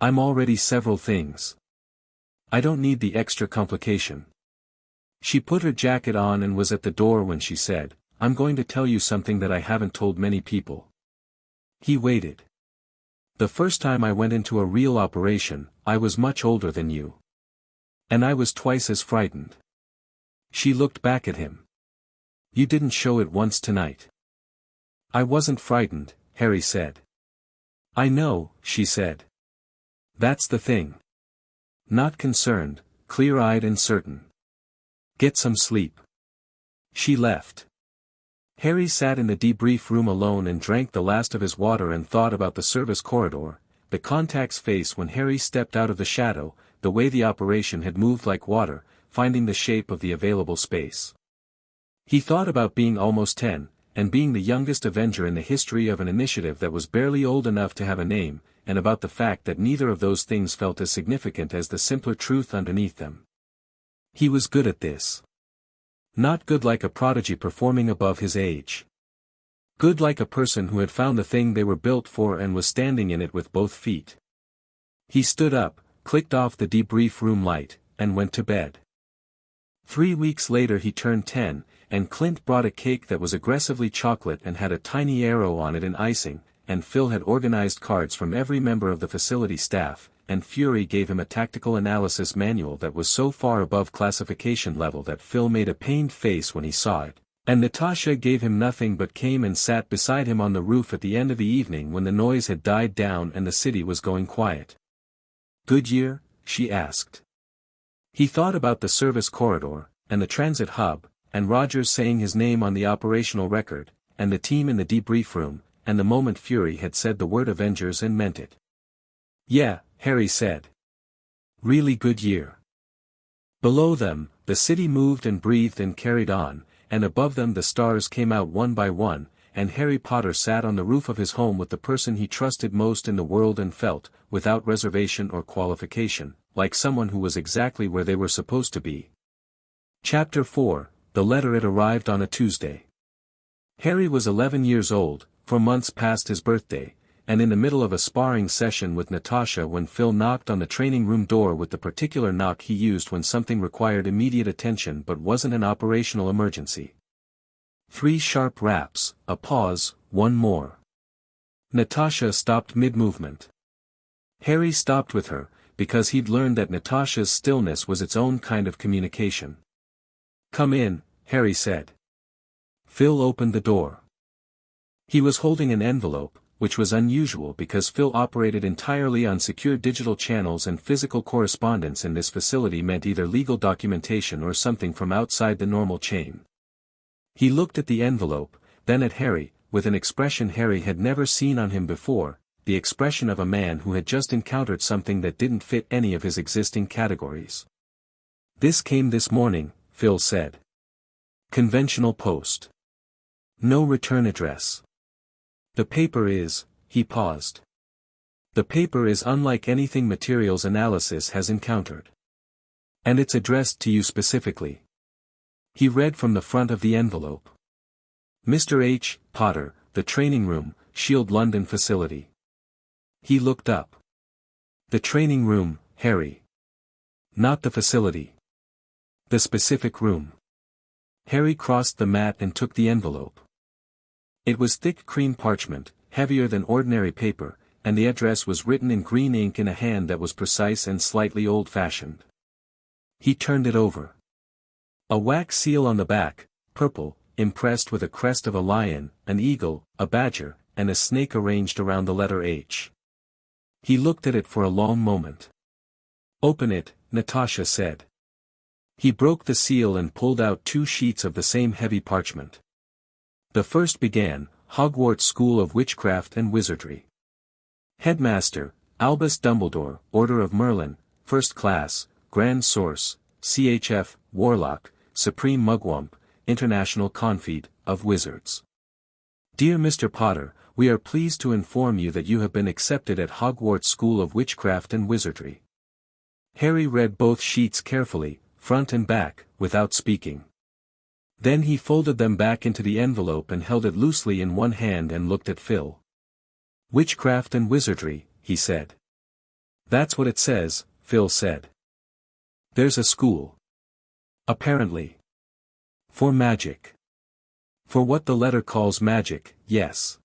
I'm already several things. I don't need the extra complication. She put her jacket on and was at the door when she said, I'm going to tell you something that I haven't told many people. He waited. The first time I went into a real operation, I was much older than you. And I was twice as frightened. She looked back at him. You didn't show it once tonight. I wasn't frightened, Harry said. I know, she said. That's the thing. Not concerned, clear-eyed and certain. Get some sleep. She left. Harry sat in the debrief room alone and drank the last of his water and thought about the service corridor, the contact's face when Harry stepped out of the shadow, the way the operation had moved like water, finding the shape of the available space. He thought about being almost 10, and being the youngest Avenger in the history of an initiative that was barely old enough to have a name, and about the fact that neither of those things felt as significant as the simpler truth underneath them. He was good at this. Not good like a prodigy performing above his age. Good like a person who had found the thing they were built for and was standing in it with both feet. He stood up, clicked off the debrief room light, and went to bed. 3 weeks later he turned 10, and Clint brought a cake that was aggressively chocolate and had a tiny arrow on it in icing, and Phil had organized cards from every member of the facility staff, and Fury gave him a tactical analysis manual that was so far above classification level that Phil made a pained face when he saw it, and Natasha gave him nothing but came and sat beside him on the roof at the end of the evening when the noise had died down and the city was going quiet. Good year? She asked. He thought about the service corridor, and the transit hub, and Rogers saying his name on the operational record, and the team in the debrief room, and the moment Fury had said the word Avengers and meant it. Yeah, Harry said. Really good year. Below them, the city moved and breathed and carried on, and above them the stars came out one by one, and Harry Potter sat on the roof of his home with the person he trusted most in the world and felt, without reservation or qualification, like someone who was exactly where they were supposed to be. Chapter 4, The letter had arrived on a Tuesday. Harry was 11 years old, 4 months past his birthday, and in the middle of a sparring session with Natasha when Phil knocked on the training room door with the particular knock he used when something required immediate attention but wasn't an operational emergency. 3 sharp raps, a pause, 1 more. Natasha stopped mid-movement. Harry stopped with her, because he'd learned that Natasha's stillness was its own kind of communication. Come in, Harry said. Phil opened the door. He was holding an envelope, which was unusual because Phil operated entirely on secure digital channels and physical correspondence in this facility meant either legal documentation or something from outside the normal chain. He looked at the envelope, then at Harry, with an expression Harry had never seen on him before, the expression of a man who had just encountered something that didn't fit any of his existing categories. This came this morning, Phil said. Conventional post. No return address. The paper is, he paused. The paper is unlike anything materials analysis has encountered. And it's addressed to you specifically. He read from the front of the envelope. Mr. H. Potter, the training room, Shield London facility. He looked up. The training room, Harry. Not the facility. The specific room. Harry crossed the mat and took the envelope. It was thick cream parchment, heavier than ordinary paper, and the address was written in green ink in a hand that was precise and slightly old-fashioned. He turned it over. A wax seal on the back, purple, impressed with a crest of a lion, an eagle, a badger, and a snake arranged around the letter H. He looked at it for a long moment. Open it, Natasha said. He broke the seal and pulled out 2 sheets of the same heavy parchment. The first began, Hogwarts School of Witchcraft and Wizardry. Headmaster, Albus Dumbledore, Order of Merlin, First Class, Grand Source, CHF, Warlock, Supreme Mugwump, International Confede, of Wizards. Dear Mr. Potter, we are pleased to inform you that you have been accepted at Hogwarts School of Witchcraft and Wizardry. Harry read both sheets carefully, front and back, without speaking. Then he folded them back into the envelope and held it loosely in one hand and looked at Phil. Witchcraft and Wizardry, he said. That's what it says, Phil said. There's a school. Apparently. For magic. For what the letter calls magic, yes.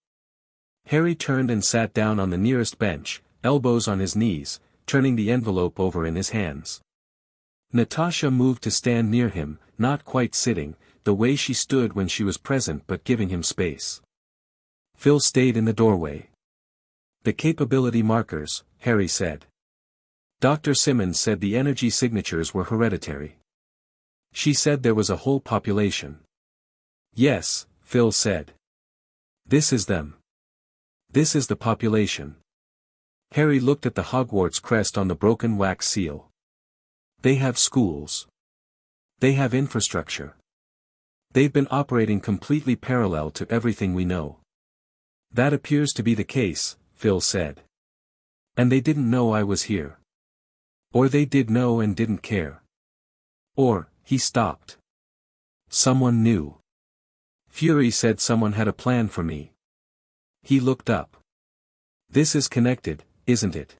Harry turned and sat down on the nearest bench, elbows on his knees, turning the envelope over in his hands. Natasha moved to stand near him, not quite sitting, the way she stood when she was present but giving him space. Phil stayed in the doorway. The capability markers, Harry said. Dr. Simmons said the energy signatures were hereditary. She said there was a whole population. Yes, Phil said. This is them. This is the population. Harry looked at the Hogwarts crest on the broken wax seal. They have schools. They have infrastructure. They've been operating completely parallel to everything we know. That appears to be the case, Phil said. And they didn't know I was here. Or they did know and didn't care. Or, he stopped. Someone knew. Fury said someone had a plan for me. He looked up. This is connected, isn't it?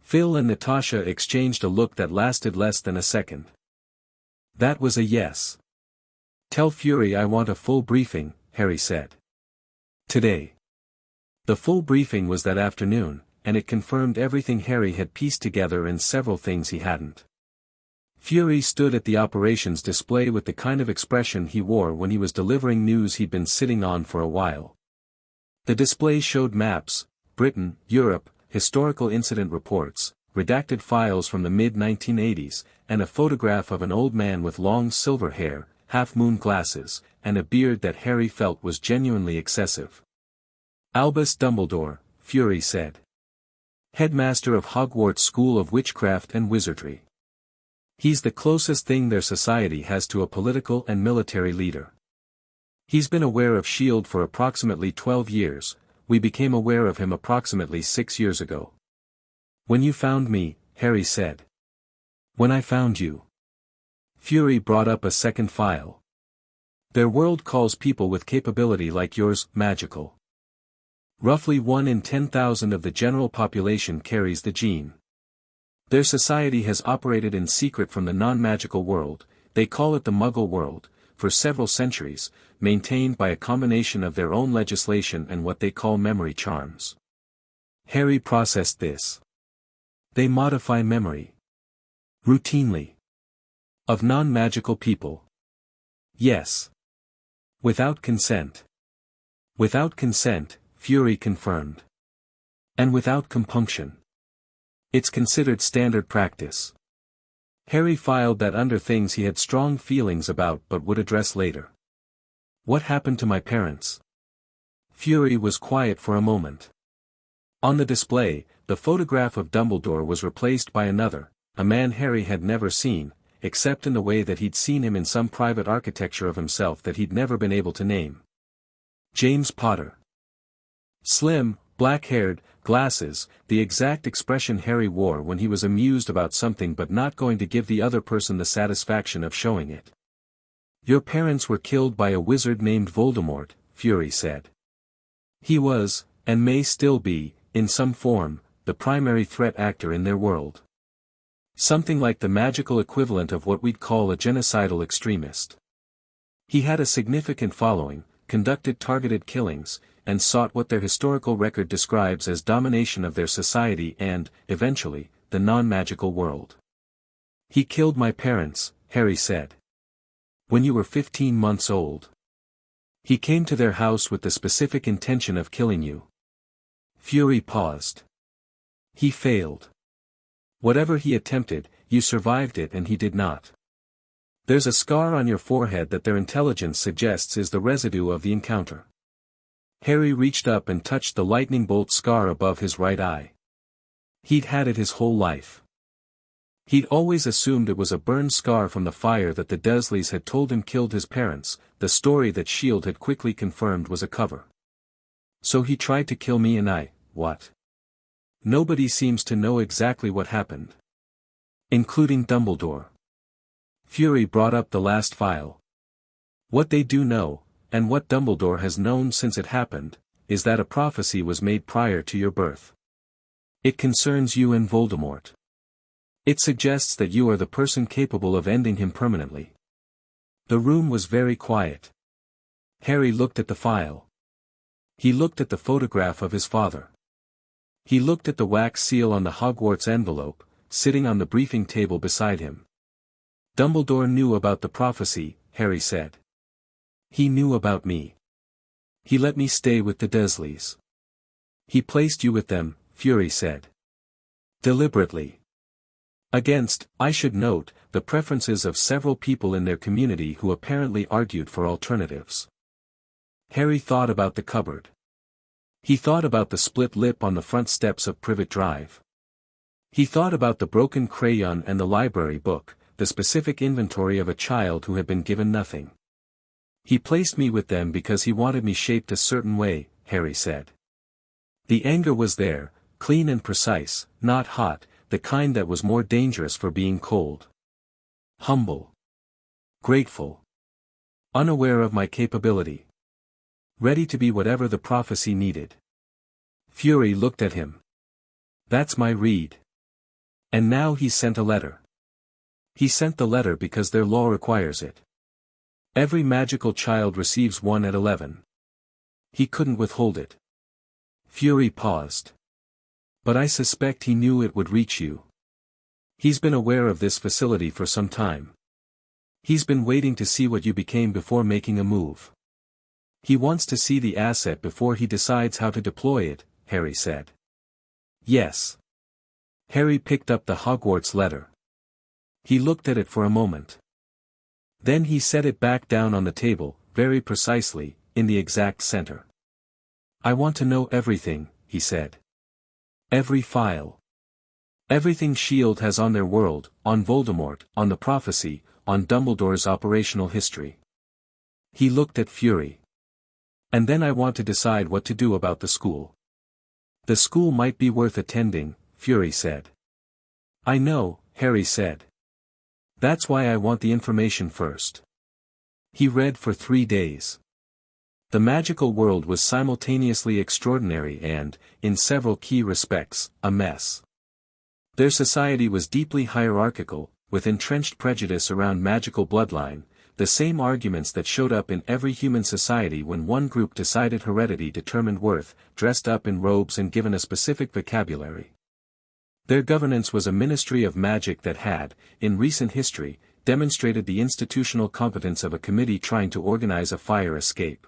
Phil and Natasha exchanged a look that lasted less than a second. That was a yes. Tell Fury I want a full briefing, Harry said. Today. The full briefing was that afternoon, and it confirmed everything Harry had pieced together and several things he hadn't. Fury stood at the operations display with the kind of expression he wore when he was delivering news he'd been sitting on for a while. The display showed maps, Britain, Europe, historical incident reports, redacted files from the mid-1980s, and a photograph of an old man with long silver hair, half-moon glasses, and a beard that Harry felt was genuinely excessive. Albus Dumbledore, Fury said. Headmaster of Hogwarts School of Witchcraft and Wizardry. He's the closest thing their society has to a political and military leader. He's been aware of S.H.I.E.L.D. for approximately 12 years, we became aware of him approximately 6 years ago. When you found me, Harry said. When I found you. Fury brought up a second file. Their world calls people with capability like yours, magical. Roughly 1 in 10,000 of the general population carries the gene. Their society has operated in secret from the non-magical world, they call it the Muggle world, for several centuries, maintained by a combination of their own legislation and what they call memory charms. Harry processed this. They modify memory. Routinely. Of non-magical people. Yes. Without consent. Without consent, Fury confirmed. And without compunction. It's considered standard practice. Harry filed that under things he had strong feelings about but would address later. What happened to my parents? Fury was quiet for a moment. On the display, the photograph of Dumbledore was replaced by another, a man Harry had never seen, except in the way that he'd seen him in some private architecture of himself that he'd never been able to name. James Potter. Slim, black-haired, glasses, the exact expression Harry wore when he was amused about something but not going to give the other person the satisfaction of showing it. Your parents were killed by a wizard named Voldemort, Fury said. He was, and may still be, in some form, the primary threat actor in their world. Something like the magical equivalent of what we'd call a genocidal extremist. He had a significant following, conducted targeted killings, and sought what their historical record describes as domination of their society and, eventually, the non-magical world. He killed my parents, Harry said. When you were 15 months old. He came to their house with the specific intention of killing you. Fury paused. He failed. Whatever he attempted, you survived it and he did not. There's a scar on your forehead that their intelligence suggests is the residue of the encounter. Harry reached up and touched the lightning bolt scar above his right eye. He'd had it his whole life. He'd always assumed it was a burned scar from the fire that the Dursleys had told him killed his parents, the story that S.H.I.E.L.D. had quickly confirmed was a cover. So he tried to kill me and what? Nobody seems to know exactly what happened. Including Dumbledore. Fury brought up the last file. What they do know, and what Dumbledore has known since it happened, is that a prophecy was made prior to your birth. It concerns you and Voldemort. It suggests that you are the person capable of ending him permanently. The room was very quiet. Harry looked at the file. He looked at the photograph of his father. He looked at the wax seal on the Hogwarts envelope, sitting on the briefing table beside him. Dumbledore knew about the prophecy, Harry said. He knew about me. He let me stay with the Dursleys. He placed you with them, Fury said. Deliberately. Against, I should note, the preferences of several people in their community who apparently argued for alternatives. Harry thought about the cupboard. He thought about the split lip on the front steps of Privet Drive. He thought about the broken crayon and the library book, the specific inventory of a child who had been given nothing. He placed me with them because he wanted me shaped a certain way, Harry said. The anger was there, clean and precise, not hot, the kind that was more dangerous for being cold. Humble. Grateful. Unaware of my capability. Ready to be whatever the prophecy needed. Fury looked at him. That's my read. And now he sent a letter. He sent the letter because their law requires it. Every magical child receives one at 11. He couldn't withhold it. Fury paused. But I suspect he knew it would reach you. He's been aware of this facility for some time. He's been waiting to see what you became before making a move. He wants to see the asset before he decides how to deploy it, Harry said. Yes. Harry picked up the Hogwarts letter. He looked at it for a moment. Then he set it back down on the table, very precisely, in the exact center. I want to know everything, he said. Every file. Everything S.H.I.E.L.D. has on their world, on Voldemort, on the prophecy, on Dumbledore's operational history. He looked at Fury. And then I want to decide what to do about the school. The school might be worth attending, Fury said. I know, Harry said. That's why I want the information first. He read for 3 days. The magical world was simultaneously extraordinary and, in several key respects, a mess. Their society was deeply hierarchical, with entrenched prejudice around magical bloodline, the same arguments that showed up in every human society when one group decided heredity determined worth, dressed up in robes and given a specific vocabulary. Their governance was a ministry of magic that had, in recent history, demonstrated the institutional competence of a committee trying to organize a fire escape.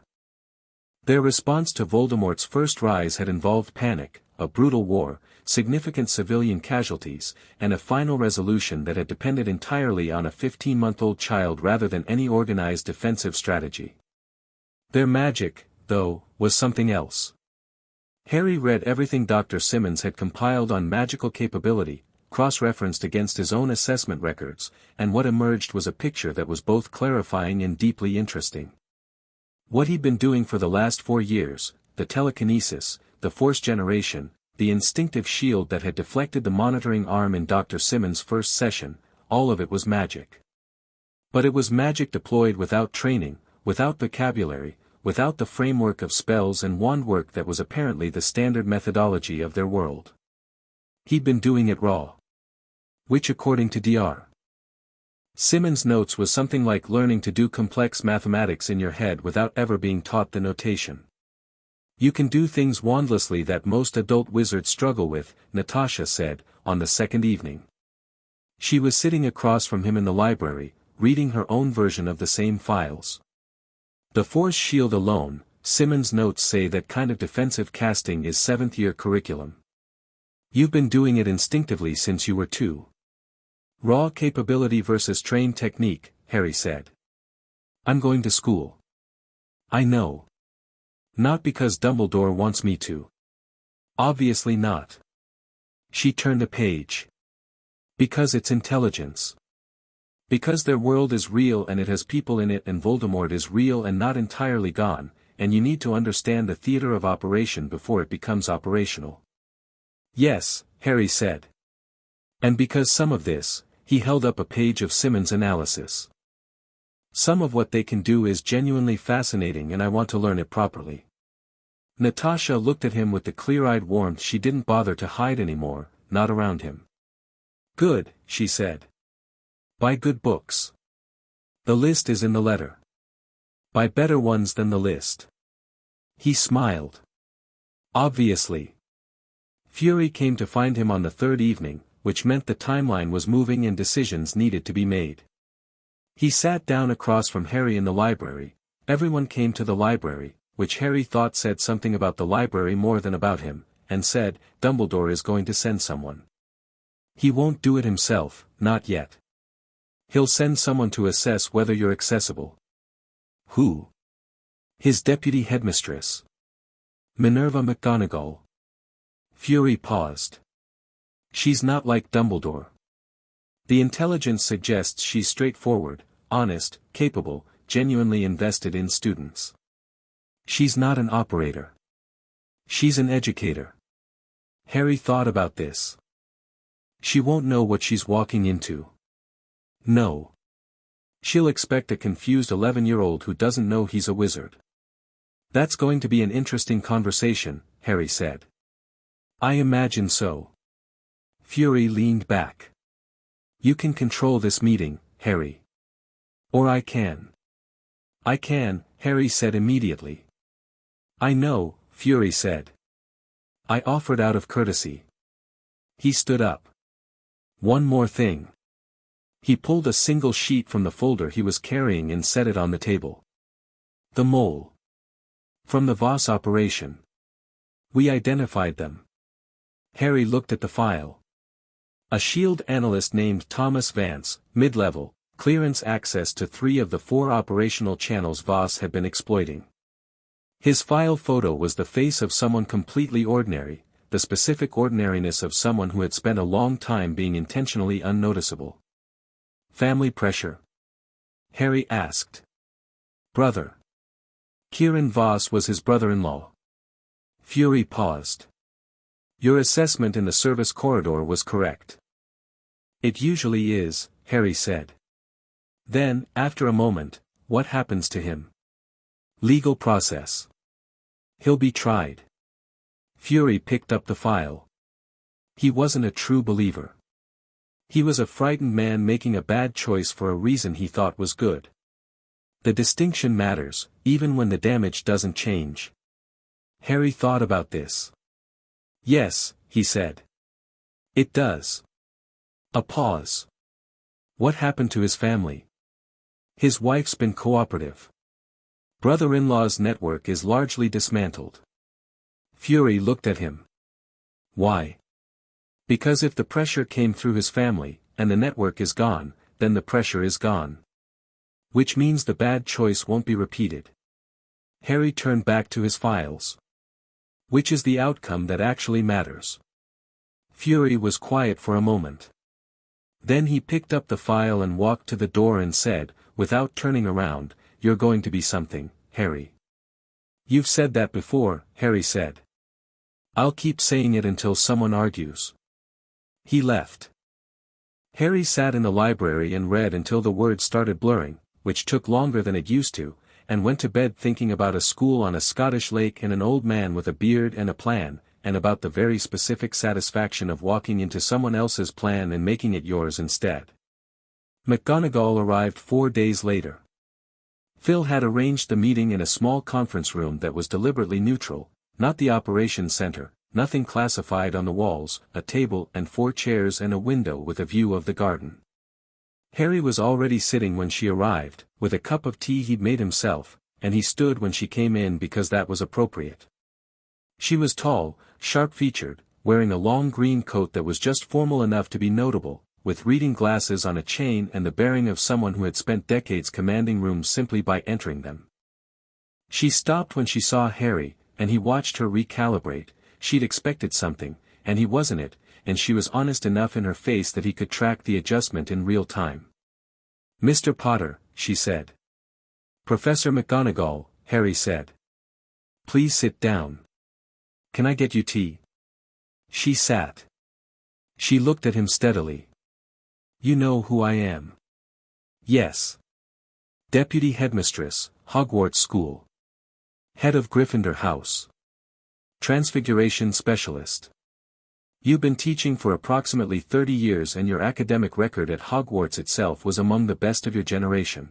Their response to Voldemort's first rise had involved panic, a brutal war, significant civilian casualties, and a final resolution that had depended entirely on a 15-month-old child rather than any organized defensive strategy. Their magic, though, was something else. Harry read everything Dr. Simmons had compiled on magical capability, cross-referenced against his own assessment records, and what emerged was a picture that was both clarifying and deeply interesting. What he'd been doing for the last 4 years, the telekinesis, the force generation, the instinctive shield that had deflected the monitoring arm in Dr. Simmons' first session, all of it was magic. But it was magic deployed without training, without vocabulary, without the framework of spells and wand work that was apparently the standard methodology of their world. He'd been doing it raw. Which according to Dr. Simmons' notes was something like learning to do complex mathematics in your head without ever being taught the notation. You can do things wandlessly that most adult wizards struggle with, Natasha said, on the second evening. She was sitting across from him in the library, reading her own version of the same files. The Force Shield alone, Simmons' notes say that kind of defensive casting is 7th-year curriculum. You've been doing it instinctively since you were 2. Raw capability versus trained technique, Harry said. I'm going to school. I know. Not because Dumbledore wants me to. Obviously not. She turned a page. Because it's intelligence. Because their world is real and it has people in it and Voldemort is real and not entirely gone, and you need to understand the theater of operation before it becomes operational. Yes, Harry said. And because some of this, he held up a page of Simmons' analysis. Some of what they can do is genuinely fascinating and I want to learn it properly. Natasha looked at him with the clear-eyed warmth she didn't bother to hide anymore, not around him. Good, she said. Buy good books. The list is in the letter. Buy better ones than the list. He smiled. Obviously. Fury came to find him on the third evening, which meant the timeline was moving and decisions needed to be made. He sat down across from Harry in the library. Everyone came to the library, which Harry thought said something about the library more than about him, and said, Dumbledore is going to send someone. He won't do it himself, not yet. He'll send someone to assess whether you're accessible. Who? His deputy headmistress. Minerva McGonagall. Fury paused. She's not like Dumbledore. The intelligence suggests she's straightforward, honest, capable, genuinely invested in students. She's not an operator. She's an educator. Harry thought about this. She won't know what she's walking into. No. She'll expect a confused 11-year-old who doesn't know he's a wizard. That's going to be an interesting conversation, Harry said. I imagine so. Fury leaned back. You can control this meeting, Harry. Or I can. I can, Harry said immediately. I know, Fury said. I offered out of courtesy. He stood up. One more thing. He pulled a single sheet from the folder he was carrying and set it on the table. The mole. From the Voss operation. We identified them. Harry looked at the file. A SHIELD analyst named Thomas Vance, mid-level, clearance access to 3 of the 4 operational channels Voss had been exploiting. His file photo was the face of someone completely ordinary, the specific ordinariness of someone who had spent a long time being intentionally unnoticeable. Family pressure? Harry asked. Brother. Kieran Voss was his brother-in-law. Fury paused. Your assessment in the service corridor was correct. It usually is, Harry said. Then, after a moment, what happens to him? Legal process. He'll be tried. Fury picked up the file. He wasn't a true believer. He was a frightened man making a bad choice for a reason he thought was good. The distinction matters, even when the damage doesn't change. Harry thought about this. Yes, he said. It does. A pause. What happened to his family? His wife's been cooperative. Brother-in-law's network is largely dismantled. Fury looked at him. Why? Because if the pressure came through his family, and the network is gone, then the pressure is gone. Which means the bad choice won't be repeated. Harry turned back to his files. Which is the outcome that actually matters. Fury was quiet for a moment. Then he picked up the file and walked to the door and said, without turning around, You're going to be something, Harry. You've said that before, Harry said. I'll keep saying it until someone argues. He left. Harry sat in the library and read until the words started blurring, which took longer than it used to, and went to bed thinking about a school on a Scottish lake and an old man with a beard and a plan, and about the very specific satisfaction of walking into someone else's plan and making it yours instead. McGonagall arrived 4 days later. Phil had arranged the meeting in a small conference room that was deliberately neutral, not the operations center, nothing classified on the walls, a table and 4 chairs and a window with a view of the garden. Harry was already sitting when she arrived, with a cup of tea he'd made himself, and he stood when she came in because that was appropriate. She was tall, sharp-featured, wearing a long green coat that was just formal enough to be notable, with reading glasses on a chain and the bearing of someone who had spent decades commanding rooms simply by entering them. She stopped when she saw Harry, and he watched her recalibrate. She'd expected something, and he wasn't it, and she was honest enough in her face that he could track the adjustment in real time. Mr. Potter, she said. Professor McGonagall, Harry said. Please sit down. Can I get you tea? She sat. She looked at him steadily. You know who I am. Yes. Deputy Headmistress, Hogwarts School. Head of Gryffindor House. Transfiguration Specialist. You've been teaching for approximately 30 years and your academic record at Hogwarts itself was among the best of your generation.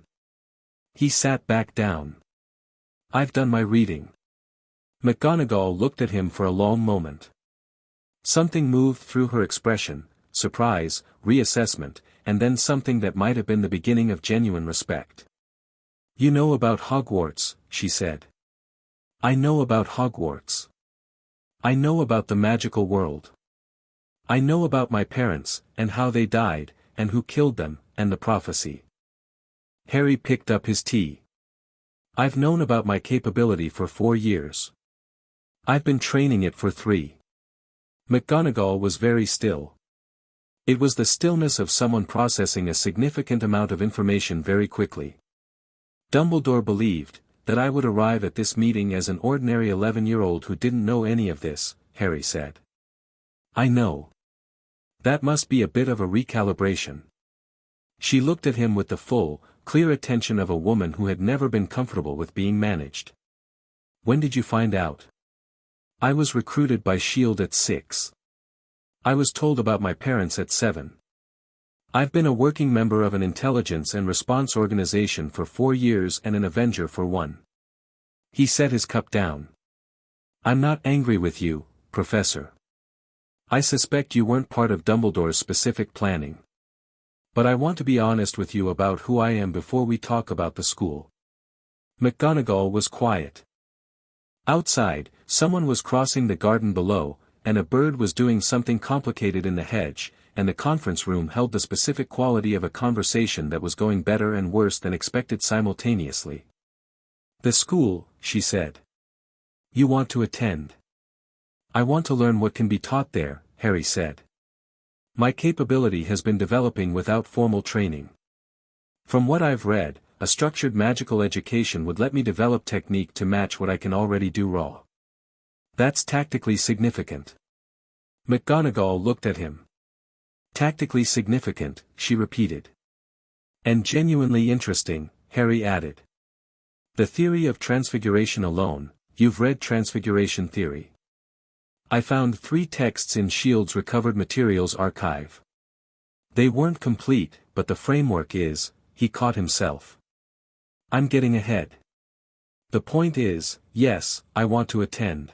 He sat back down. I've done my reading. McGonagall looked at him for a long moment. Something moved through her expression, surprise, reassessment, and then something that might have been the beginning of genuine respect. You know about Hogwarts, she said. I know about Hogwarts. I know about the magical world. I know about my parents, and how they died, and who killed them, and the prophecy. Harry picked up his tea. I've known about my capability for 4 years. I've been training it for 3. McGonagall was very still. It was the stillness of someone processing a significant amount of information very quickly. Dumbledore believed that I would arrive at this meeting as an ordinary 11-year-old who didn't know any of this, Harry said. I know. That must be a bit of a recalibration. She looked at him with the full, clear attention of a woman who had never been comfortable with being managed. When did you find out? I was recruited by S.H.I.E.L.D. at 6. I was told about my parents at 7. I've been a working member of an intelligence and response organization for 4 years and an Avenger for 1. He set his cup down. I'm not angry with you, Professor. I suspect you weren't part of Dumbledore's specific planning. But I want to be honest with you about who I am before we talk about the school. McGonagall was quiet. Outside, someone was crossing the garden below, and a bird was doing something complicated in the hedge, and the conference room held the specific quality of a conversation that was going better and worse than expected simultaneously. The school, she said. You want to attend. I want to learn what can be taught there, Harry said. My capability has been developing without formal training. From what I've read, a structured magical education would let me develop technique to match what I can already do raw. That's tactically significant. McGonagall looked at him. Tactically significant, she repeated. And genuinely interesting, Harry added. The theory of transfiguration alone, you've read Transfiguration Theory. I found 3 texts in S.H.I.E.L.D.'s recovered materials archive. They weren't complete, but the framework is, he caught himself. I'm getting ahead. The point is, yes, I want to attend.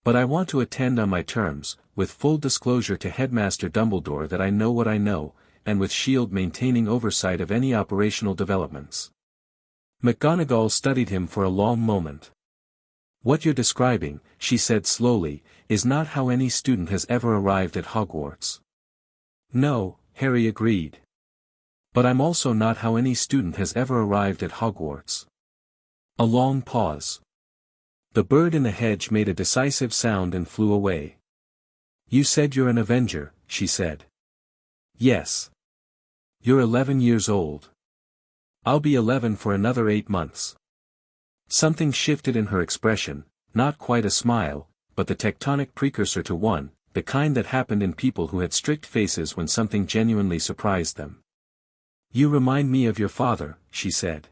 But I want to attend on my terms, with full disclosure to Headmaster Dumbledore that I know what I know, and with S.H.I.E.L.D. maintaining oversight of any operational developments. McGonagall studied him for a long moment. What you're describing, she said slowly, is not how any student has ever arrived at Hogwarts. No, Harry agreed. But I'm also not how any student has ever arrived at Hogwarts. A long pause. The bird in the hedge made a decisive sound and flew away. You said you're an Avenger, she said. Yes. You're 11 years old. I'll be 11 for another 8 months. Something shifted in her expression, not quite a smile, but the tectonic precursor to one, the kind that happened in people who had strict faces when something genuinely surprised them. You remind me of your father, she said.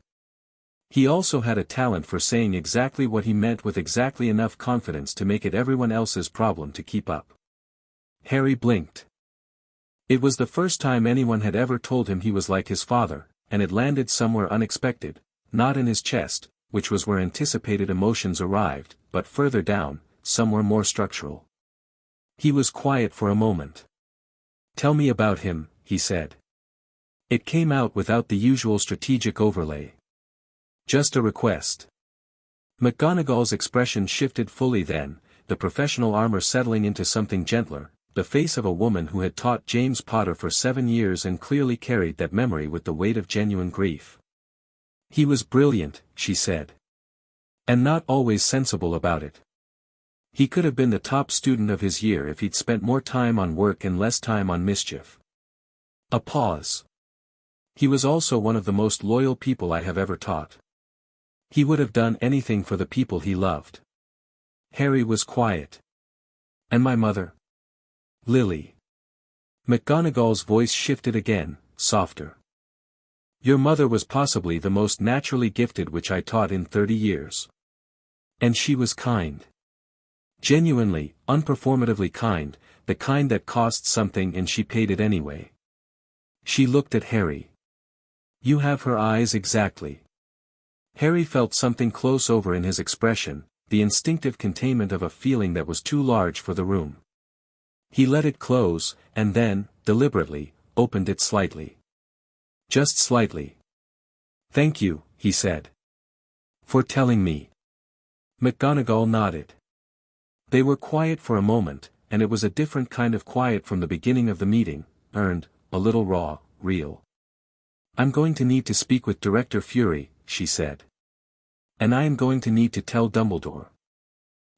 He also had a talent for saying exactly what he meant with exactly enough confidence to make it everyone else's problem to keep up. Harry blinked. It was the first time anyone had ever told him he was like his father, and it landed somewhere unexpected, not in his chest, which was where anticipated emotions arrived, but further down, somewhere more structural. He was quiet for a moment. Tell me about him, he said. It came out without the usual strategic overlay. Just a request. McGonagall's expression shifted fully then, the professional armor settling into something gentler, the face of a woman who had taught James Potter for 7 years and clearly carried that memory with the weight of genuine grief. He was brilliant, she said. And not always sensible about it. He could have been the top student of his year if he'd spent more time on work and less time on mischief. A pause. He was also one of the most loyal people I have ever taught. He would have done anything for the people he loved. Harry was quiet. And my mother? Lily. McGonagall's voice shifted again, softer. Your mother was possibly the most naturally gifted which I taught in 30 years. And she was kind. Genuinely, unperformatively kind, the kind that costs something and she paid it anyway. She looked at Harry. You have her eyes exactly. Harry felt something close over in his expression, the instinctive containment of a feeling that was too large for the room. He let it close, and then, deliberately, opened it slightly. Just slightly. Thank you, he said. For telling me. McGonagall nodded. They were quiet for a moment, and it was a different kind of quiet from the beginning of the meeting, earned, a little raw, real. I'm going to need to speak with Director Fury, she said. And I am going to need to tell Dumbledore.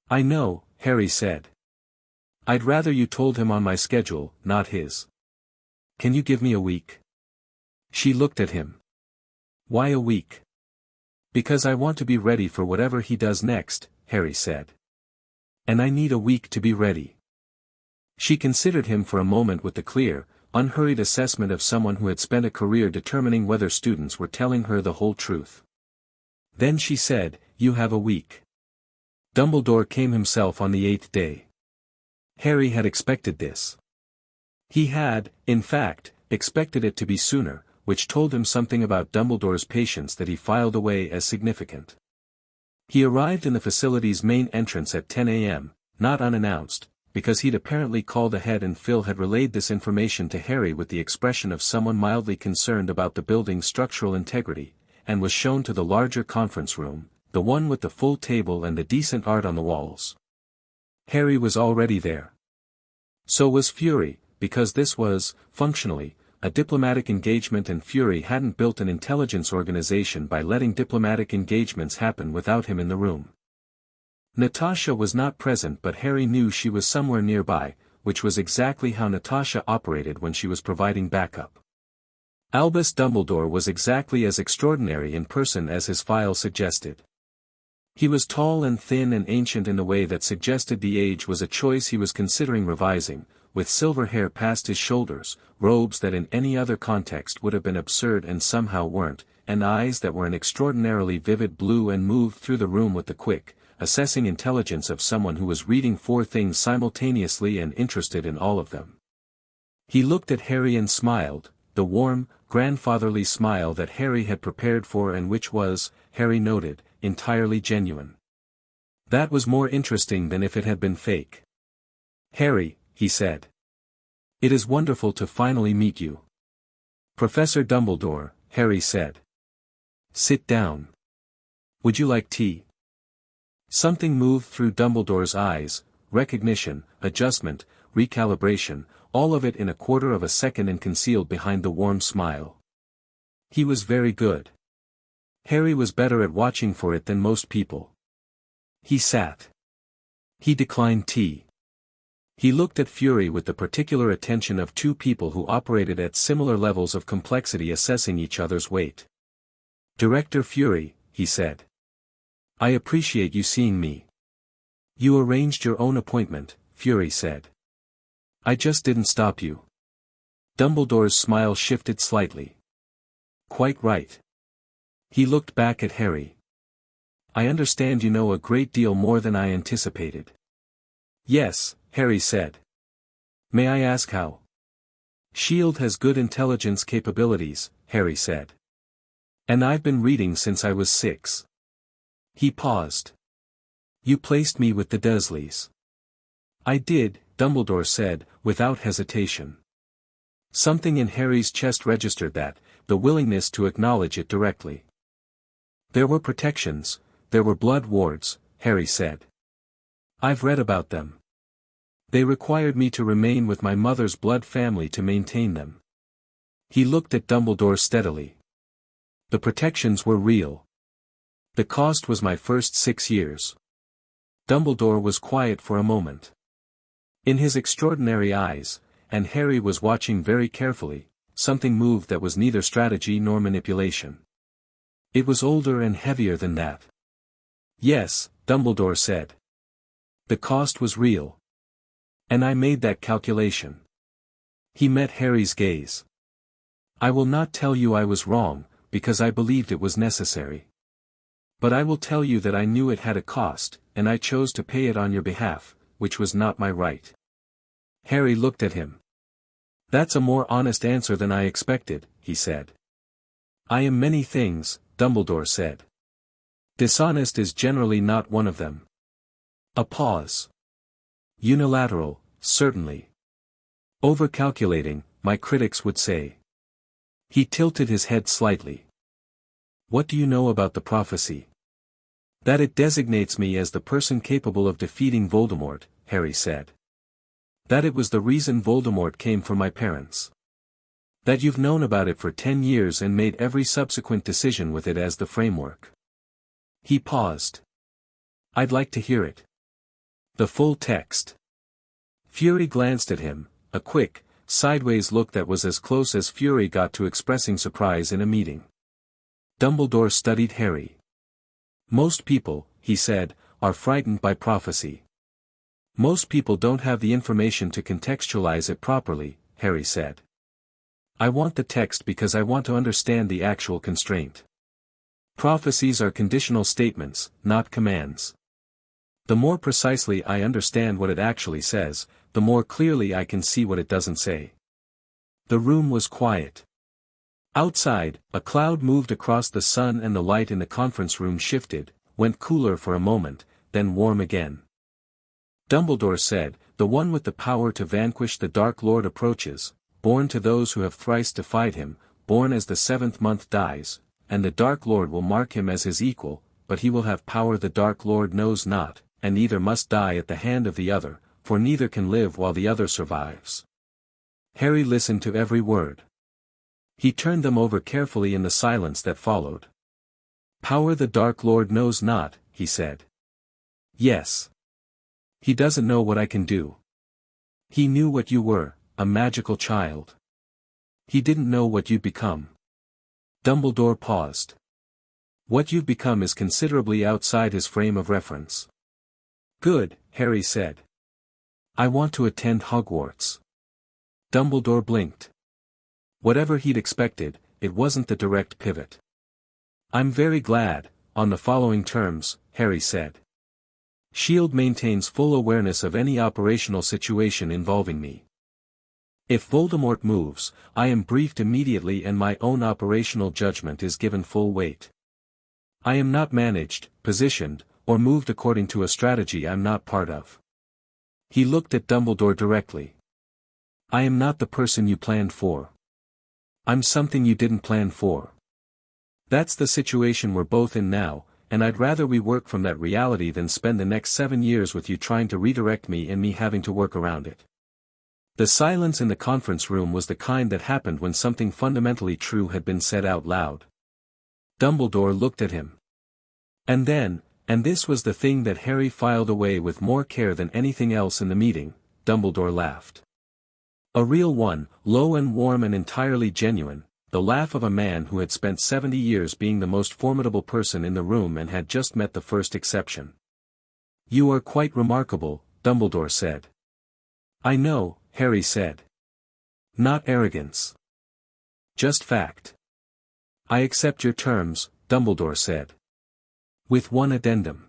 I know, Harry said. I'd rather you told him on my schedule, not his. Can you give me a week? She looked at him. Why a week? Because I want to be ready for whatever he does next, Harry said. And I need a week to be ready. She considered him for a moment with the clear, unhurried assessment of someone who had spent a career determining whether students were telling her the whole truth. Then she said, You have a week. Dumbledore came himself on the 8th day. Harry had expected this. He had, in fact, expected it to be sooner, which told him something about Dumbledore's patience that he filed away as significant. He arrived in the facility's main entrance at 10 a.m., not unannounced, because he'd apparently called ahead and Phil had relayed this information to Harry with the expression of someone mildly concerned about the building's structural integrity, and was shown to the larger conference room, the one with the full table and the decent art on the walls. Harry was already there. So was Fury, because this was, functionally, a diplomatic engagement and Fury hadn't built an intelligence organization by letting diplomatic engagements happen without him in the room. Natasha was not present but Harry knew she was somewhere nearby, which was exactly how Natasha operated when she was providing backup. Albus Dumbledore was exactly as extraordinary in person as his file suggested. He was tall and thin and ancient in a way that suggested the age was a choice he was considering revising, with silver hair past his shoulders, robes that in any other context would have been absurd and somehow weren't, and eyes that were an extraordinarily vivid blue and moved through the room with the quick, assessing intelligence of someone who was reading 4 things simultaneously and interested in all of them. He looked at Harry and smiled, the warm, grandfatherly smile that Harry had prepared for and which was, Harry noted, entirely genuine. That was more interesting than if it had been fake. Harry, he said. It is wonderful to finally meet you. Professor Dumbledore, Harry said. Sit down. Would you like tea? Something moved through Dumbledore's eyes, recognition, adjustment, recalibration, all of it in a quarter of a second and concealed behind the warm smile. He was very good. Harry was better at watching for it than most people. He sat. He declined tea. He looked at Fury with the particular attention of 2 people who operated at similar levels of complexity assessing each other's weight. Director Fury, he said. I appreciate you seeing me. You arranged your own appointment, Fury said. I just didn't stop you. Dumbledore's smile shifted slightly. Quite right. He looked back at Harry. I understand you know a great deal more than I anticipated. Yes, Harry said. May I ask how? S.H.I.E.L.D. has good intelligence capabilities, Harry said. And I've been reading since I was 6. He paused. You placed me with the Dursleys. I did, Dumbledore said, without hesitation. Something in Harry's chest registered that, the willingness to acknowledge it directly. There were protections, there were blood wards, Harry said. I've read about them. They required me to remain with my mother's blood family to maintain them. He looked at Dumbledore steadily. The protections were real. The cost was my first 6 years. Dumbledore was quiet for a moment. In his extraordinary eyes, and Harry was watching very carefully, something moved that was neither strategy nor manipulation. It was older and heavier than that. Yes, Dumbledore said. The cost was real. And I made that calculation. He met Harry's gaze. I will not tell you I was wrong, because I believed it was necessary. But I will tell you that I knew it had a cost, and I chose to pay it on your behalf, which was not my right. Harry looked at him. "That's a more honest answer than I expected," he said. "I am many things," Dumbledore said. "Dishonest is generally not one of them." A pause. "Unilateral, certainly. Overcalculating, my critics would say." He tilted his head slightly. "What do you know about the prophecy?" "That it designates me as the person capable of defeating Voldemort," Harry said. "That it was the reason Voldemort came for my parents. That you've known about it for 10 years and made every subsequent decision with it as the framework." He paused. "I'd like to hear it. The full text." Fury glanced at him, a quick, sideways look that was as close as Fury got to expressing surprise in a meeting. Dumbledore studied Harry. "Most people," he said, "are frightened by prophecy. Most people don't have the information to contextualize it properly," Harry said. "I want the text because I want to understand the actual constraint. Prophecies are conditional statements, not commands. The more precisely I understand what it actually says, the more clearly I can see what it doesn't say." The room was quiet. Outside, a cloud moved across the sun and the light in the conference room shifted, went cooler for a moment, then warm again. Dumbledore said, "The one with the power to vanquish the Dark Lord approaches, born to those who have thrice defied him, born as the 7th month dies, and the Dark Lord will mark him as his equal, but he will have power the Dark Lord knows not, and either must die at the hand of the other, for neither can live while the other survives." Harry listened to every word. He turned them over carefully in the silence that followed. "Power the Dark Lord knows not," he said. "Yes. He doesn't know what I can do. He knew what you were, a magical child. He didn't know what you'd become." Dumbledore paused. "What you've become is considerably outside his frame of reference." "Good," Harry said. "I want to attend Hogwarts." Dumbledore blinked. Whatever he'd expected, it wasn't the direct pivot. "I'm very glad, on the following terms," Harry said. "S.H.I.E.L.D. maintains full awareness of any operational situation involving me. If Voldemort moves, I am briefed immediately and my own operational judgment is given full weight. I am not managed, positioned, or moved according to a strategy I'm not part of." He looked at Dumbledore directly. "I am not the person you planned for. I'm something you didn't plan for. That's the situation we're both in now, and I'd rather we work from that reality than spend the next 7 years with you trying to redirect me and me having to work around it." The silence in the conference room was the kind that happened when something fundamentally true had been said out loud. Dumbledore looked at him. And then, and this was the thing that Harry filed away with more care than anything else in the meeting, Dumbledore laughed. A real one, low and warm and entirely genuine, the laugh of a man who had spent 70 years being the most formidable person in the room and had just met the first exception. "You are quite remarkable," Dumbledore said. "I know," Harry said. "Not arrogance. Just fact." "I accept your terms," Dumbledore said. "With one addendum."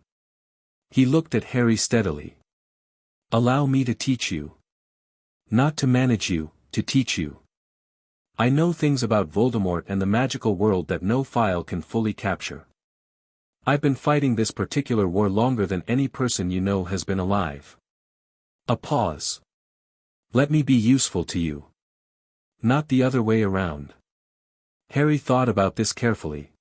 He looked at Harry steadily. "Allow me to teach you. Not to manage you, to teach you. I know things about Voldemort and the magical world that no file can fully capture. I've been fighting this particular war longer than any person you know has been alive." A pause. "Let me be useful to you. Not the other way around." Harry thought about this carefully.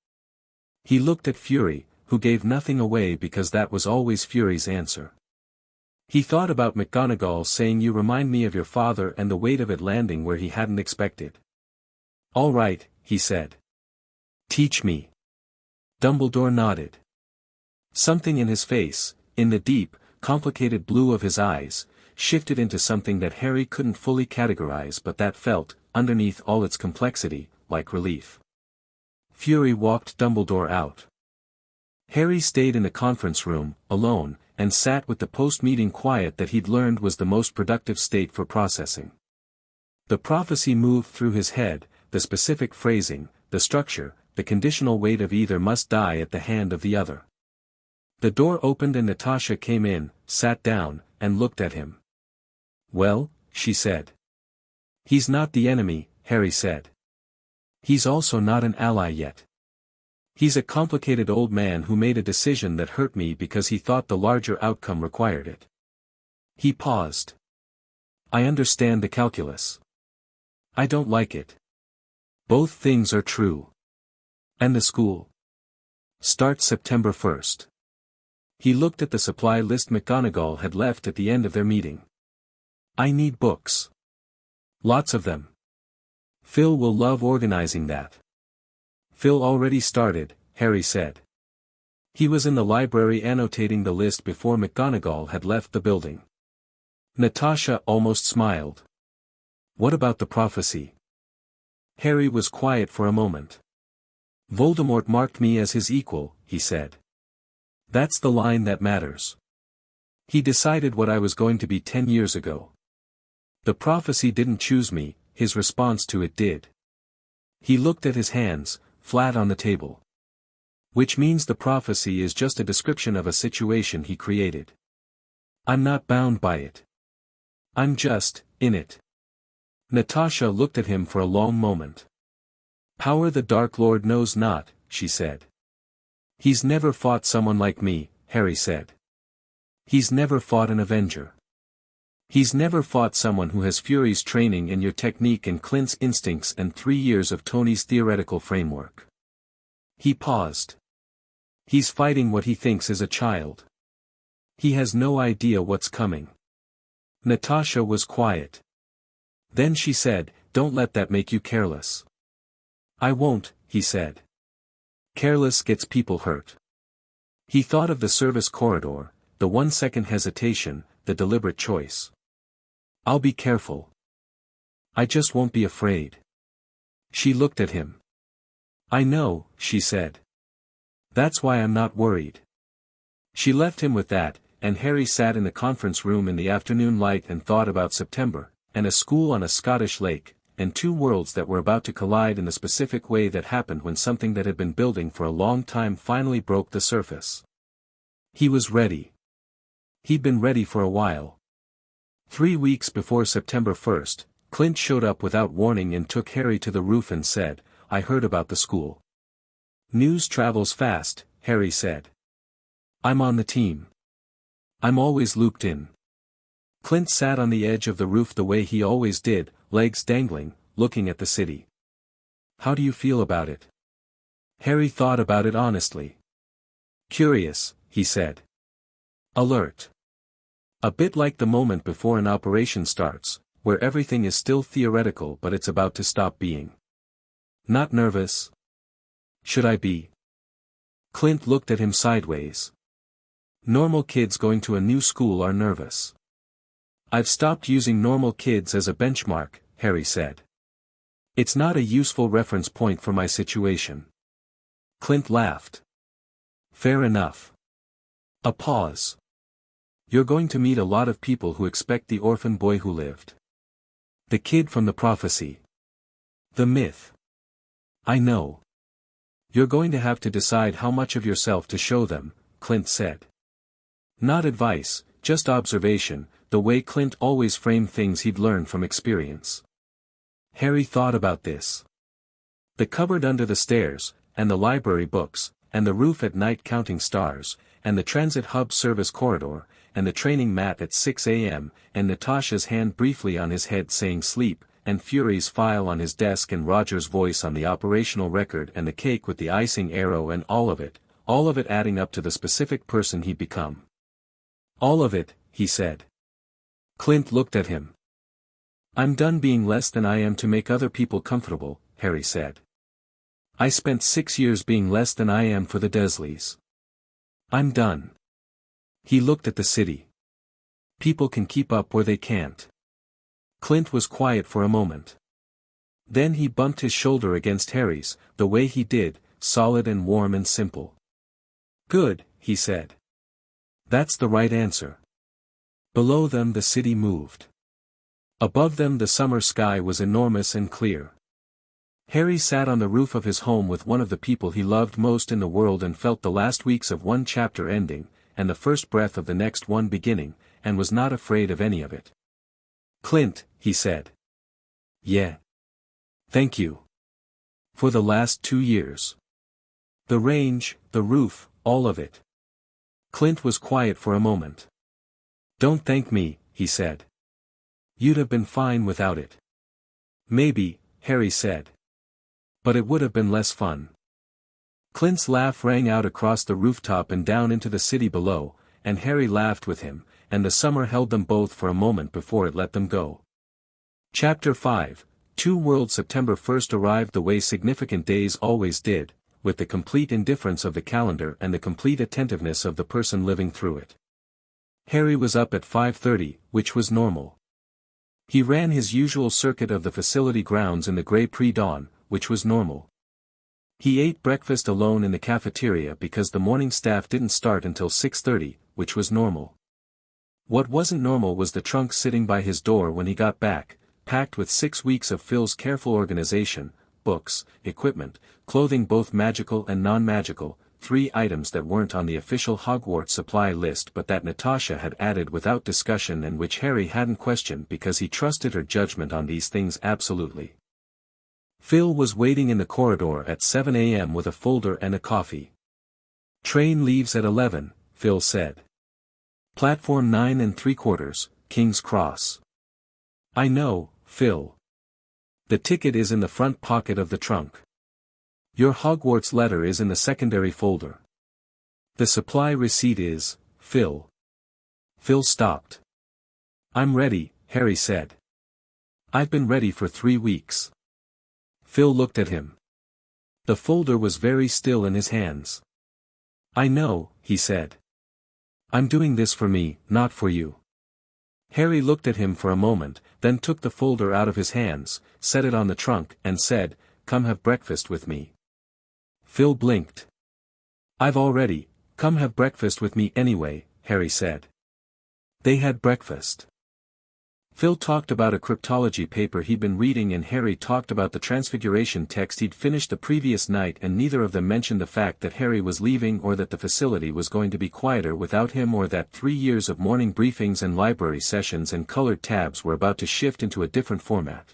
He looked at Fury, who gave nothing away because that was always Fury's answer. He thought about McGonagall saying "You remind me of your father" and the weight of it landing where he hadn't expected. "All right," he said. "Teach me." Dumbledore nodded. Something in his face, in the deep, complicated blue of his eyes, shifted into something that Harry couldn't fully categorize but that felt, underneath all its complexity, like relief. Fury walked Dumbledore out. Harry stayed in the conference room, alone, and sat with the post-meeting quiet that he'd learned was the most productive state for processing. The prophecy moved through his head, the specific phrasing, the structure, the conditional weight of either must die at the hand of the other. The door opened and Natasha came in, sat down, and looked at him. "Well," she said. He's not the enemy, Harry said. He's also not an ally yet. He's a complicated old man who made a decision that hurt me because he thought the larger outcome required it. He paused. I understand the calculus. I don't like it. Both things are true. And the school? Starts September 1st. He looked at the supply list McGonagall had left at the end of their meeting. I need books. Lots of them. Phil will love organizing that. Phil already started, Harry said. He was in the library annotating the list before McGonagall had left the building. Natasha almost smiled. What about the prophecy? Harry was quiet for a moment. Voldemort marked me as his equal, he said. That's the line that matters. He decided what I was going to be 10 years ago. The prophecy didn't choose me, his response to it did. He looked at his hands, flat on the table. Which means the prophecy is just a description of a situation he created. I'm not bound by it. I'm just, in it. Natasha looked at him for a long moment. Power the Dark Lord knows not, she said. He's never fought someone like me, Harry said. He's never fought an Avenger. He's never fought someone who has Fury's training and your technique and Clint's instincts and 3 years of Tony's theoretical framework. He paused. He's fighting what he thinks is a child. He has no idea what's coming. Natasha was quiet. Then she said, don't let that make you careless. I won't, he said. Careless gets people hurt. He thought of the service corridor, the 1-second hesitation, the deliberate choice. I'll be careful. I just won't be afraid. She looked at him. I know, she said. That's why I'm not worried. She left him with that, and Harry sat in the conference room in the afternoon light and thought about September, and a school on a Scottish lake, and 2 worlds that were about to collide in the specific way that happened when something that had been building for a long time finally broke the surface. He was ready. He'd been ready for a while. 3 weeks before September 1st, Clint showed up without warning and took Harry to the roof and said, I heard about the school. News travels fast, Harry said. I'm on the team. I'm always looped in. Clint sat on the edge of the roof the way he always did, legs dangling, looking at the city. How do you feel about it? Harry thought about it honestly. Curious, he said. Alert. A bit like the moment before an operation starts, where everything is still theoretical but it's about to stop being. Not nervous? Should I be? Clint looked at him sideways. Normal kids going to a new school are nervous. I've stopped using normal kids as a benchmark, Harry said. It's not a useful reference point for my situation. Clint laughed. Fair enough. A pause. You're going to meet a lot of people who expect the orphan boy who lived. The kid from the prophecy. The myth. I know. You're going to have to decide how much of yourself to show them, Clint said. Not advice, just observation, the way Clint always framed things he'd learned from experience. Harry thought about this. The cupboard under the stairs, and the library books, and the roof at night counting stars, and the transit hub service corridor, and the training mat at 6 a.m., and Natasha's hand briefly on his head saying sleep, and Fury's file on his desk and Roger's voice on the operational record and the cake with the icing arrow and all of it adding up to the specific person he'd become. All of it, he said. Clint looked at him. I'm done being less than I am to make other people comfortable, Harry said. I spent 6 years being less than I am for the Dursleys. I'm done. He looked at the city. People can keep up or they can't. Clint was quiet for a moment. Then he bumped his shoulder against Harry's, the way he did, solid and warm and simple. Good, he said. That's the right answer. Below them the city moved. Above them the summer sky was enormous and clear. Harry sat on the roof of his home with one of the people he loved most in the world and felt the last weeks of one chapter ending, and the first breath of the next one beginning, and was not afraid of any of it. Clint, he said. Yeah. Thank you. For the last 2 years. The range, the roof, all of it. Clint was quiet for a moment. Don't thank me, he said. You'd have been fine without it. Maybe, Harry said. But it would have been less fun. Clint's laugh rang out across the rooftop and down into the city below, and Harry laughed with him, and the summer held them both for a moment before it let them go. Chapter 5, 2 World September 1st arrived the way significant days always did, with the complete indifference of the calendar and the complete attentiveness of the person living through it. Harry was up at 5:30, which was normal. He ran his usual circuit of the facility grounds in the grey pre-dawn, which was normal. He ate breakfast alone in the cafeteria because the morning staff didn't start until 6:30, which was normal. What wasn't normal was the trunk sitting by his door when he got back, packed with 6 weeks of Phil's careful organization, books, equipment, clothing both magical and non-magical, 3 items that weren't on the official Hogwarts supply list but that Natasha had added without discussion and which Harry hadn't questioned because he trusted her judgment on these things absolutely. Phil was waiting in the corridor at 7 a.m. with a folder and a coffee. Train leaves at 11, Phil said. Platform 9 3/4, King's Cross. I know, Phil. The ticket is in the front pocket of the trunk. Your Hogwarts letter is in the secondary folder. The supply receipt is, Phil. Phil stopped. I'm ready, Harry said. I've been ready for 3 weeks. Phil looked at him. The folder was very still in his hands. I know, he said. I'm doing this for me, not for you. Harry looked at him for a moment, then took the folder out of his hands, set it on the trunk, and said, Come have breakfast with me. Phil blinked. I've already, come have breakfast with me anyway, Harry said. They had breakfast. Phil talked about a cryptology paper he'd been reading and Harry talked about the transfiguration text he'd finished the previous night and neither of them mentioned the fact that Harry was leaving or that the facility was going to be quieter without him or that 3 years of morning briefings and library sessions and colored tabs were about to shift into a different format.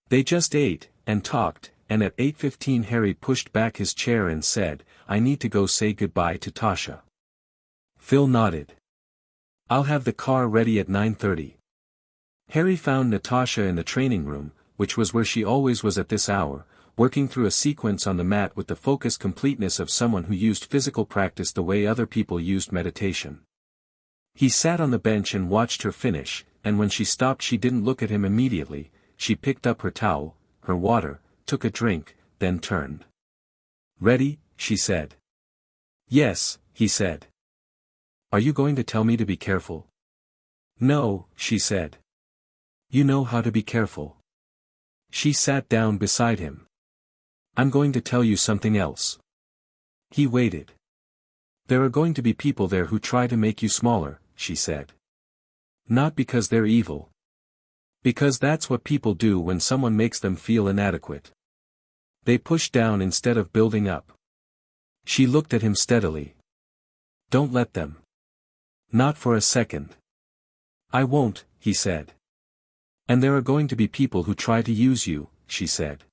They just ate, and talked, and at 8:15 Harry pushed back his chair and said, I need to go say goodbye to Tasha. Phil nodded. I'll have the car ready at 9:30. Harry found Natasha in the training room, which was where she always was at this hour, working through a sequence on the mat with the focused completeness of someone who used physical practice the way other people used meditation. He sat on the bench and watched her finish, and when she stopped she didn't look at him immediately, she picked up her towel, her water, took a drink, then turned. Ready, she said. Yes, he said. Are you going to tell me to be careful? No, she said. You know how to be careful. She sat down beside him. I'm going to tell you something else. He waited. There are going to be people there who try to make you smaller, she said. Not because they're evil. Because that's what people do when someone makes them feel inadequate. They push down instead of building up. She looked at him steadily. Don't let them. Not for a second. I won't, he said. And there are going to be people who try to use you, she said.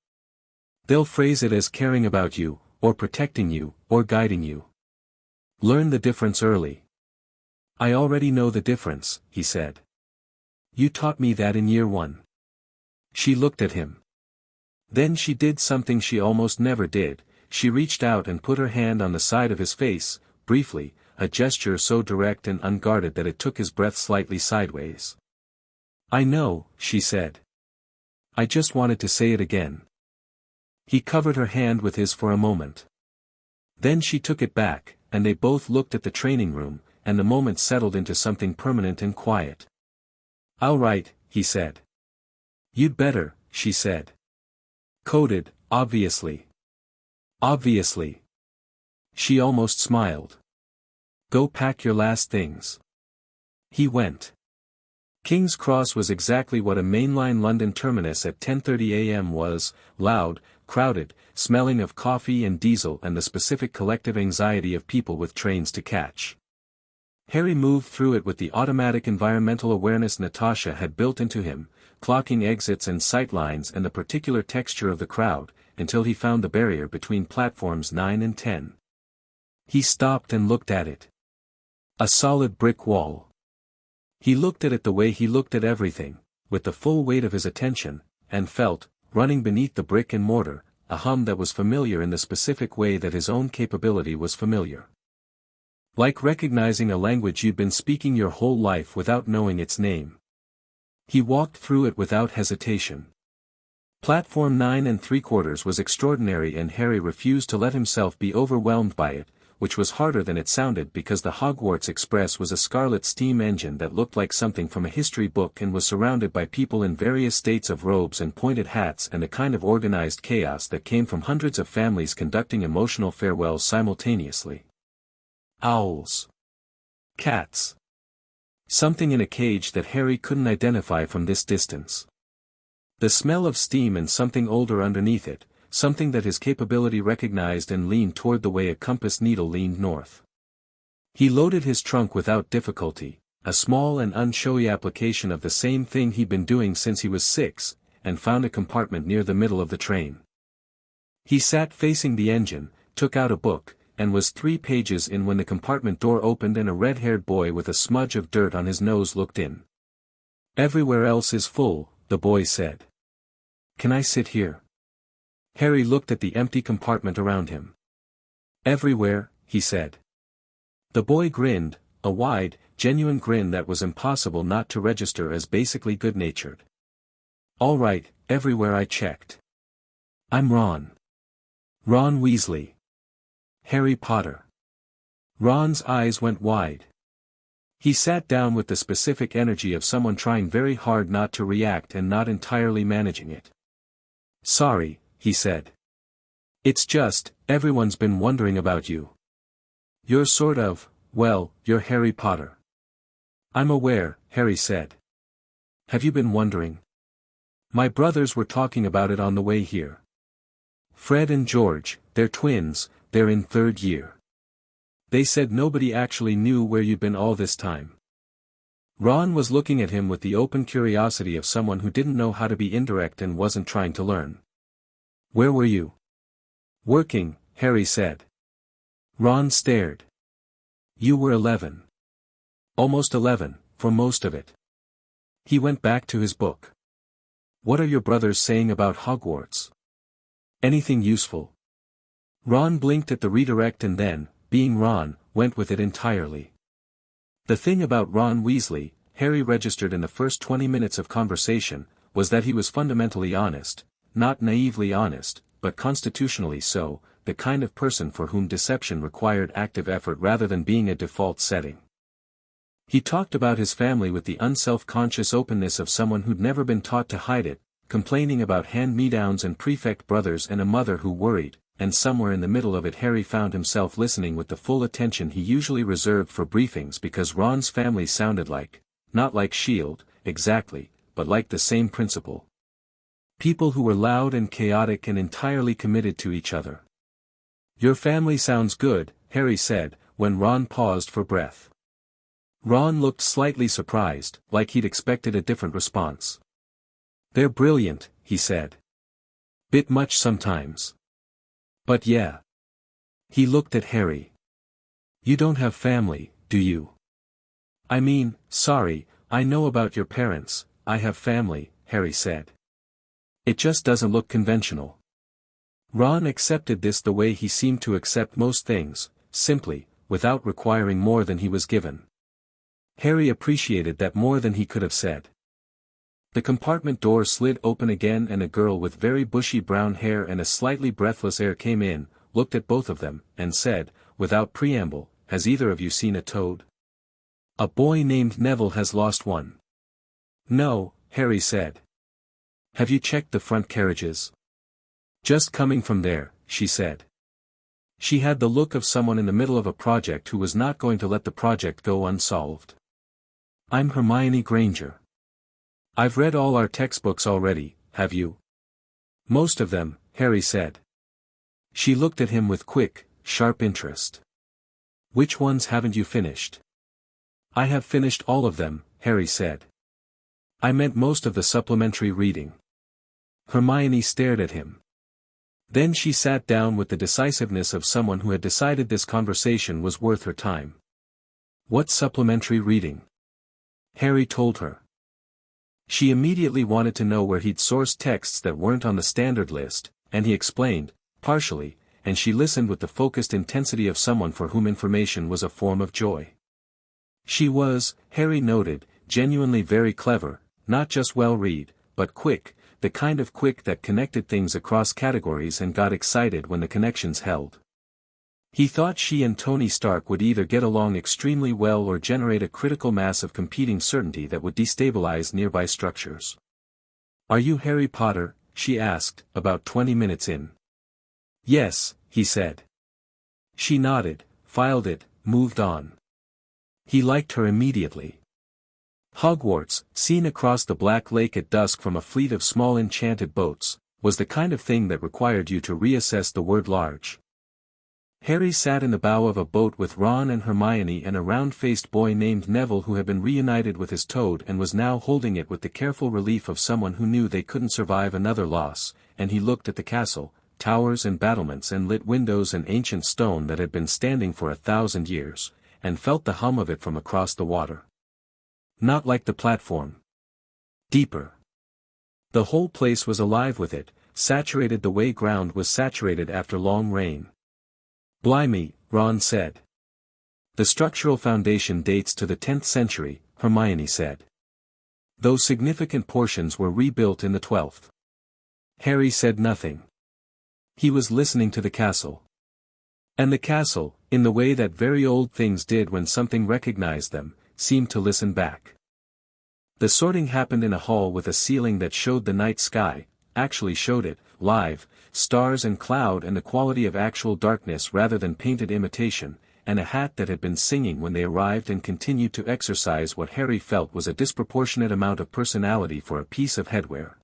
They'll phrase it as caring about you, or protecting you, or guiding you. Learn the difference early. I already know the difference, he said. You taught me that in year 1. She looked at him. Then she did something she almost never did, she reached out and put her hand on the side of his face, briefly, a gesture so direct and unguarded that it took his breath slightly sideways. I know, she said. I just wanted to say it again. He covered her hand with his for a moment. Then she took it back, and they both looked at the training room, and the moment settled into something permanent and quiet. All right, he said. You'd better, she said. Coded, obviously. Obviously. She almost smiled. Go pack your last things. He went. King's Cross was exactly what a mainline London terminus at 10:30 a.m. was, loud, crowded, smelling of coffee and diesel and the specific collective anxiety of people with trains to catch. Harry moved through it with the automatic environmental awareness Natasha had built into him, clocking exits and sightlines and the particular texture of the crowd, until he found the barrier between platforms 9 and 10. He stopped and looked at it. A solid brick wall. He looked at it the way he looked at everything, with the full weight of his attention, and felt, running beneath the brick and mortar, a hum that was familiar in the specific way that his own capability was familiar. Like recognizing a language you'd been speaking your whole life without knowing its name. He walked through it without hesitation. Platform 9 3/4 was extraordinary and Harry refused to let himself be overwhelmed by it, which was harder than it sounded because the Hogwarts Express was a scarlet steam engine that looked like something from a history book and was surrounded by people in various states of robes and pointed hats and a kind of organized chaos that came from hundreds of families conducting emotional farewells simultaneously. Owls. Cats. Something in a cage that Harry couldn't identify from this distance. The smell of steam and something older underneath it, something that his capability recognized and leaned toward the way a compass needle leaned north. He loaded his trunk without difficulty, a small and unshowy application of the same thing he'd been doing since he was 6, and found a compartment near the middle of the train. He sat facing the engine, took out a book, and was 3 pages in when the compartment door opened and a red-haired boy with a smudge of dirt on his nose looked in. "Everywhere else is full," the boy said. "Can I sit here?" Harry looked at the empty compartment around him. "Everywhere," he said. The boy grinned, a wide, genuine grin that was impossible not to register as basically good-natured. "All right, everywhere I checked. I'm Ron. Ron Weasley. Harry Potter." Ron's eyes went wide. He sat down with the specific energy of someone trying very hard not to react and not entirely managing it. "Sorry," he said. "It's just, everyone's been wondering about you. You're sort of, well, you're Harry Potter." "I'm aware," Harry said. "Have you been wondering? My brothers were talking about it on the way here. Fred and George, they're twins, they're in 3rd year. They said nobody actually knew where you'd been all this time." Ron was looking at him with the open curiosity of someone who didn't know how to be indirect and wasn't trying to learn. "Where were you?" "Working," Harry said. Ron stared. "You were 11. Almost 11, for most of it." He went back to his book. "What are your brothers saying about Hogwarts? Anything useful?" Ron blinked at the redirect and then, being Ron, went with it entirely. The thing about Ron Weasley, Harry registered in the first 20 minutes of conversation, was that he was fundamentally honest, not naively honest, but constitutionally so, the kind of person for whom deception required active effort rather than being a default setting. He talked about his family with the unself-conscious openness of someone who'd never been taught to hide it, complaining about hand-me-downs and prefect brothers and a mother who worried, and somewhere in the middle of it Harry found himself listening with the full attention he usually reserved for briefings because Ron's family sounded like, not like S.H.I.E.L.D., exactly, but like the same principle. People who were loud and chaotic and entirely committed to each other. "Your family sounds good," Harry said, when Ron paused for breath. Ron looked slightly surprised, like he'd expected a different response. "They're brilliant," he said. "Bit much sometimes. But yeah." He looked at Harry. "You don't have family, do you?" "I mean, sorry, I know about your parents, I have family," Harry said. "It just doesn't look conventional." Ron accepted this the way he seemed to accept most things, simply, without requiring more than he was given. Harry appreciated that more than he could have said. The compartment door slid open again and a girl with very bushy brown hair and a slightly breathless air came in, looked at both of them, and said, without preamble, "Has either of you seen a toad? A boy named Neville has lost one." "No," Harry said. "Have you checked the front carriages?" "Just coming from there," she said. She had the look of someone in the middle of a project who was not going to let the project go unsolved. "I'm Hermione Granger." "I've read all our textbooks already, have you?" "Most of them," Harry said. She looked at him with quick, sharp interest. "Which ones haven't you finished?" I have finished all of them, Harry said. I meant most of the supplementary reading. Hermione stared at him. Then she sat down with the decisiveness of someone who had decided this conversation was worth her time. What supplementary reading? Harry told her. She immediately wanted to know where he'd sourced texts that weren't on the standard list, and he explained, partially, and she listened with the focused intensity of someone for whom information was a form of joy. She was, Harry noted, genuinely very clever, not just well-read, but quick, the kind of quick that connected things across categories and got excited when the connections held. He thought she and Tony Stark would either get along extremely well or generate a critical mass of competing certainty that would destabilize nearby structures. Are you Harry Potter? She asked, about 20 minutes in. Yes, he said. She nodded, filed it, moved on. He liked her immediately. Hogwarts, seen across the Black Lake at dusk from a fleet of small enchanted boats, was the kind of thing that required you to reassess the word large. Harry sat in the bow of a boat with Ron and Hermione and a round-faced boy named Neville who had been reunited with his toad and was now holding it with the careful relief of someone who knew they couldn't survive another loss, and he looked at the castle, towers and battlements and lit windows and ancient stone that had been standing for 1,000 years, and felt the hum of it from across the water. Not like the platform. Deeper. The whole place was alive with it, saturated the way ground was saturated after long rain. Blimey, Ron said. The structural foundation dates to the 10th century, Hermione said. Though significant portions were rebuilt in the 12th. Harry said nothing. He was listening to the castle. And the castle, in the way that very old things did when something recognized them, seemed to listen back. The sorting happened in a hall with a ceiling that showed the night sky, actually showed it, live, stars and cloud and the quality of actual darkness rather than painted imitation, and a hat that had been singing when they arrived and continued to exercise what Harry felt was a disproportionate amount of personality for a piece of headwear.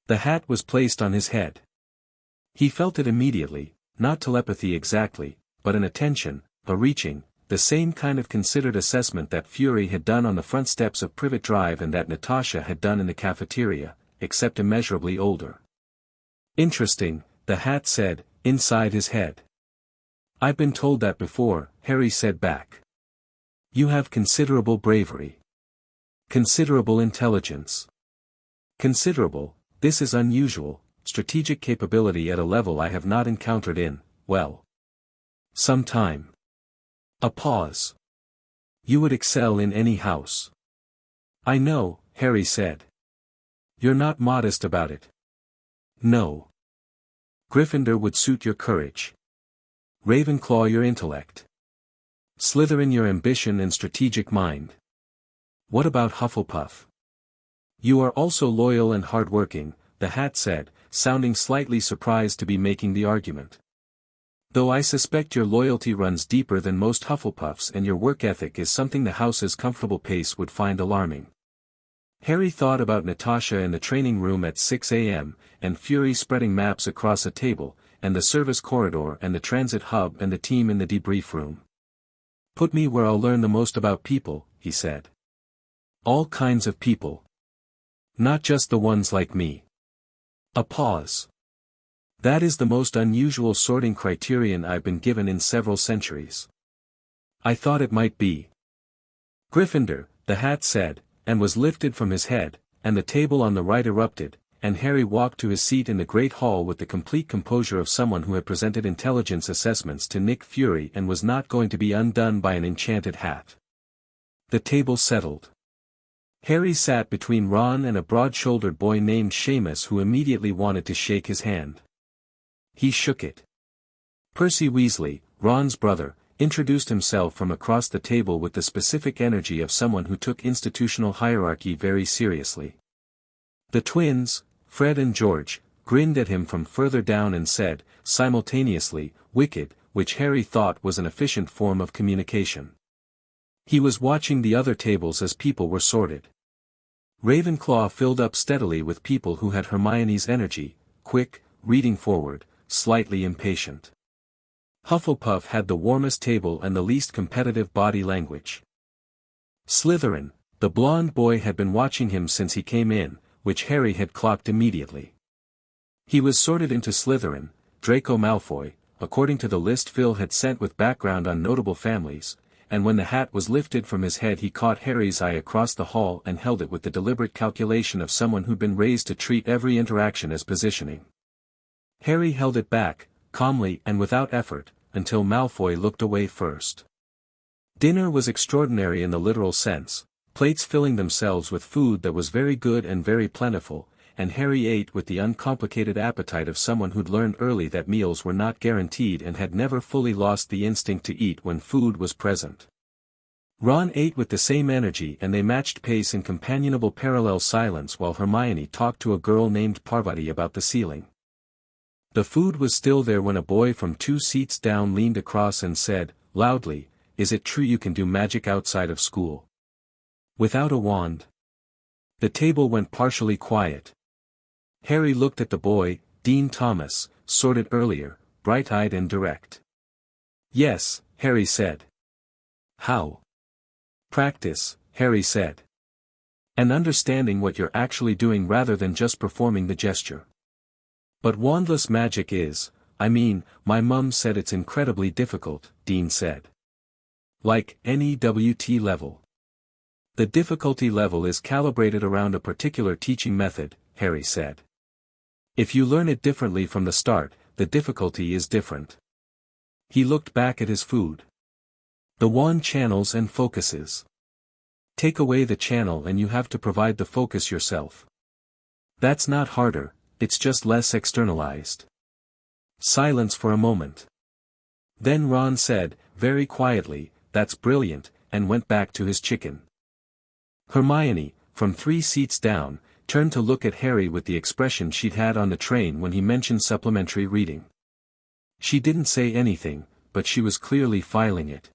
The hat was placed on his head. He felt it immediately, not telepathy exactly, but an attention, a reaching, the same kind of considered assessment that Fury had done on the front steps of Privet Drive and that Natasha had done in the cafeteria, except immeasurably older. Interesting, the hat said, inside his head. I've been told that before, Harry said back. You have considerable bravery. Considerable intelligence. Considerable, this is unusual, strategic capability at a level I have not encountered in, well, some time. A pause. You would excel in any house. I know, Harry said. You're not modest about it. No. Gryffindor would suit your courage. Ravenclaw your intellect. Slytherin your ambition and strategic mind. What about Hufflepuff? You are also loyal and hardworking, the hat said, sounding slightly surprised to be making the argument. Though I suspect your loyalty runs deeper than most Hufflepuffs and your work ethic is something the house's comfortable pace would find alarming. Harry thought about Natasha in the training room at 6 a.m., and Fury spreading maps across a table, and the service corridor and the transit hub and the team in the debrief room. Put me where I'll learn the most about people, he said. All kinds of people. Not just the ones like me. A pause. That is the most unusual sorting criterion I've been given in several centuries. I thought it might be. Gryffindor, the hat said, and was lifted from his head, and the table on the right erupted, and Harry walked to his seat in the great hall with the complete composure of someone who had presented intelligence assessments to Nick Fury and was not going to be undone by an enchanted hat. The table settled. Harry sat between Ron and a broad-shouldered boy named Seamus who immediately wanted to shake his hand. He shook it. Percy Weasley, Ron's brother, introduced himself from across the table with the specific energy of someone who took institutional hierarchy very seriously. The twins, Fred and George, grinned at him from further down and said, simultaneously, "Wicked," which Harry thought was an efficient form of communication. He was watching the other tables as people were sorted. Ravenclaw filled up steadily with people who had Hermione's energy, quick, reading forward, slightly impatient. Hufflepuff had the warmest table and the least competitive body language. Slytherin, the blond boy had been watching him since he came in, which Harry had clocked immediately. He was sorted into Slytherin, Draco Malfoy, according to the list Phil had sent with background on notable families, and when the hat was lifted from his head he caught Harry's eye across the hall and held it with the deliberate calculation of someone who'd been raised to treat every interaction as positioning. Harry held it back, calmly and without effort, until Malfoy looked away first. Dinner was extraordinary in the literal sense, plates filling themselves with food that was very good and very plentiful, and Harry ate with the uncomplicated appetite of someone who'd learned early that meals were not guaranteed and had never fully lost the instinct to eat when food was present. Ron ate with the same energy and they matched pace in companionable parallel silence while Hermione talked to a girl named Parvati about the ceiling. The food was still there when a boy from 2 seats down leaned across and said, loudly, "Is it true you can do magic outside of school? Without a wand?" The table went partially quiet. Harry looked at the boy, Dean Thomas, sorted earlier, bright-eyed and direct. "Yes," Harry said. "How?" "Practice," Harry said. "And understanding what you're actually doing rather than just performing the gesture." "But wandless magic is, my mum said it's incredibly difficult," Dean said. "Like NEWT level." "The difficulty level is calibrated around a particular teaching method," Harry said. "If you learn it differently from the start, the difficulty is different." He looked back at his food. "The wand channels and focuses. Take away the channel and you have to provide the focus yourself. That's not harder, it's just less externalized." Silence for a moment. Then Ron said, very quietly, "That's brilliant," and went back to his chicken. Hermione, from 3 seats down, turned to look at Harry with the expression she'd had on the train when he mentioned supplementary reading. She didn't say anything, but she was clearly filing it.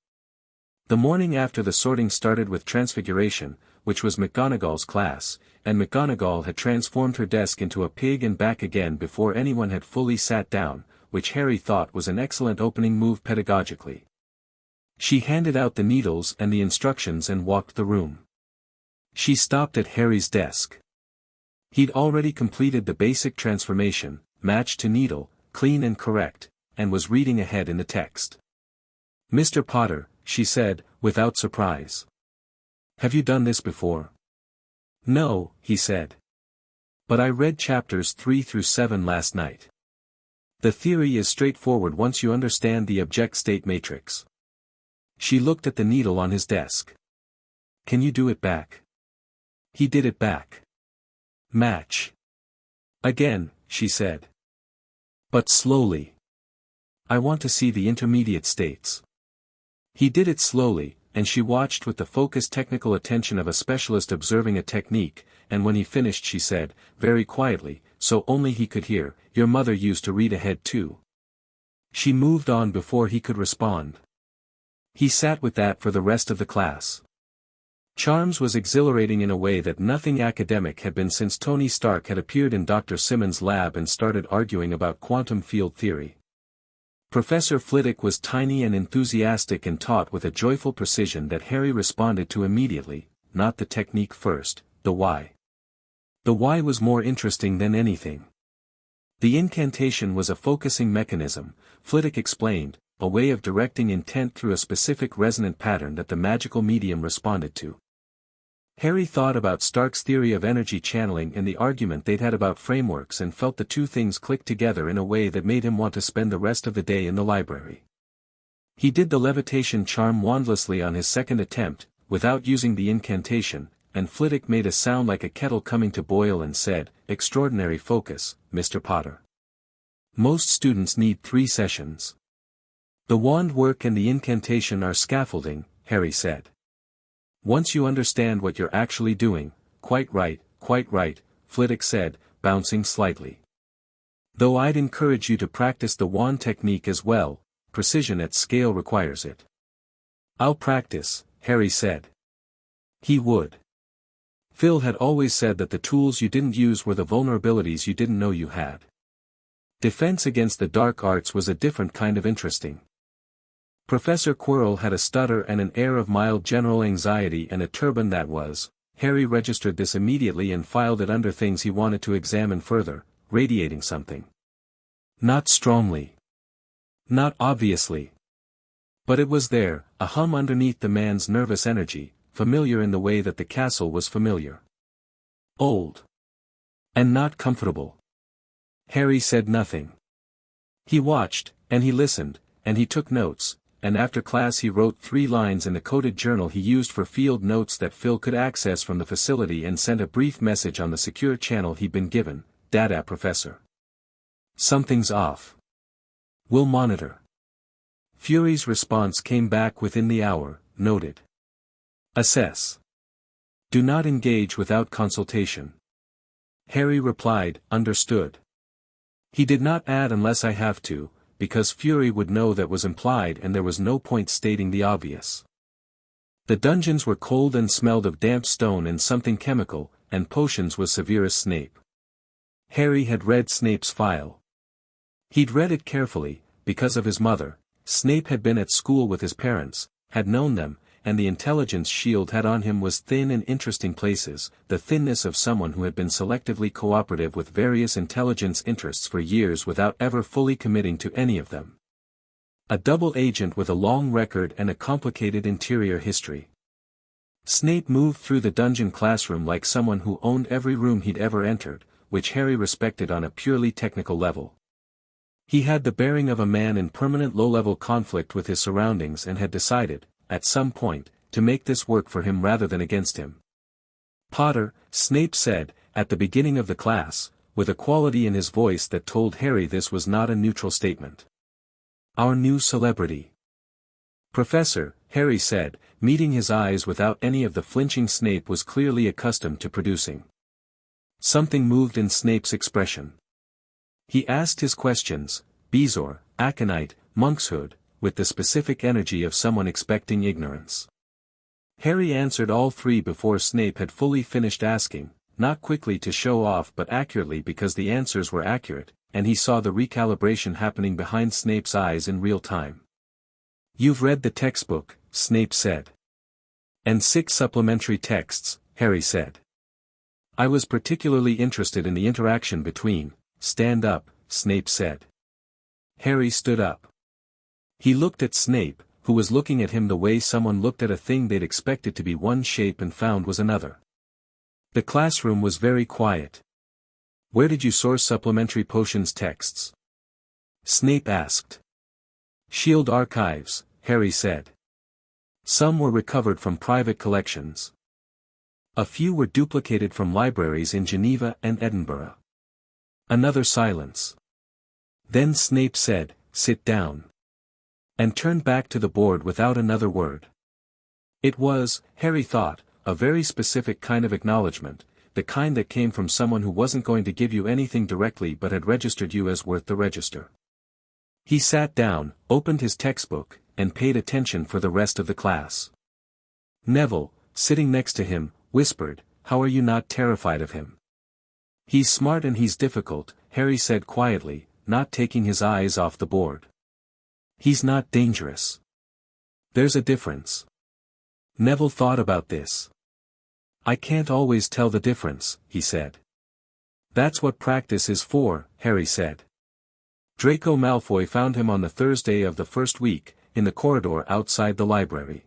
The morning after the sorting started with Transfiguration, which was McGonagall's class, and McGonagall had transformed her desk into a pig and back again before anyone had fully sat down, which Harry thought was an excellent opening move pedagogically. She handed out the needles and the instructions and walked the room. She stopped at Harry's desk. He'd already completed the basic transformation, match to needle, clean and correct, and was reading ahead in the text. "Mr. Potter," she said, without surprise. "Have you done this before?" "No," he said. "But I read chapters 3 through 7 last night. The theory is straightforward once you understand the object-state matrix." She looked at the needle on his desk. "Can you do it back?" He did it back. "Match." "Again," she said. "But slowly. I want to see the intermediate states." He did it slowly, and she watched with the focused technical attention of a specialist observing a technique, and when he finished she said, very quietly, so only he could hear, "Your mother used to read ahead too." She moved on before he could respond. He sat with that for the rest of the class. Charms was exhilarating in a way that nothing academic had been since Tony Stark had appeared in Dr. Simmons' lab and started arguing about quantum field theory. Professor Flitwick was tiny and enthusiastic and taught with a joyful precision that Harry responded to immediately, not the technique first, the why. The why was more interesting than anything. The incantation was a focusing mechanism, Flitwick explained, a way of directing intent through a specific resonant pattern that the magical medium responded to. Harry thought about Stark's theory of energy channeling and the argument they'd had about frameworks and felt the two things click together in a way that made him want to spend the rest of the day in the library. He did the levitation charm wandlessly on his second attempt, without using the incantation, and Flitwick made a sound like a kettle coming to boil and said, "Extraordinary focus, Mr. Potter. Most students need 3 sessions. The wand work and the incantation are scaffolding," Harry said. "Once you understand what you're actually doing." Quite right, Flitwick said, bouncing slightly. "Though I'd encourage you to practice the wand technique as well, precision at scale requires it." "I'll practice," Harry said. He would. Phil had always said that the tools you didn't use were the vulnerabilities you didn't know you had. Defense against the dark arts was a different kind of interesting. Professor Quirrell had a stutter and an air of mild general anxiety and a turban that was. Harry registered this immediately and filed it under things he wanted to examine further, radiating something. Not strongly. Not obviously. But it was there, a hum underneath the man's nervous energy, familiar in the way that the castle was familiar. Old. And not comfortable. Harry said nothing. He watched, and he listened, and he took notes, and after class he wrote 3 lines in the coded journal he used for field notes that Phil could access from the facility and sent a brief message on the secure channel he'd been given. Dada, Professor. Something's off. We'll monitor. Fury's response came back within the hour, noted. Assess. Do not engage without consultation. Harry replied, understood. He did not add unless I have to, because Fury would know that was implied and there was no point stating the obvious. The dungeons were cold and smelled of damp stone and something chemical, and potions was severe as Snape. Harry had read Snape's file. He'd read it carefully, because of his mother. Snape had been at school with his parents, had known them, and the intelligence shield had on him was thin in interesting places, the thinness of someone who had been selectively cooperative with various intelligence interests for years without ever fully committing to any of them. A double agent with a long record and a complicated interior history. Snape moved through the dungeon classroom like someone who owned every room he'd ever entered, which Harry respected on a purely technical level. He had the bearing of a man in permanent low-level conflict with his surroundings and had decided, at some point, to make this work for him rather than against him. Potter, Snape said, at the beginning of the class, with a quality in his voice that told Harry this was not a neutral statement. Our new celebrity. Professor, Harry said, meeting his eyes without any of the flinching Snape was clearly accustomed to producing. Something moved in Snape's expression. He asked his questions, Bezoar, Aconite, Monkshood, with the specific energy of someone expecting ignorance. Harry answered all 3 before Snape had fully finished asking, not quickly to show off but accurately because the answers were accurate, and he saw the recalibration happening behind Snape's eyes in real time. You've read the textbook, Snape said. And 6 supplementary texts, Harry said. I was particularly interested in the interaction between. Stand up, Snape said. Harry stood up. He looked at Snape, who was looking at him the way someone looked at a thing they'd expected to be one shape and found was another. The classroom was very quiet. Where did you source supplementary potions texts? Snape asked. Shield archives, Harry said. Some were recovered from private collections. A few were duplicated from libraries in Geneva and Edinburgh. Another silence. Then Snape said, sit down. And turned back to the board without another word. It was, Harry thought, a very specific kind of acknowledgement, the kind that came from someone who wasn't going to give you anything directly but had registered you as worth the register. He sat down, opened his textbook, and paid attention for the rest of the class. Neville, sitting next to him, whispered, how are you not terrified of him? He's smart and he's difficult, Harry said quietly, not taking his eyes off the board. He's not dangerous. There's a difference. Neville thought about this. I can't always tell the difference, he said. That's what practice is for, Harry said. Draco Malfoy found him on the Thursday of the first week, in the corridor outside the library.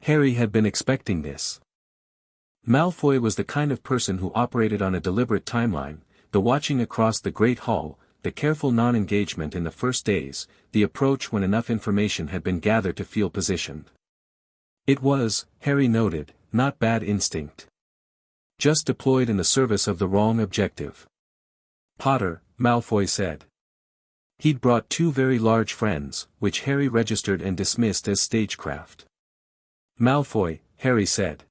Harry had been expecting this. Malfoy was the kind of person who operated on a deliberate timeline, the watching across the Great Hall, the careful non-engagement in the first days, the approach when enough information had been gathered to feel positioned. It was, Harry noted, not bad instinct. Just deployed in the service of the wrong objective. Potter, Malfoy said. He'd brought 2 very large friends, which Harry registered and dismissed as stagecraft. Malfoy, Harry said.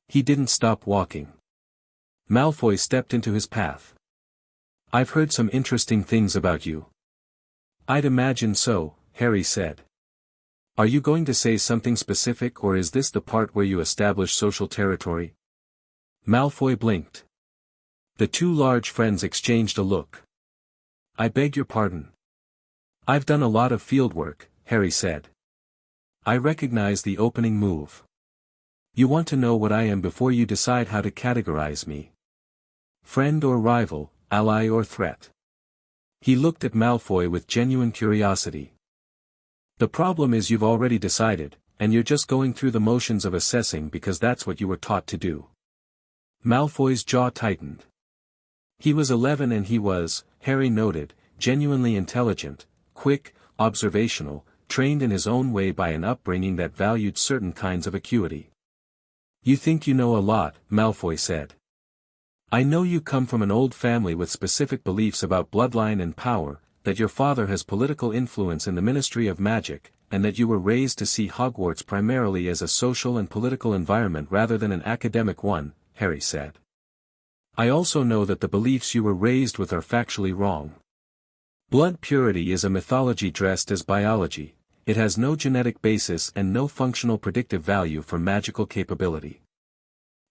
He didn't stop walking. Malfoy stepped into his path. I've heard some interesting things about you. I'd imagine so, Harry said. Are you going to say something specific or is this the part where you establish social territory? Malfoy blinked. The 2 large friends exchanged a look. I beg your pardon. I've done a lot of field work, Harry said. I recognize the opening move. You want to know what I am before you decide how to categorize me. Friend or rival, ally or threat. He looked at Malfoy with genuine curiosity. The problem is you've already decided, and you're just going through the motions of assessing because that's what you were taught to do. Malfoy's jaw tightened. He was 11 and he was, Harry noted, genuinely intelligent, quick, observational, trained in his own way by an upbringing that valued certain kinds of acuity. You think you know a lot, Malfoy said. I know you come from an old family with specific beliefs about bloodline and power, that your father has political influence in the Ministry of Magic, and that you were raised to see Hogwarts primarily as a social and political environment rather than an academic one, Harry said. I also know that the beliefs you were raised with are factually wrong. Blood purity is a mythology dressed as biology, it has no genetic basis and no functional predictive value for magical capability.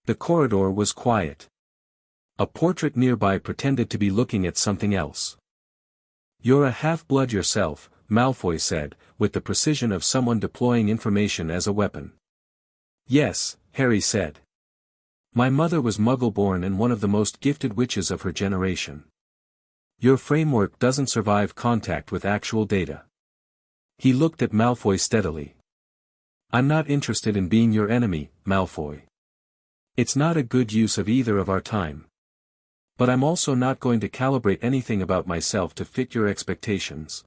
The corridor was quiet. A portrait nearby pretended to be looking at something else. You're a half-blood yourself, Malfoy said, with the precision of someone deploying information as a weapon. Yes, Harry said. My mother was Muggle-born and one of the most gifted witches of her generation. Your framework doesn't survive contact with actual data. He looked at Malfoy steadily. I'm not interested in being your enemy, Malfoy. It's not a good use of either of our time. But I'm also not going to calibrate anything about myself to fit your expectations.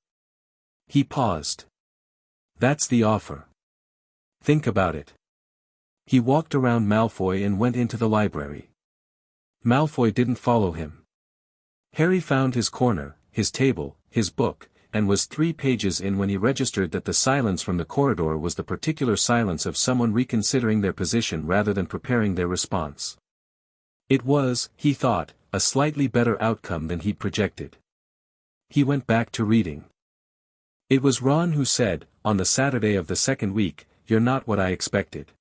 He paused. That's the offer. Think about it. He walked around Malfoy and went into the library. Malfoy didn't follow him. Harry found his corner, his table, his book, and was 3 pages in when he registered that the silence from the corridor was the particular silence of someone reconsidering their position rather than preparing their response. It was, he thought, a slightly better outcome than he'd projected. He went back to reading. It was Ron who said, on the Saturday of the second week, "You're not what I expected."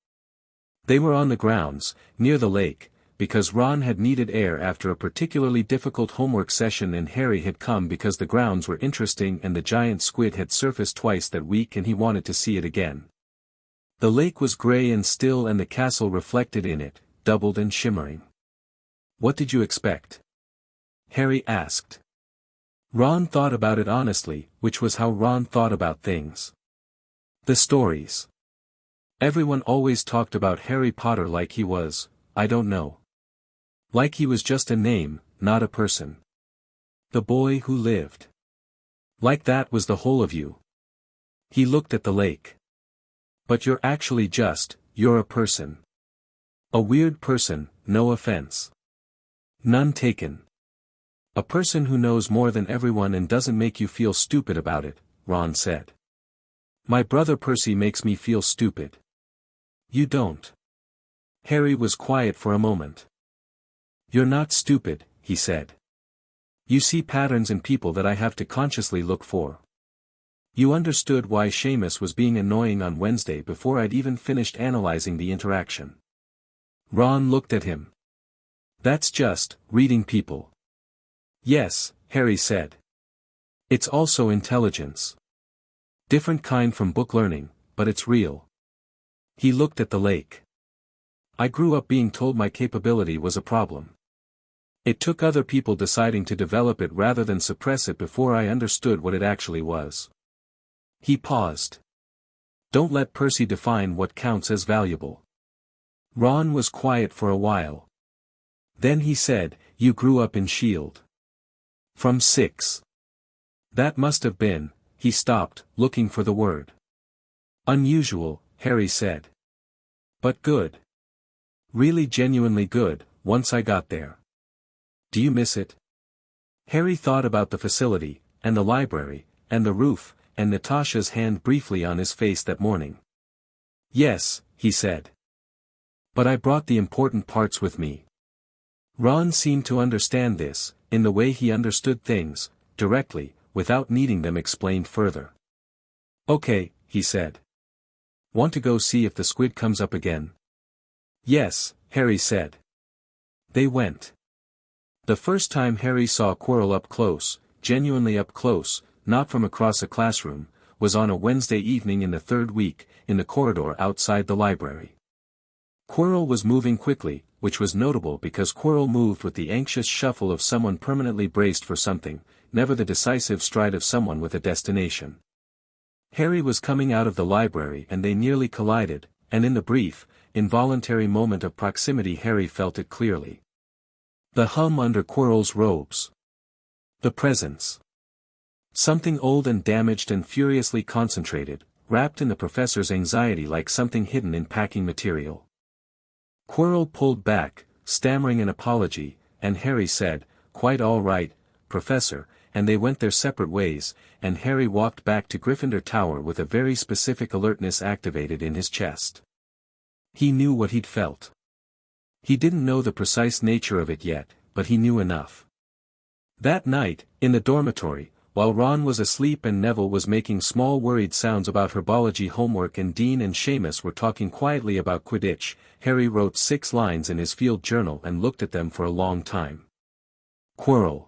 They were on the grounds, near the lake, because Ron had needed air after a particularly difficult homework session and Harry had come because the grounds were interesting and the giant squid had surfaced twice that week and he wanted to see it again. The lake was grey and still and the castle reflected in it, doubled and shimmering. What did you expect? Harry asked. Ron thought about it honestly, which was how Ron thought about things. The stories. Everyone always talked about Harry Potter like he was, I don't know. Like he was just a name, not a person. The boy who lived. Like that was the whole of you. He looked at the lake. But you're actually you're a person. A weird person, no offense. None taken. A person who knows more than everyone and doesn't make you feel stupid about it, Ron said. My brother Percy makes me feel stupid. You don't. Harry was quiet for a moment. You're not stupid, he said. You see patterns in people that I have to consciously look for. You understood why Seamus was being annoying on Wednesday before I'd even finished analyzing the interaction. Ron looked at him. That's just reading people. Yes, Harry said. It's also intelligence. Different kind from book learning, but it's real. He looked at the lake. I grew up being told my capability was a problem. It took other people deciding to develop it rather than suppress it before I understood what it actually was. He paused. Don't let Percy define what counts as valuable. Ron was quiet for a while. Then he said, you grew up in S.H.I.E.L.D. From 6. That must have been, he stopped, looking for the word. Unusual, Harry said. But good. Really genuinely good, once I got there. Do you miss it? Harry thought about the facility, and the library, and the roof, and Natasha's hand briefly on his face that morning. Yes, he said. But I brought the important parts with me. Ron seemed to understand this, in the way he understood things, directly, without needing them explained further. Okay, he said. Want to go see if the squid comes up again? Yes, Harry said. They went. The first time Harry saw Quirrell up close, genuinely up close, not from across a classroom, was on a Wednesday evening in the third week, in the corridor outside the library. Quirrell was moving quickly, which was notable because Quirrell moved with the anxious shuffle of someone permanently braced for something, never the decisive stride of someone with a destination. Harry was coming out of the library and they nearly collided, and in the brief, involuntary moment of proximity Harry felt it clearly. The hum under Quirrell's robes. The presence. Something old and damaged and furiously concentrated, wrapped in the professor's anxiety like something hidden in packing material. Quirrell pulled back, stammering an apology, and Harry said, "Quite all right, Professor," and they went their separate ways, and Harry walked back to Gryffindor Tower with a very specific alertness activated in his chest. He knew what he'd felt. He didn't know the precise nature of it yet, but he knew enough. That night, in the dormitory, while Ron was asleep and Neville was making small worried sounds about herbology homework and Dean and Seamus were talking quietly about Quidditch, Harry wrote 6 lines in his field journal and looked at them for a long time. Quirrell.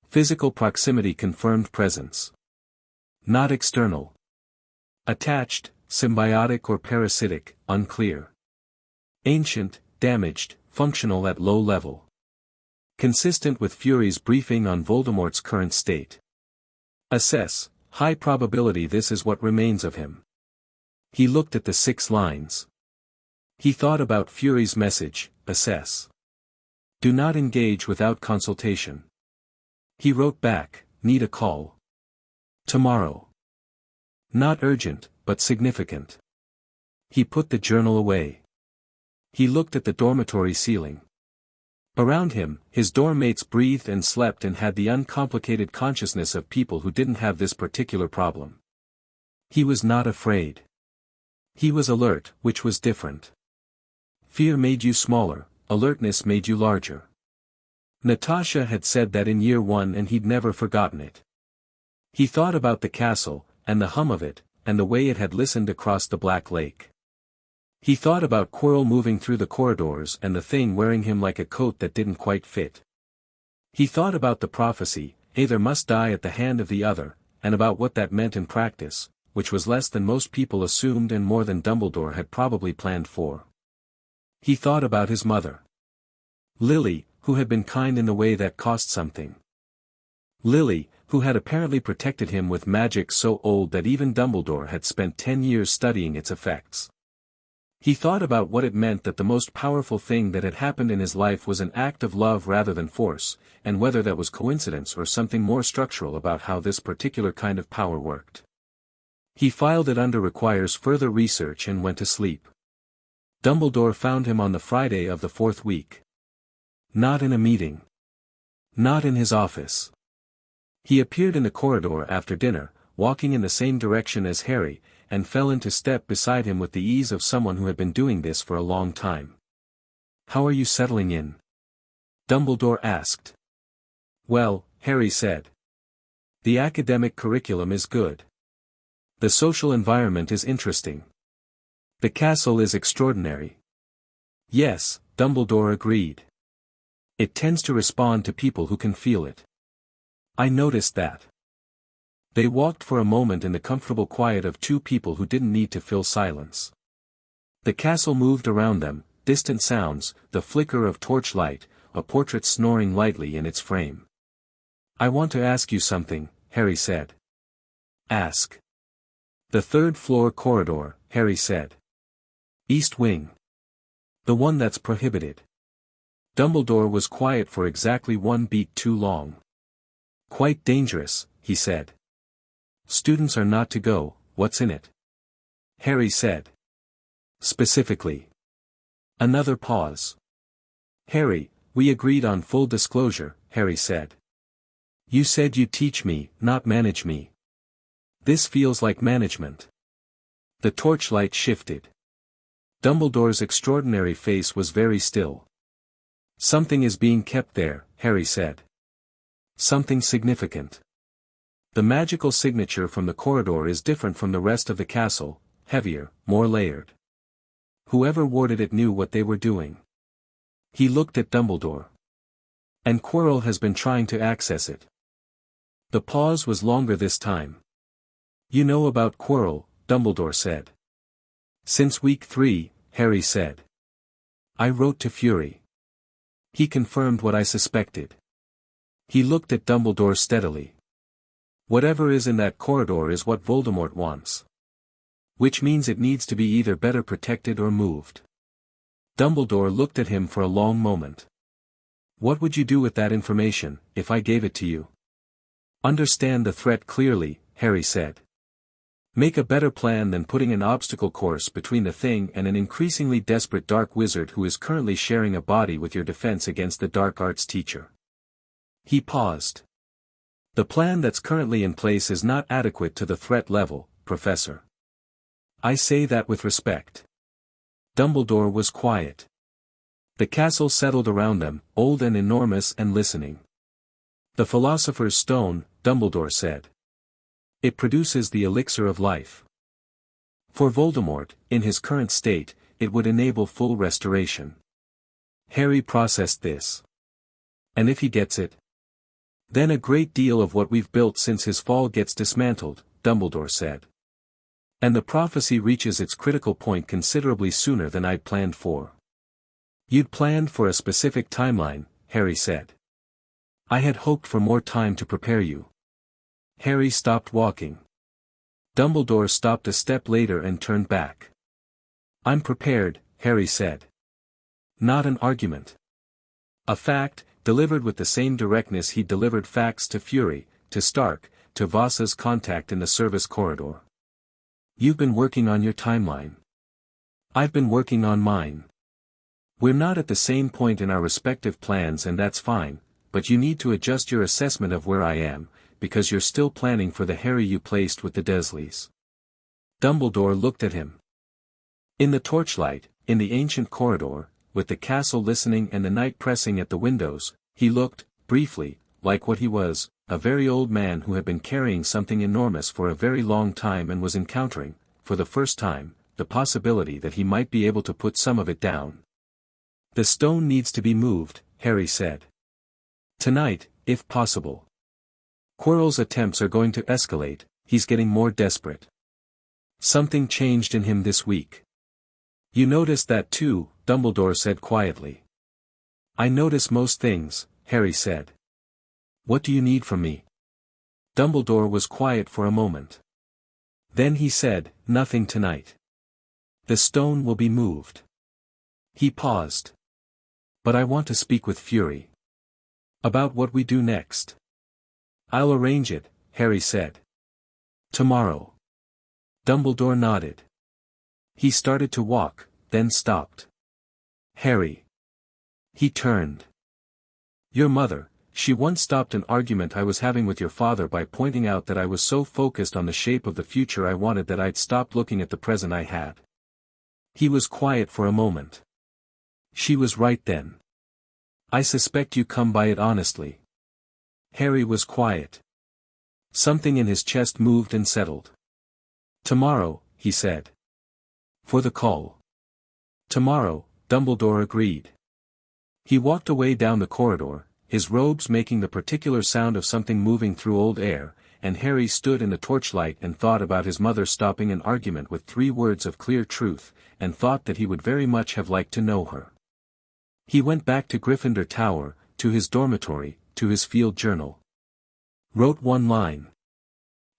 Physical proximity confirmed presence. Not external. Attached, symbiotic or parasitic, unclear. Ancient, damaged, functional at low level. Consistent with Fury's briefing on Voldemort's current state. Assess, high probability this is what remains of him. He looked at the 6 lines. He thought about Fury's message, assess. Do not engage without consultation. He wrote back, need a call. Tomorrow. Not urgent, but significant. He put the journal away. He looked at the dormitory ceiling. Around him, his dorm mates breathed and slept and had the uncomplicated consciousness of people who didn't have this particular problem. He was not afraid. He was alert, which was different. Fear made you smaller, alertness made you larger. Natasha had said that in year 1 and he'd never forgotten it. He thought about the castle, and the hum of it, and the way it had listened across the Black Lake. He thought about Quirrell moving through the corridors and the thing wearing him like a coat that didn't quite fit. He thought about the prophecy, either must die at the hand of the other, and about what that meant in practice, which was less than most people assumed and more than Dumbledore had probably planned for. He thought about his mother. Lily, who had been kind in the way that cost something. Lily, who had apparently protected him with magic so old that even Dumbledore had spent 10 years studying its effects. He thought about what it meant that the most powerful thing that had happened in his life was an act of love rather than force, and whether that was coincidence or something more structural about how this particular kind of power worked. He filed it under requires further research and went to sleep. Dumbledore found him on the Friday of the 4th week. Not in a meeting. Not in his office. He appeared in the corridor after dinner, walking in the same direction as Harry, and fell into step beside him with the ease of someone who had been doing this for a long time. "How are you settling in?" Dumbledore asked. "Well," Harry said. "The academic curriculum is good. The social environment is interesting. The castle is extraordinary." "Yes," Dumbledore agreed. "It tends to respond to people who can feel it. I noticed that." They walked for a moment in the comfortable quiet of 2 people who didn't need to fill silence. The castle moved around them, distant sounds, the flicker of torchlight, a portrait snoring lightly in its frame. "I want to ask you something," Harry said. "Ask." "The 3rd floor corridor," Harry said. "East wing. The one that's prohibited." Dumbledore was quiet for exactly 1 beat too long. "Quite dangerous," he said. "Students are not to go, what's in it?" Harry said. "Specifically." Another pause. "Harry, we agreed on full disclosure," Harry said. "You said you'd teach me, not manage me. This feels like management." The torchlight shifted. Dumbledore's extraordinary face was very still. "Something is being kept there," Harry said. "Something significant. The magical signature from the corridor is different from the rest of the castle, heavier, more layered. Whoever warded it knew what they were doing." He looked at Dumbledore. "And Quirrell has been trying to access it." The pause was longer this time. You know about Quirrell, Dumbledore said. Since week 3, Harry said. I wrote to Fury. He confirmed what I suspected. He looked at Dumbledore steadily. Whatever is in that corridor is what Voldemort wants. Which means it needs to be either better protected or moved. Dumbledore looked at him for a long moment. What would you do with that information, if I gave it to you? Understand the threat clearly, Harry said. Make a better plan than putting an obstacle course between the thing and an increasingly desperate dark wizard who is currently sharing a body with your defense against the dark arts teacher. He paused. The plan that's currently in place is not adequate to the threat level, Professor. I say that with respect. Dumbledore was quiet. The castle settled around them, old and enormous and listening. The Philosopher's Stone, Dumbledore said. It produces the elixir of life. For Voldemort, in his current state, it would enable full restoration. Harry processed this. And if he gets it? Then a great deal of what we've built since his fall gets dismantled, Dumbledore said. And the prophecy reaches its critical point considerably sooner than I'd planned for. You'd planned for a specific timeline, Harry said. I had hoped for more time to prepare you. Harry stopped walking. Dumbledore stopped a step later and turned back. I'm prepared, Harry said. Not an argument. A fact, delivered with the same directness he delivered facts to Fury, to Stark, to Voss's contact in the service corridor. You've been working on your timeline. I've been working on mine. We're not at the same point in our respective plans and that's fine, but you need to adjust your assessment of where I am, because you're still planning for the Harry you placed with the Dursleys. Dumbledore looked at him. In the torchlight, in the ancient corridor, with the castle listening and the night pressing at the windows, he looked, briefly, like what he was, a very old man who had been carrying something enormous for a very long time and was encountering, for the first time, the possibility that he might be able to put some of it down. The stone needs to be moved, Harry said. Tonight, if possible. Quirrell's attempts are going to escalate, he's getting more desperate. Something changed in him this week. You noticed that too, Dumbledore said quietly. I notice most things, Harry said. What do you need from me? Dumbledore was quiet for a moment. Then he said, nothing tonight. The stone will be moved. He paused. But I want to speak with Fury. About what we do next. I'll arrange it, Harry said. Tomorrow. Dumbledore nodded. He started to walk, then stopped. Harry. He turned. Your mother, she once stopped an argument I was having with your father by pointing out that I was so focused on the shape of the future I wanted that I'd stopped looking at the present I had. He was quiet for a moment. She was right then. I suspect you come by it honestly. Harry was quiet. Something in his chest moved and settled. Tomorrow, he said. For the call. Tomorrow, Dumbledore agreed. He walked away down the corridor, his robes making the particular sound of something moving through old air, and Harry stood in the torchlight and thought about his mother stopping an argument with 3 words of clear truth, and thought that he would very much have liked to know her. He went back to Gryffindor Tower, to his dormitory, to his field journal. Wrote 1 line.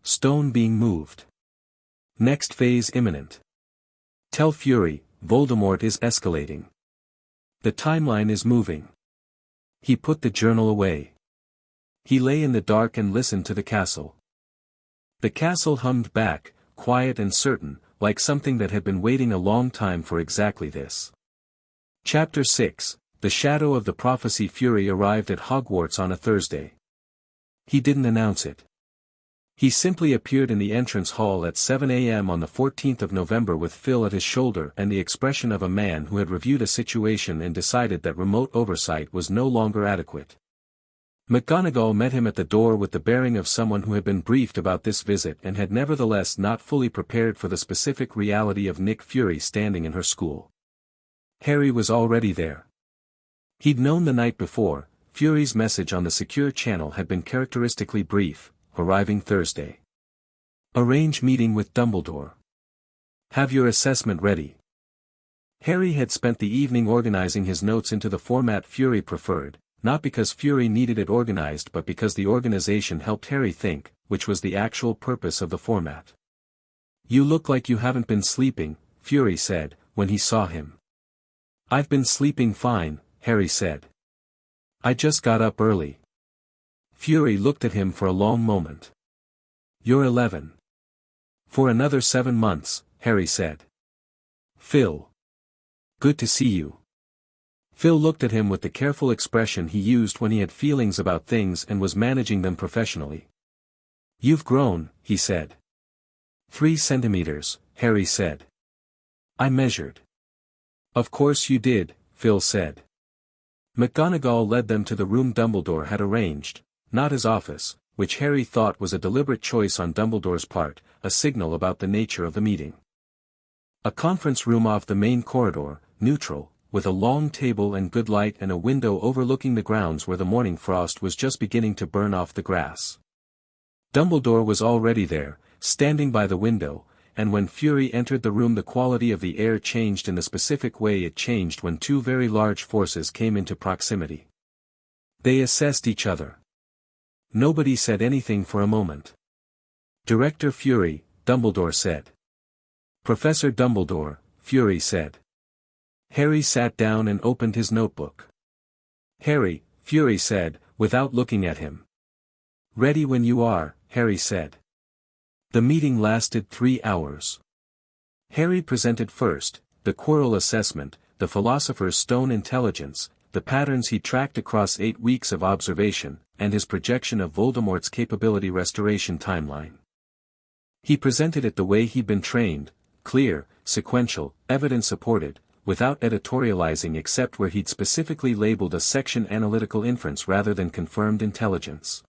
Stone being moved. Next phase imminent. Tell Fury, Voldemort is escalating. The timeline is moving. He put the journal away. He lay in the dark and listened to the castle. The castle hummed back, quiet and certain, like something that had been waiting a long time for exactly this. Chapter 6, The Shadow of the Prophecy. Fury arrived at Hogwarts on a Thursday. He didn't announce it. He simply appeared in the entrance hall at 7 a.m. on the 14th of November with Phil at his shoulder and the expression of a man who had reviewed a situation and decided that remote oversight was no longer adequate. McGonagall met him at the door with the bearing of someone who had been briefed about this visit and had nevertheless not fully prepared for the specific reality of Nick Fury standing in her school. Harry was already there. He'd known the night before. Fury's message on the secure channel had been characteristically brief, arriving Thursday. Arrange meeting with Dumbledore. Have your assessment ready. Harry had spent the evening organizing his notes into the format Fury preferred, not because Fury needed it organized but because the organization helped Harry think, which was the actual purpose of the format. You look like you haven't been sleeping, Fury said, when he saw him. I've been sleeping fine, Harry said. I just got up early. Fury looked at him for a long moment. You're 11. For another 7 months, Harry said. Phil. Good to see you. Phil looked at him with the careful expression he used when he had feelings about things and was managing them professionally. You've grown, he said. 3 centimeters, Harry said. I measured. Of course you did, Phil said. McGonagall led them to the room Dumbledore had arranged, not his office, which Harry thought was a deliberate choice on Dumbledore's part, a signal about the nature of the meeting. A conference room off the main corridor, neutral, with a long table and good light and a window overlooking the grounds where the morning frost was just beginning to burn off the grass. Dumbledore was already there, standing by the window, and when Fury entered the room the quality of the air changed in the specific way it changed when 2 very large forces came into proximity. They assessed each other. Nobody said anything for a moment. Director Fury, Dumbledore said. Professor Dumbledore, Fury said. Harry sat down and opened his notebook. Harry, Fury said, without looking at him. Ready when you are, Harry said. The meeting lasted 3 hours. Harry presented first, the Quirrell assessment, the Philosopher's Stone intelligence, the patterns he tracked across 8 weeks of observation, and his projection of Voldemort's capability restoration timeline. He presented it the way he'd been trained, clear, sequential, evidence-supported, without editorializing except where he'd specifically labeled a section analytical inference rather than confirmed intelligence.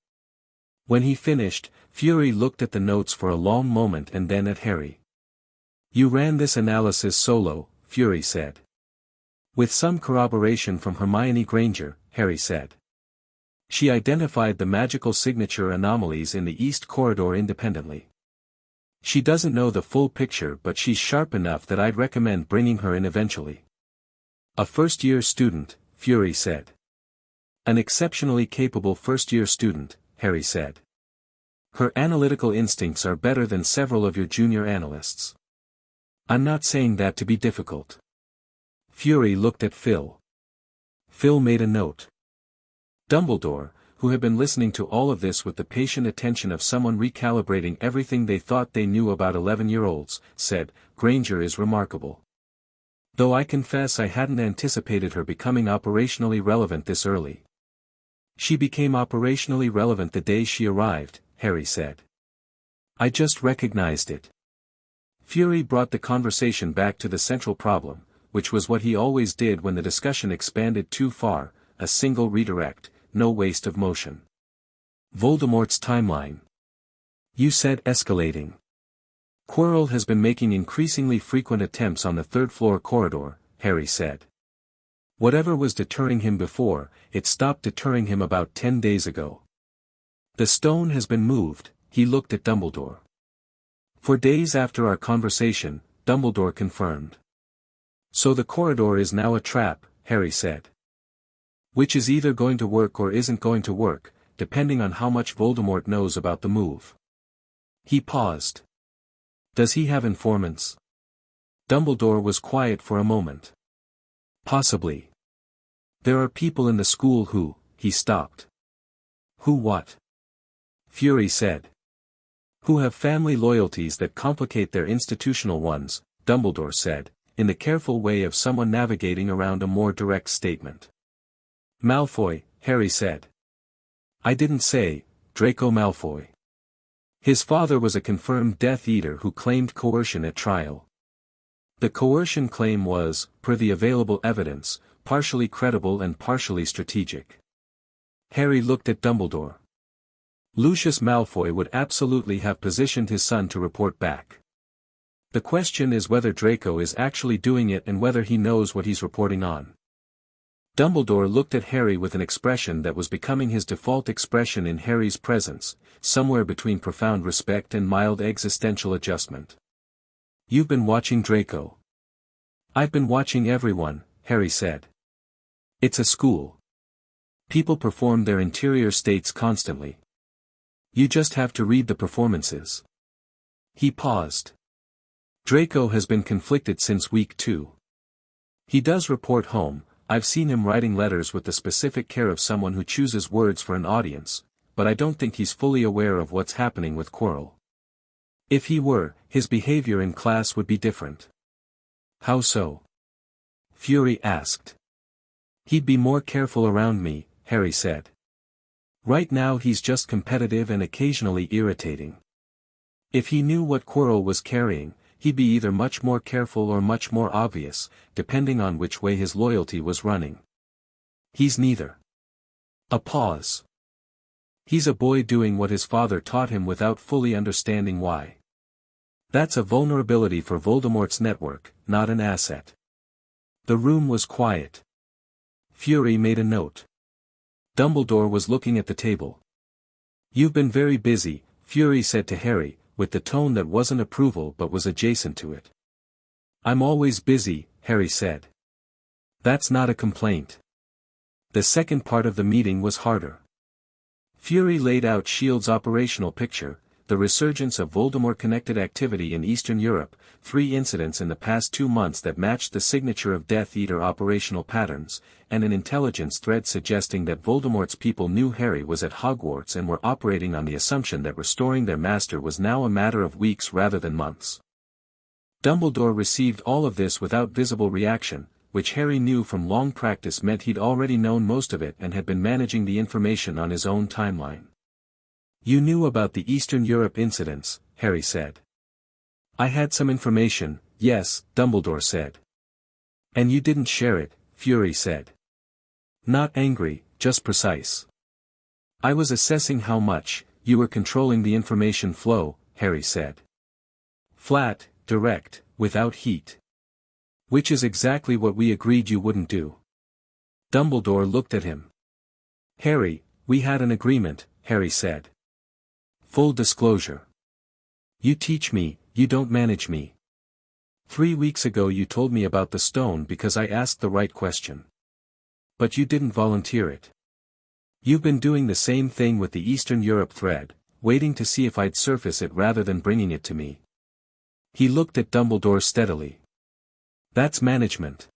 When he finished, Fury looked at the notes for a long moment and then at Harry. You ran this analysis solo, Fury said. With some corroboration from Hermione Granger, Harry said. She identified the magical signature anomalies in the East Corridor independently. She doesn't know the full picture but she's sharp enough that I'd recommend bringing her in eventually. A first-year student, Fury said. An exceptionally capable first-year student, Harry said. Her analytical instincts are better than several of your junior analysts. I'm not saying that to be difficult. Fury looked at Phil. Phil made a note. Dumbledore, who had been listening to all of this with the patient attention of someone recalibrating everything they thought they knew about 11-year-olds, said, Granger is remarkable. Though I confess I hadn't anticipated her becoming operationally relevant this early. She became operationally relevant the day she arrived, Harry said. I just recognized it. Fury brought the conversation back to the central problem, which was what he always did when the discussion expanded too far, a single redirect, no waste of motion. Voldemort's timeline. You said escalating. Quirrell has been making increasingly frequent attempts on the 3rd-floor corridor, Harry said. Whatever was deterring him before, it stopped deterring him about 10 days ago. The stone has been moved, he looked at Dumbledore. For days after our conversation, Dumbledore confirmed. So the corridor is now a trap, Harry said. Which is either going to work or isn't going to work, depending on how much Voldemort knows about the move. He paused. Does he have informants? Dumbledore was quiet for a moment. Possibly. There are people in the school who, he stopped. Who what? Fury said. Who have family loyalties that complicate their institutional ones, Dumbledore said, in the careful way of someone navigating around a more direct statement. Malfoy, Harry said. I didn't say, Draco Malfoy. His father was a confirmed Death Eater who claimed coercion at trial. The coercion claim was, per the available evidence, partially credible and partially strategic. Harry looked at Dumbledore. Lucius Malfoy would absolutely have positioned his son to report back. The question is whether Draco is actually doing it and whether he knows what he's reporting on. Dumbledore looked at Harry with an expression that was becoming his default expression in Harry's presence, somewhere between profound respect and mild existential adjustment. "You've been watching Draco." "I've been watching everyone," Harry said. "It's a school. People perform their interior states constantly. You just have to read the performances." He paused. "Draco has been conflicted since week 2. He does report home. I've seen him writing letters with the specific care of someone who chooses words for an audience, but I don't think he's fully aware of what's happening with Quirrell. If he were, his behavior in class would be different." "How so?" Fury asked. "He'd be more careful around me," Harry said. "Right now he's just competitive and occasionally irritating. If he knew what Quirrell was carrying, he'd be either much more careful or much more obvious, depending on which way his loyalty was running. He's neither." A pause. "He's a boy doing what his father taught him without fully understanding why. That's a vulnerability for Voldemort's network, not an asset." The room was quiet. Fury made a note. Dumbledore was looking at the table. "You've been very busy," Fury said to Harry, with the tone that wasn't approval but was adjacent to it. "I'm always busy," Harry said. "That's not a complaint." The second part of the meeting was harder. Fury laid out S.H.I.E.L.D.'s operational picture, the resurgence of Voldemort-connected activity in Eastern Europe, 3 incidents in the past 2 months that matched the signature of Death Eater operational patterns, and an intelligence thread suggesting that Voldemort's people knew Harry was at Hogwarts and were operating on the assumption that restoring their master was now a matter of weeks rather than months. Dumbledore received all of this without visible reaction, which Harry knew from long practice meant he'd already known most of it and had been managing the information on his own timeline. "You knew about the Eastern Europe incidents," Harry said. "I had some information, yes," Dumbledore said. "And you didn't share it," Fury said. "Not angry, just precise." "I was assessing how much, you were controlling the information flow," Harry said. "Flat, direct, without heat. Which is exactly what we agreed you wouldn't do." Dumbledore looked at him. "Harry, we had an agreement," Harry said. "Full disclosure. You teach me, you don't manage me. 3 weeks ago you told me about the stone because I asked the right question. But you didn't volunteer it. You've been doing the same thing with the Eastern Europe thread, waiting to see if I'd surface it rather than bringing it to me." He looked at Dumbledore steadily. "That's management.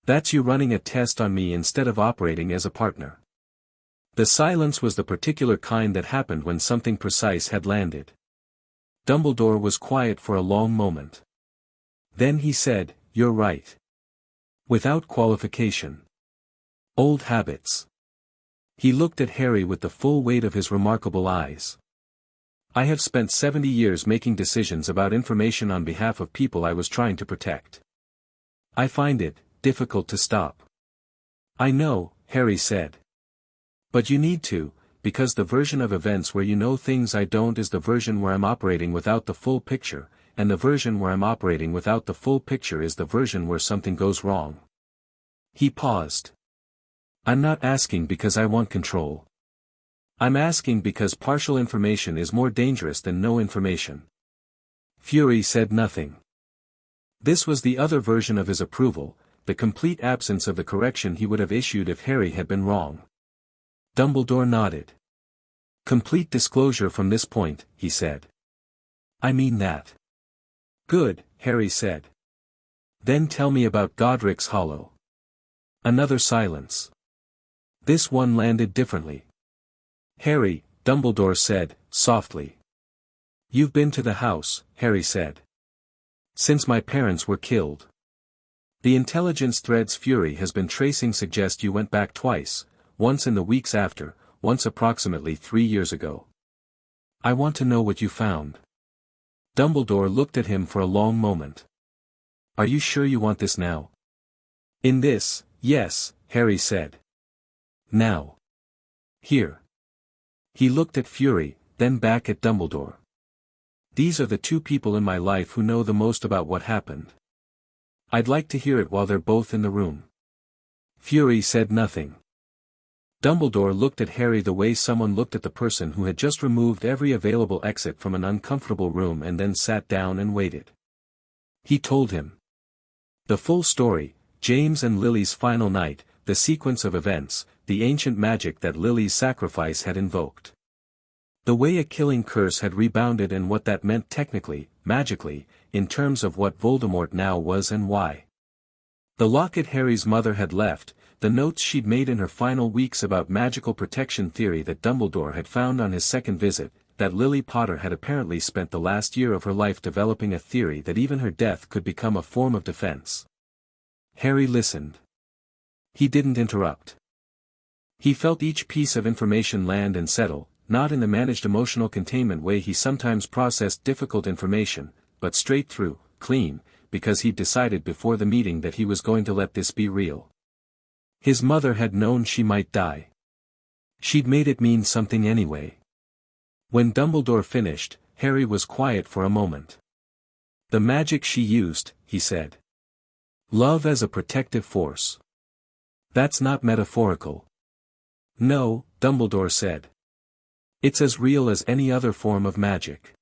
That's you running a test on me instead of operating as a partner." The silence was the particular kind that happened when something precise had landed. Dumbledore was quiet for a long moment. Then he said, "You're right." Without qualification. "Old habits." He looked at Harry with the full weight of his remarkable eyes. "I have spent 70 years making decisions about information on behalf of people I was trying to protect. I find it difficult to stop." "I know," Harry said. "But you need to, because the version of events where you know things I don't is the version where I'm operating without the full picture, and the version where I'm operating without the full picture is the version where something goes wrong." He paused. "I'm not asking because I want control. I'm asking because partial information is more dangerous than no information." Fury said nothing. This was the other version of his approval, the complete absence of the correction he would have issued if Harry had been wrong. Dumbledore nodded. "Complete disclosure from this point," he said. "I mean that." "Good," Harry said. "Then tell me about Godric's Hollow." Another silence. This one landed differently. "Harry," Dumbledore said, softly. "You've been to the house," Harry said. "Since my parents were killed. The intelligence threads Fury has been tracing suggest you went back twice, once in the weeks after, once approximately 3 years ago. I want to know what you found." Dumbledore looked at him for a long moment. "Are you sure you want this now?" "In this, yes," Harry said. "Now. Here." He looked at Fury, then back at Dumbledore. "These are the 2 people in my life who know the most about what happened. I'd like to hear it while they're both in the room." Fury said nothing. Dumbledore looked at Harry the way someone looked at the person who had just removed every available exit from an uncomfortable room and then sat down and waited. He told him the full story, James and Lily's final night, the sequence of events, the ancient magic that Lily's sacrifice had invoked. The way a killing curse had rebounded and what that meant technically, magically, in terms of what Voldemort now was and why. The locket Harry's mother had left, the notes she'd made in her final weeks about magical protection theory that Dumbledore had found on his second visit, that Lily Potter had apparently spent the last year of her life developing a theory that even her death could become a form of defense. Harry listened. He didn't interrupt. He felt each piece of information land and settle, not in the managed emotional containment way he sometimes processed difficult information, but straight through, clean, because he'd decided before the meeting that he was going to let this be real. His mother had known she might die. She'd made it mean something anyway. When Dumbledore finished, Harry was quiet for a moment. The magic she used, he said. Love as a protective force. That's not metaphorical. No, Dumbledore said. It's as real as any other form of magic.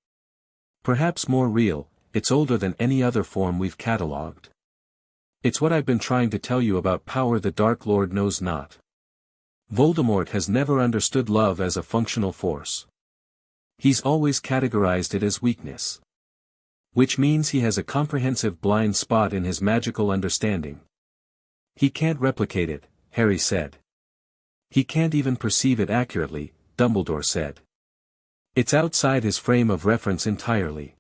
Perhaps more real, it's older than any other form we've catalogued. It's what I've been trying to tell you about power the Dark Lord knows not. Voldemort has never understood love as a functional force. He's always categorized it as weakness. Which means he has a comprehensive blind spot in his magical understanding. He can't replicate it, Harry said. He can't even perceive it accurately, Dumbledore said. It's outside his frame of reference entirely.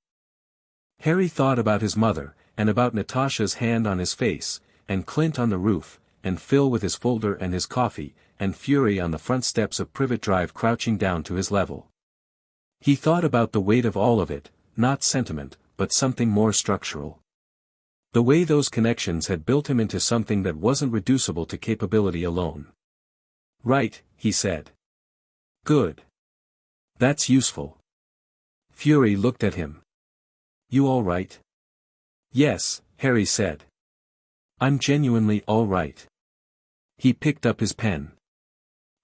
Harry thought about his mother, and about Natasha's hand on his face, and Clint on the roof, and Phil with his folder and his coffee, and Fury on the front steps of Privet Drive crouching down to his level. He thought about the weight of all of it, not sentiment, but something more structural. The way those connections had built him into something that wasn't reducible to capability alone. Right, he said. Good. That's useful. Fury looked at him. You all right? Yes, Harry said. I'm genuinely all right. He picked up his pen.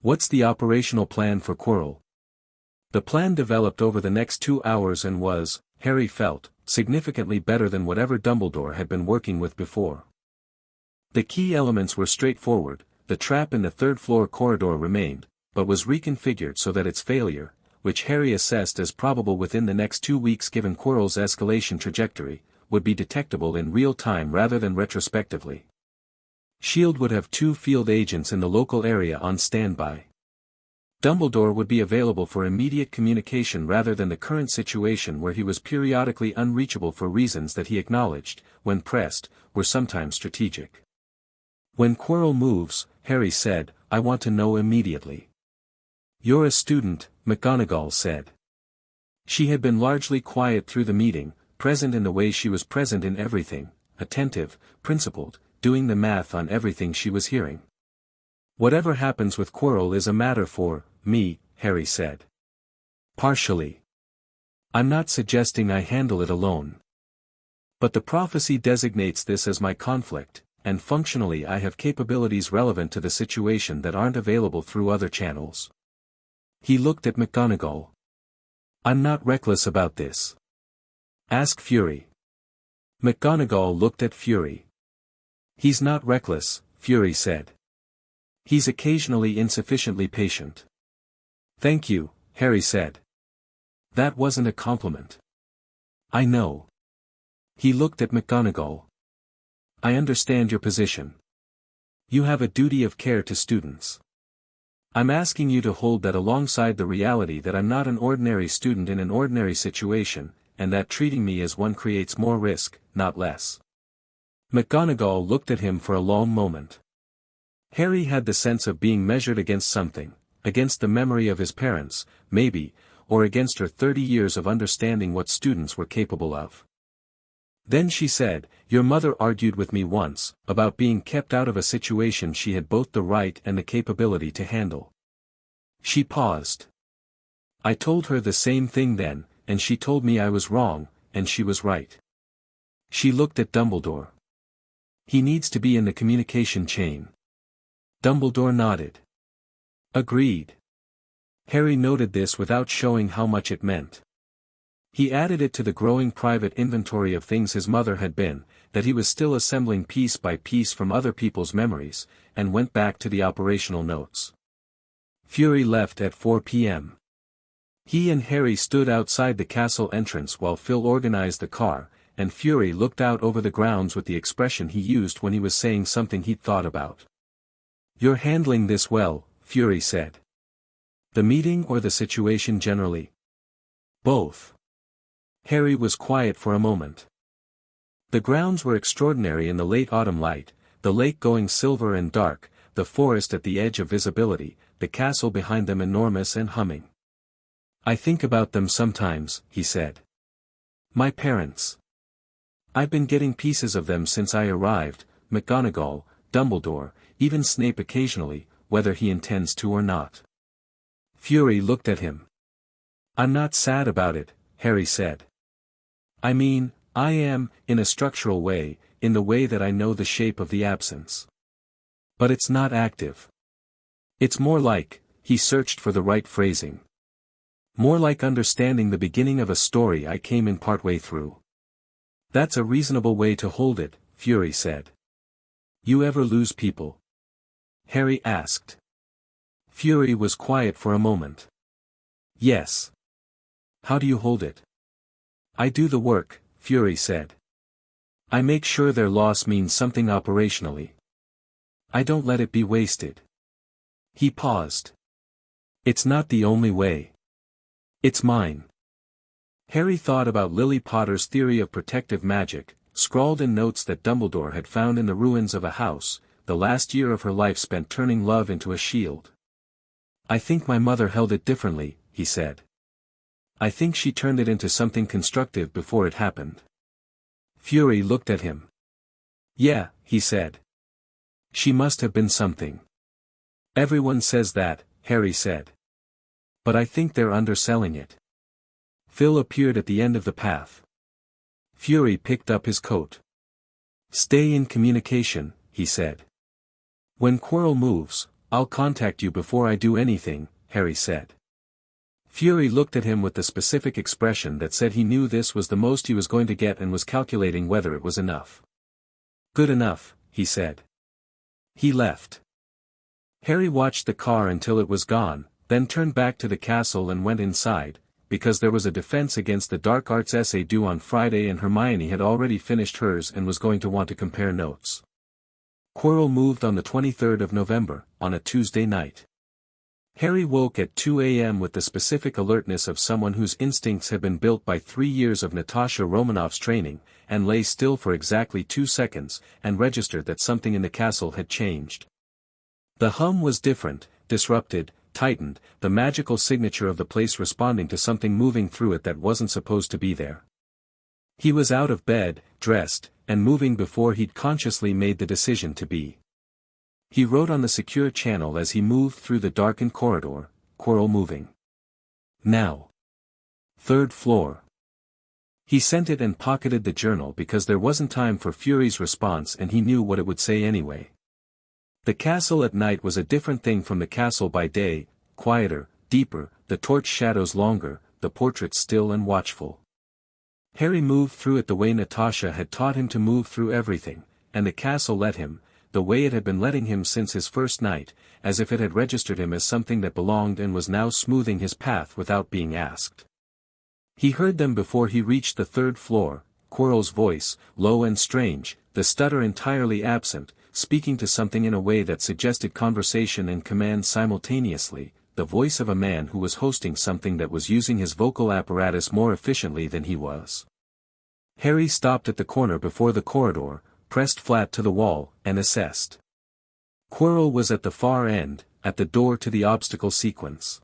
What's the operational plan for Quirrell? The plan developed over the next 2 hours and was, Harry felt, significantly better than whatever Dumbledore had been working with before. The key elements were straightforward, the trap in the third-floor corridor remained, but was reconfigured so that its failure, which Harry assessed as probable within the next 2 weeks given Quirrell's escalation trajectory, would be detectable in real time rather than retrospectively. S.H.I.E.L.D. would have 2 field agents in the local area on standby. Dumbledore would be available for immediate communication rather than the current situation where he was periodically unreachable for reasons that he acknowledged, when pressed, were sometimes strategic. When Quirrell moves, Harry said, I want to know immediately. You're a student, McGonagall said. She had been largely quiet through the meeting, present in the way she was present in everything, attentive, principled, doing the math on everything she was hearing. Whatever happens with Quirrell is a matter for me, Harry said. Partially. I'm not suggesting I handle it alone. But the prophecy designates this as my conflict, and functionally I have capabilities relevant to the situation that aren't available through other channels. He looked at McGonagall. I'm not reckless about this. Ask Fury. McGonagall looked at Fury. He's not reckless, Fury said. He's occasionally insufficiently patient. Thank you, Harry said. That wasn't a compliment. I know. He looked at McGonagall. I understand your position. You have a duty of care to students. I'm asking you to hold that alongside the reality that I'm not an ordinary student in an ordinary situation, and that treating me as one creates more risk, not less. McGonagall looked at him for a long moment. Harry had the sense of being measured against something, against the memory of his parents, maybe, or against her 30 years of understanding what students were capable of. Then she said, Your mother argued with me once, about being kept out of a situation she had both the right and the capability to handle. She paused. I told her the same thing then, and she told me I was wrong, and she was right. She looked at Dumbledore. He needs to be in the communication chain. Dumbledore nodded. Agreed. Harry noted this without showing how much it meant. He added it to the growing private inventory of things his mother had been, that he was still assembling piece by piece from other people's memories, and went back to the operational notes. Fury left at 4 p.m. He and Harry stood outside the castle entrance while Phil organized the car, and Fury looked out over the grounds with the expression he used when he was saying something he'd thought about. "You're handling this well," Fury said. "The meeting or the situation generally?" "Both." Harry was quiet for a moment. The grounds were extraordinary in the late autumn light, the lake going silver and dark, the forest at the edge of visibility, the castle behind them enormous and humming. "I think about them sometimes," he said. "My parents. I've been getting pieces of them since I arrived, McGonagall, Dumbledore, even Snape occasionally, whether he intends to or not." Fury looked at him. "I'm not sad about it," Harry said. "I mean, I am, in a structural way, in the way that I know the shape of the absence. But it's not active. It's more like," he searched for the right phrasing. "More like understanding the beginning of a story I came in partway through." "That's a reasonable way to hold it," Fury said. "You ever lose people?" Harry asked. Fury was quiet for a moment. "Yes." "How do you hold it?" "I do the work," Fury said. "I make sure their loss means something operationally. I don't let it be wasted." He paused. "It's not the only way. It's mine." Harry thought about Lily Potter's theory of protective magic, scrawled in notes that Dumbledore had found in the ruins of a house, the last year of her life spent turning love into a shield. "I think my mother held it differently," he said. "I think she turned it into something constructive before it happened." Fury looked at him. "Yeah," he said. "She must have been something." "Everyone says that," Harry said. "But I think they're underselling it." Phil appeared at the end of the path. Fury picked up his coat. "Stay in communication," he said. "When Quirrell moves, I'll contact you before I do anything," Harry said. Fury looked at him with the specific expression that said he knew this was the most he was going to get and was calculating whether it was enough. "Good enough," he said. He left. Harry watched the car until it was gone, then turned back to the castle and went inside, because there was a defense against the dark arts essay due on Friday and Hermione had already finished hers and was going to want to compare notes. Quirrell moved on the 23rd of November, on a Tuesday night. Harry woke at 2 a.m. with the specific alertness of someone whose instincts had been built by 3 years of Natasha Romanoff's training, and lay still for exactly 2 seconds, and registered that something in the castle had changed. The hum was different, disrupted, tightened, the magical signature of the place responding to something moving through it that wasn't supposed to be there. He was out of bed, dressed, and moving before he'd consciously made the decision to be. He wrote on the secure channel as he moved through the darkened corridor, "Quirrell moving. Now. 3rd floor." He sent it and pocketed the journal because there wasn't time for Fury's response and he knew what it would say anyway. The castle at night was a different thing from the castle by day, quieter, deeper, the torch shadows longer, the portraits still and watchful. Harry moved through it the way Natasha had taught him to move through everything, and the castle let him, the way it had been letting him since his first night, as if it had registered him as something that belonged and was now smoothing his path without being asked. He heard them before he reached the 3rd floor, Quirrell's voice, low and strange, the stutter entirely absent, speaking to something in a way that suggested conversation and command simultaneously, the voice of a man who was hosting something that was using his vocal apparatus more efficiently than he was. Harry stopped at the corner before the corridor, pressed flat to the wall, and assessed. Quirrell was at the far end, at the door to the obstacle sequence.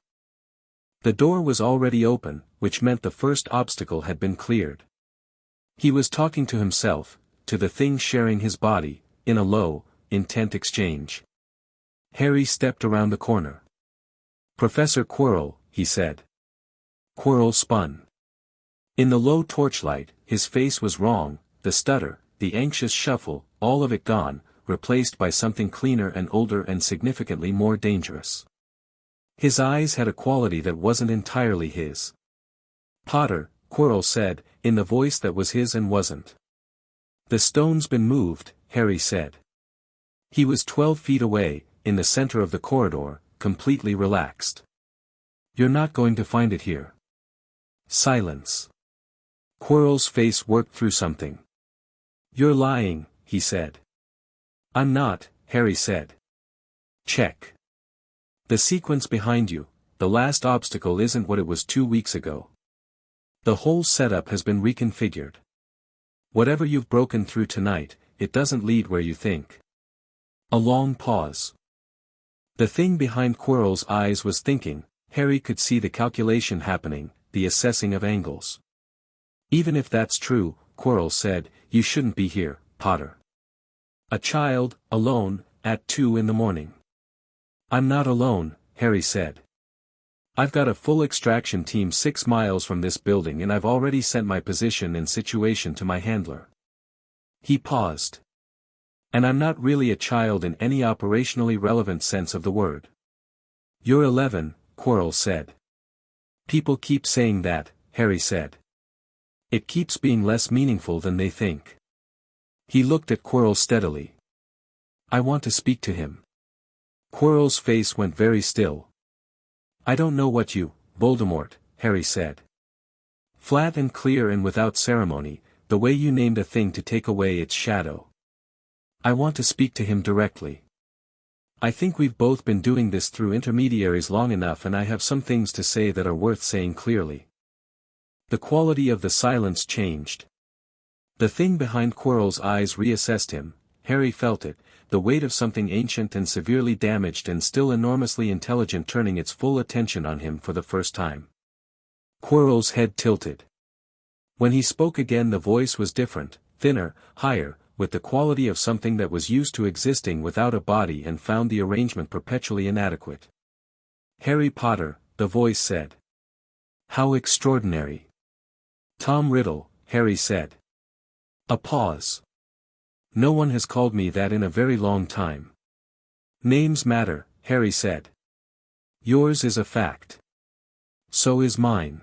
The door was already open, which meant the first obstacle had been cleared. He was talking to himself, to the thing sharing his body, in a low, intent exchange. Harry stepped around the corner. "Professor Quirrell," he said. Quirrell spun. In the low torchlight, his face was wrong, the stutter, the anxious shuffle, all of it gone, replaced by something cleaner and older and significantly more dangerous. His eyes had a quality that wasn't entirely his. "Potter," Quirrell said, in the voice that was his and wasn't. "The stone's been moved," Harry said. He was 12 feet away, in the center of the corridor, completely relaxed. "You're not going to find it here." Silence. Quirrell's face worked through something. "You're lying," he said. "I'm not," Harry said. "Check. The sequence behind you, the last obstacle isn't what it was 2 weeks ago. The whole setup has been reconfigured. Whatever you've broken through tonight, it doesn't lead where you think." A long pause. The thing behind Quirrell's eyes was thinking. Harry could see the calculation happening, the assessing of angles. "Even if that's true," Quirrell said, "you shouldn't be here, Potter. A child, alone, at 2 in the morning." "I'm not alone," Harry said. "I've got a full extraction team 6 miles from this building and I've already sent my position and situation to my handler." He paused. "And I'm not really a child in any operationally relevant sense of the word." "You're 11, Quirrell said. "People keep saying that," Harry said. "It keeps being less meaningful than they think." He looked at Quirrell steadily. "I want to speak to him." Quirrell's face went very still. "I don't know what you, Voldemort," Harry said. Flat and clear and without ceremony, the way you named a thing to take away its shadow. "I want to speak to him directly. I think we've both been doing this through intermediaries long enough and I have some things to say that are worth saying clearly." The quality of the silence changed. The thing behind Quirrell's eyes reassessed him. Harry felt it, the weight of something ancient and severely damaged and still enormously intelligent turning its full attention on him for the first time. Quirrell's head tilted. When he spoke again the voice was different, thinner, higher, with the quality of something that was used to existing without a body and found the arrangement perpetually inadequate. "Harry Potter," the voice said. "How extraordinary." "Tom Riddle," Harry said. A pause. "No one has called me that in a very long time." "Names matter," Harry said. "Yours is a fact. So is mine.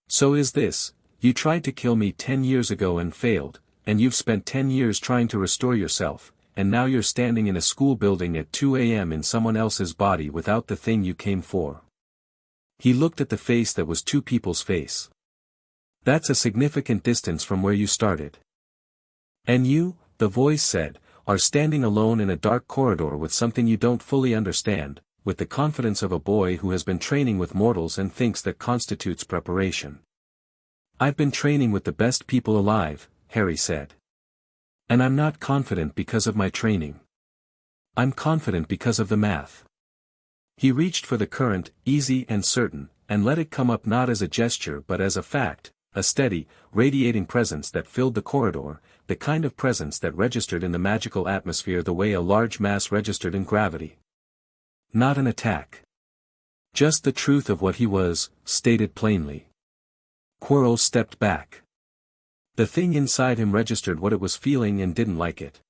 So is this. You tried to kill me 10 years ago and failed, and you've spent 10 years trying to restore yourself, and now you're standing in a school building at 2 a.m. in someone else's body without the thing you came for." He looked at the face that was 2 people's face. "That's a significant distance from where you started. And you," the voice said, "are standing alone in a dark corridor with something you don't fully understand, with the confidence of a boy who has been training with mortals and thinks that constitutes preparation." "I've been training with the best people alive," Harry said. "And I'm not confident because of my training. I'm confident because of the math." He reached for the current, easy and certain, and let it come up not as a gesture but as a fact, a steady, radiating presence that filled the corridor, the kind of presence that registered in the magical atmosphere the way a large mass registered in gravity. Not an attack. Just the truth of what he was, stated plainly. Quirrell stepped back. The thing inside him registered what it was feeling and didn't like it.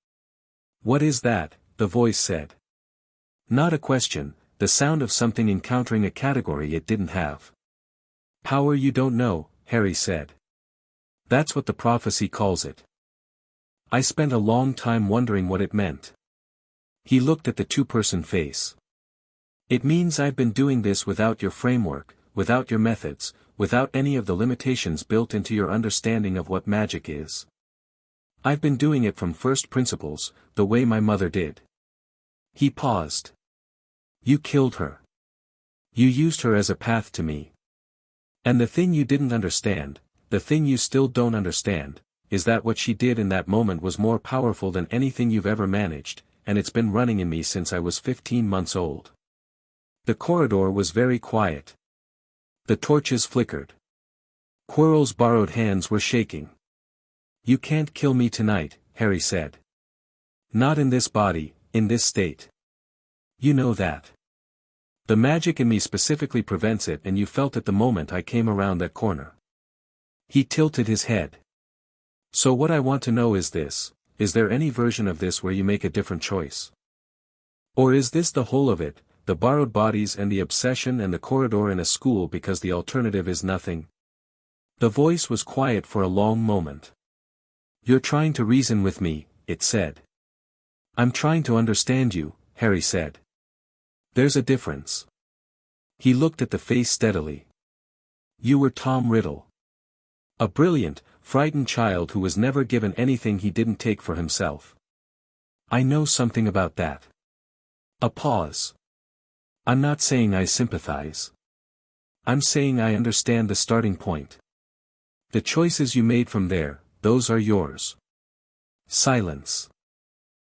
"What is that?" the voice said. Not a question, the sound of something encountering a category it didn't have. "Power you don't know," Harry said. "That's what the prophecy calls it. I spent a long time wondering what it meant." He looked at the 2-person face. "It means I've been doing this without your framework, without your methods, without any of the limitations built into your understanding of what magic is. I've been doing it from first principles, the way my mother did." He paused. "You killed her. You used her as a path to me. And the thing you didn't understand, the thing you still don't understand, is that what she did in that moment was more powerful than anything you've ever managed, and it's been running in me since I was 15 months old." The corridor was very quiet. The torches flickered. Quirrell's borrowed hands were shaking. "You can't kill me tonight," Harry said. "Not in this body, in this state. You know that. The magic in me specifically prevents it and you felt it the moment I came around that corner." He tilted his head. "So what I want to know is this, is there any version of this where you make a different choice? Or is this the whole of it, the borrowed bodies and the obsession and the corridor in a school because the alternative is nothing? The voice was quiet for a long moment. You're trying to reason with me, it said. I'm trying to understand you, Harry said. There's a difference. He looked at the face steadily. You were Tom Riddle. A brilliant, frightened child who was never given anything he didn't take for himself. I know something about that. A pause. I'm not saying I sympathize. I'm saying I understand the starting point. The choices you made from there, those are yours. Silence.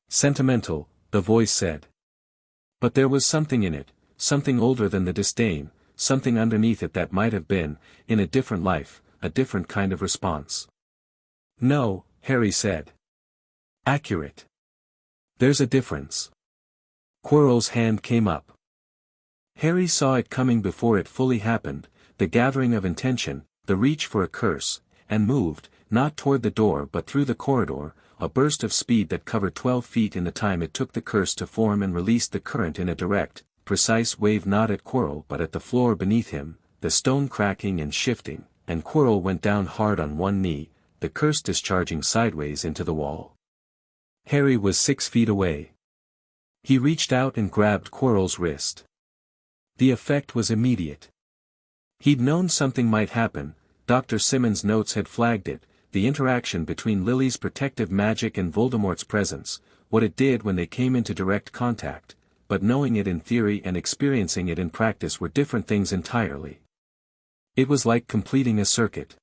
Sentimental, the voice said. But there was something in it, something older than the disdain, something underneath it that might have been, in a different life, a different kind of response. No, Harry said. Accurate. There's a difference. Quirrell's hand came up. Harry saw it coming before it fully happened, the gathering of intention, the reach for a curse, and moved, not toward the door but through the corridor, a burst of speed that covered 12 feet in the time it took the curse to form and released the current in a direct, precise wave not at Quirrell but at the floor beneath him, the stone cracking and shifting, and Quirrell went down hard on one knee, the curse discharging sideways into the wall. Harry was 6 feet away. He reached out and grabbed Quirrell's wrist. The effect was immediate. He'd known something might happen, Dr. Simmons' notes had flagged it, the interaction between Lily's protective magic and Voldemort's presence, what it did when they came into direct contact, but knowing it in theory and experiencing it in practice were different things entirely. It was like completing a circuit.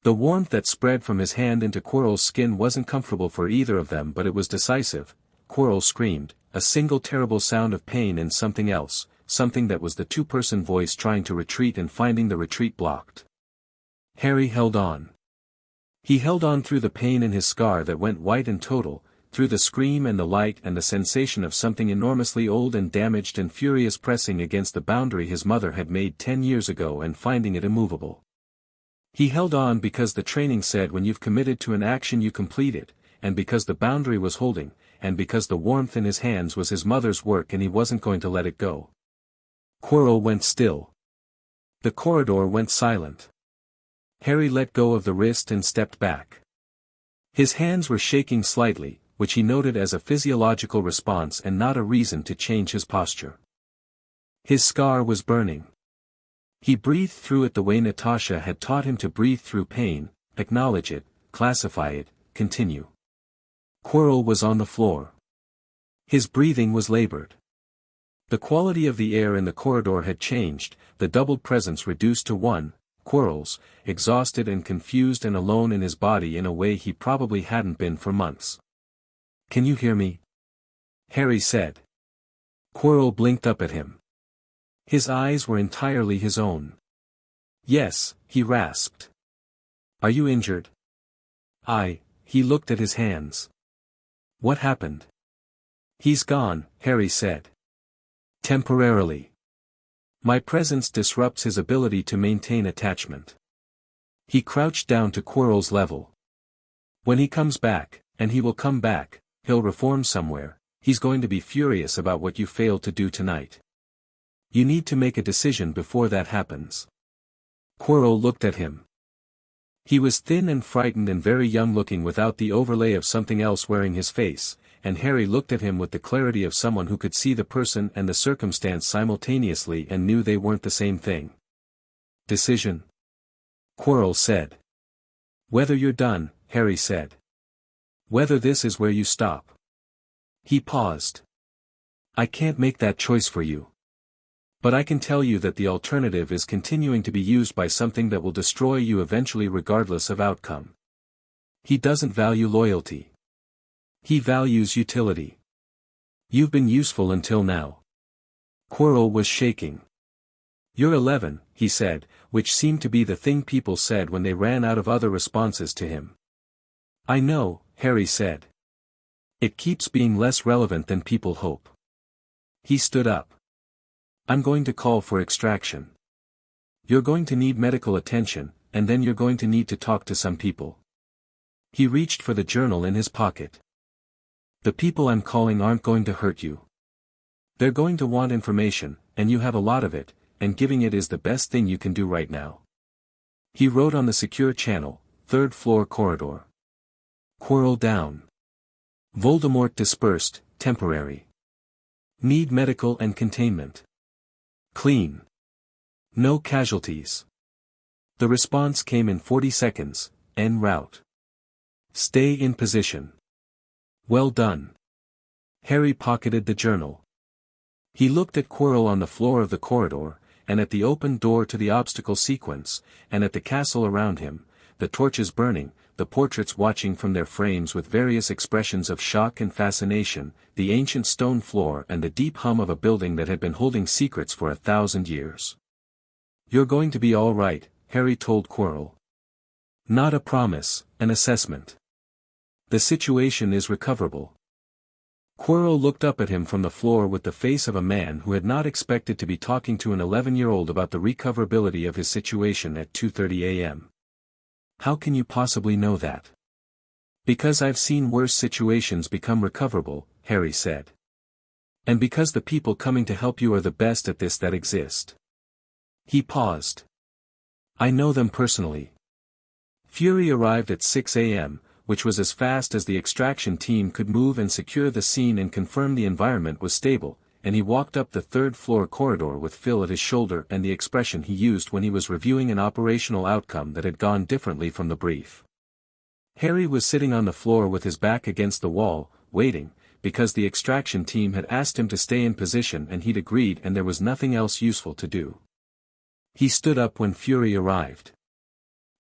The warmth that spread from his hand into Quirrell's skin wasn't comfortable for either of them but it was decisive. Quirrell screamed, a single terrible sound of pain and something else, something that was the two-person voice trying to retreat and finding the retreat blocked. Harry held on. He held on through the pain in his scar that went white and total, through the scream and the light and the sensation of something enormously old and damaged and furious pressing against the boundary his mother had made 10 years ago and finding it immovable. He held on because the training said when you've committed to an action you complete it, and because the boundary was holding, and because the warmth in his hands was his mother's work and he wasn't going to let it go. Quirrell went still. The corridor went silent. Harry let go of the wrist and stepped back. His hands were shaking slightly, which he noted as a physiological response and not a reason to change his posture. His scar was burning. He breathed through it the way Natasha had taught him to breathe through pain, acknowledge it, classify it, continue. Quirrell was on the floor. His breathing was labored. The quality of the air in the corridor had changed, the doubled presence reduced to one, Quirrell's, exhausted and confused and alone in his body in a way he probably hadn't been for months. Can you hear me? Harry said. Quirrell blinked up at him. His eyes were entirely his own. Yes, he rasped. Are you injured? He looked at his hands. What happened? He's gone, Harry said. Temporarily. My presence disrupts his ability to maintain attachment. He crouched down to Quirrell's level. When he comes back, and he will come back, he'll reform somewhere, he's going to be furious about what you failed to do tonight. You need to make a decision before that happens. Quirrell looked at him. He was thin and frightened and very young looking without the overlay of something else wearing his face, and Harry looked at him with the clarity of someone who could see the person and the circumstance simultaneously and knew they weren't the same thing. Decision? Quirrell said. Whether you're done, Harry said. Whether this is where you stop. He paused. I can't make that choice for you. But I can tell you that the alternative is continuing to be used by something that will destroy you eventually regardless of outcome. He doesn't value loyalty. He values utility. You've been useful until now. Quirrell was shaking. You're 11, he said, which seemed to be the thing people said when they ran out of other responses to him. I know, Harry said. It keeps being less relevant than people hope. He stood up. I'm going to call for extraction. You're going to need medical attention, and then you're going to need to talk to some people. He reached for the journal in his pocket. The people I'm calling aren't going to hurt you. They're going to want information, and you have a lot of it, and giving it is the best thing you can do right now. He wrote on the secure channel, 3rd floor corridor. Quirrell down. Voldemort dispersed, temporary. Need medical and containment. Clean. No casualties. The response came in 40 seconds, en route. Stay in position. Well done. Harry pocketed the journal. He looked at Quirrell on the floor of the corridor, and at the open door to the obstacle sequence, and at the castle around him, the torches burning, the portraits watching from their frames with various expressions of shock and fascination, the ancient stone floor and the deep hum of a building that had been holding secrets for 1,000 years. You're going to be all right, Harry told Quirrell. Not a promise, an assessment. The situation is recoverable. Quirrell looked up at him from the floor with the face of a man who had not expected to be talking to an 11-year-old about the recoverability of his situation at 2:30 a.m. How can you possibly know that? Because I've seen worse situations become recoverable, Harry said. And because the people coming to help you are the best at this that exist. He paused. I know them personally. Fury arrived at 6 a.m., which was as fast as the extraction team could move and secure the scene and confirm the environment was stable, and he walked up the 3rd floor corridor with Phil at his shoulder and the expression he used when he was reviewing an operational outcome that had gone differently from the brief. Harry was sitting on the floor with his back against the wall, waiting, because the extraction team had asked him to stay in position and he'd agreed and there was nothing else useful to do. He stood up when Fury arrived.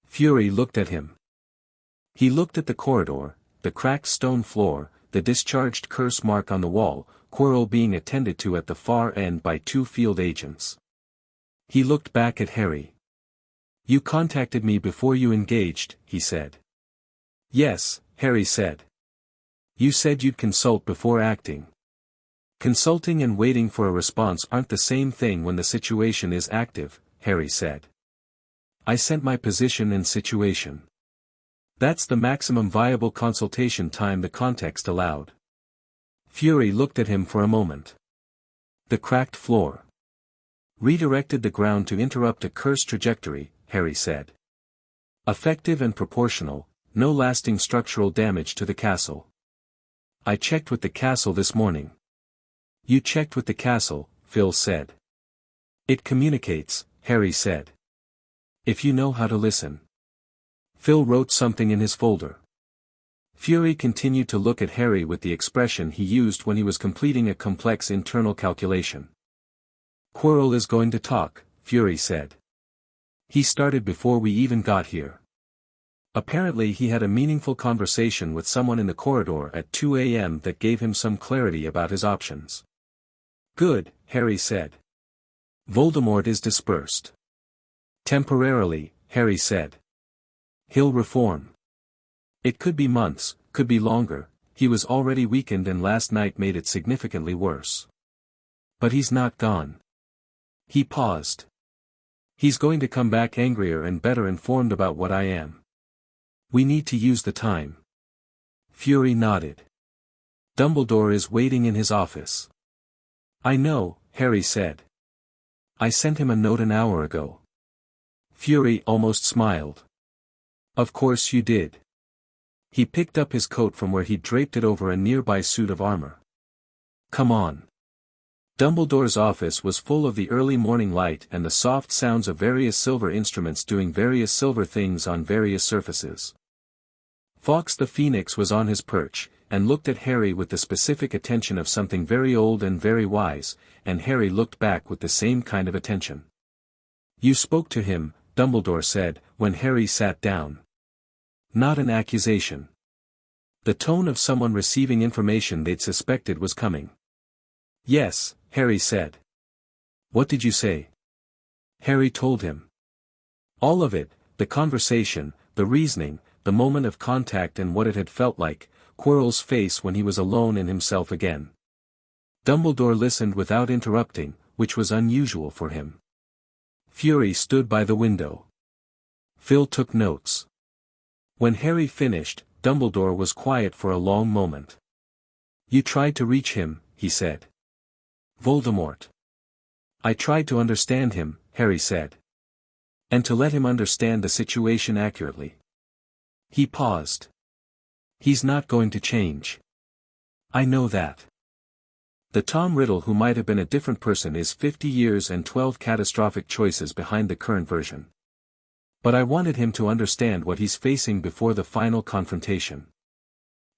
Fury looked at him. He looked at the corridor, the cracked stone floor, the discharged curse mark on the wall, Quirrell being attended to at the far end by 2 field agents. He looked back at Harry. You contacted me before you engaged, he said. Yes, Harry said. You said you'd consult before acting. Consulting and waiting for a response aren't the same thing when the situation is active, Harry said. I sent my position and situation. That's the maximum viable consultation time the context allowed. Fury looked at him for a moment. The cracked floor. Redirected the ground to interrupt a curse trajectory, Harry said. Effective and proportional, no lasting structural damage to the castle. I checked with the castle this morning. You checked with the castle, Phil said. It communicates, Harry said. If you know how to listen. Phil wrote something in his folder. Fury continued to look at Harry with the expression he used when he was completing a complex internal calculation. Quirrell is going to talk, Fury said. He started before we even got here. Apparently he had a meaningful conversation with someone in the corridor at 2 a.m. that gave him some clarity about his options. Good, Harry said. Voldemort is dispersed. Temporarily, Harry said. He'll reform. It could be months, could be longer, he was already weakened and last night made it significantly worse. But he's not gone. He paused. He's going to come back angrier and better informed about what I am. We need to use the time. Fury nodded. Dumbledore is waiting in his office. I know, Harry said. I sent him a note an hour ago. Fury almost smiled. Of course you did. He picked up his coat from where he'd draped it over a nearby suit of armor. Come on. Dumbledore's office was full of the early morning light and the soft sounds of various silver instruments doing various silver things on various surfaces. Fawkes the Phoenix was on his perch, and looked at Harry with the specific attention of something very old and very wise, and Harry looked back with the same kind of attention. You spoke to him, Dumbledore said, when Harry sat down. Not an accusation. The tone of someone receiving information they'd suspected was coming. Yes, Harry said. What did you say? Harry told him. All of it, the conversation, the reasoning, the moment of contact and what it had felt like, Quirrell's face when he was alone in himself again. Dumbledore listened without interrupting, which was unusual for him. Fury stood by the window. Phil took notes. When Harry finished, Dumbledore was quiet for a long moment. You tried to reach him, he said. Voldemort. I tried to understand him, Harry said. And to let him understand the situation accurately. He paused. He's not going to change. I know that. The Tom Riddle who might have been a different person is 50 years and 12 catastrophic choices behind the current version. But I wanted him to understand what he's facing before the final confrontation.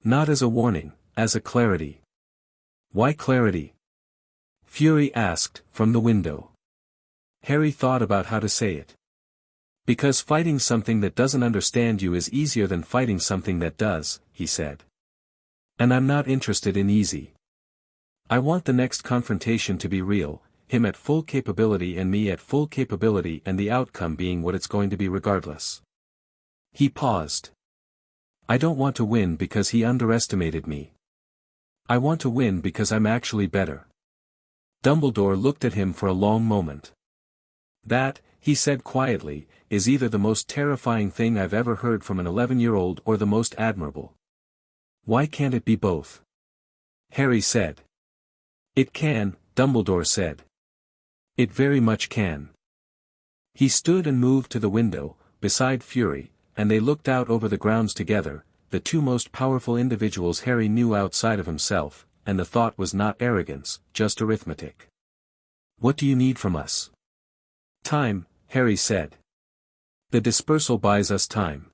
Not as a warning, as a clarity. Why clarity? Fury asked, from the window. Harry thought about how to say it. Because fighting something that doesn't understand you is easier than fighting something that does, he said. And I'm not interested in easy. I want the next confrontation to be real, him at full capability and me at full capability and the outcome being what it's going to be regardless. He paused. I don't want to win because he underestimated me. I want to win because I'm actually better. Dumbledore looked at him for a long moment. That, he said quietly, is either the most terrifying thing I've ever heard from an 11-year-old or the most admirable. Why can't it be both? Harry said. It can, Dumbledore said. It very much can. He stood and moved to the window, beside Fury, and they looked out over the grounds together, the two most powerful individuals Harry knew outside of himself, and the thought was not arrogance, just arithmetic. What do you need from us? Time, Harry said. The dispersal buys us time.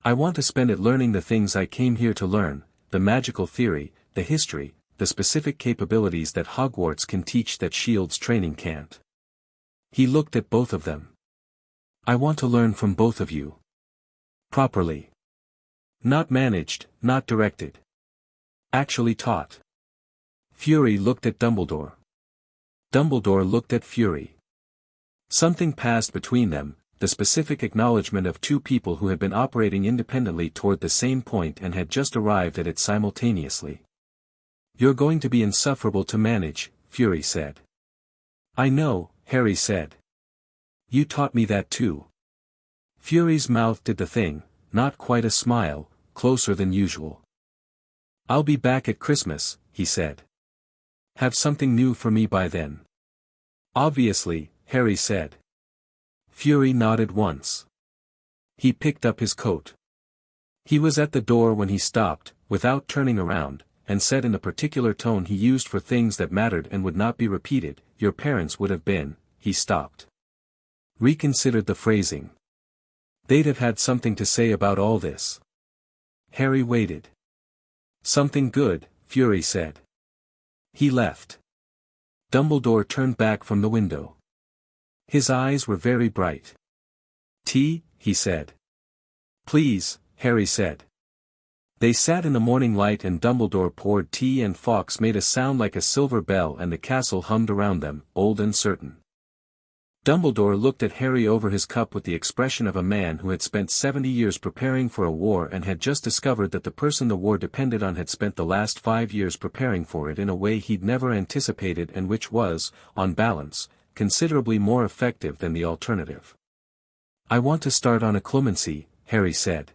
I want to spend it learning the things I came here to learn, the magical theory, the history, the specific capabilities that Hogwarts can teach that Shield's training can't. He looked at both of them. I want to learn from both of you. Properly. Not managed, not directed. Actually taught. Fury looked at Dumbledore. Dumbledore looked at Fury. Something passed between them, the specific acknowledgement of two people who had been operating independently toward the same point and had just arrived at it simultaneously. You're going to be insufferable to manage, Fury said. I know, Harry said. You taught me that too. Fury's mouth did the thing, not quite a smile, closer than usual. I'll be back at Christmas, he said. Have something new for me by then. Obviously, Harry said. Fury nodded once. He picked up his coat. He was at the door when he stopped, without turning around, and said in the particular tone he used for things that mattered and would not be repeated, your parents would have been, he stopped. Reconsidered the phrasing. They'd have had something to say about all this. Harry waited. Something good, Fury said. He left. Dumbledore turned back from the window. His eyes were very bright. Tea, he said. Please, Harry said. They sat in the morning light and Dumbledore poured tea and Fawkes made a sound like a silver bell and the castle hummed around them, old and certain. Dumbledore looked at Harry over his cup with the expression of a man who had spent 70 years preparing for a war and had just discovered that the person the war depended on had spent the last 5 years preparing for it in a way he'd never anticipated and which was, on balance, considerably more effective than the alternative. I want to start on occlumency, Harry said.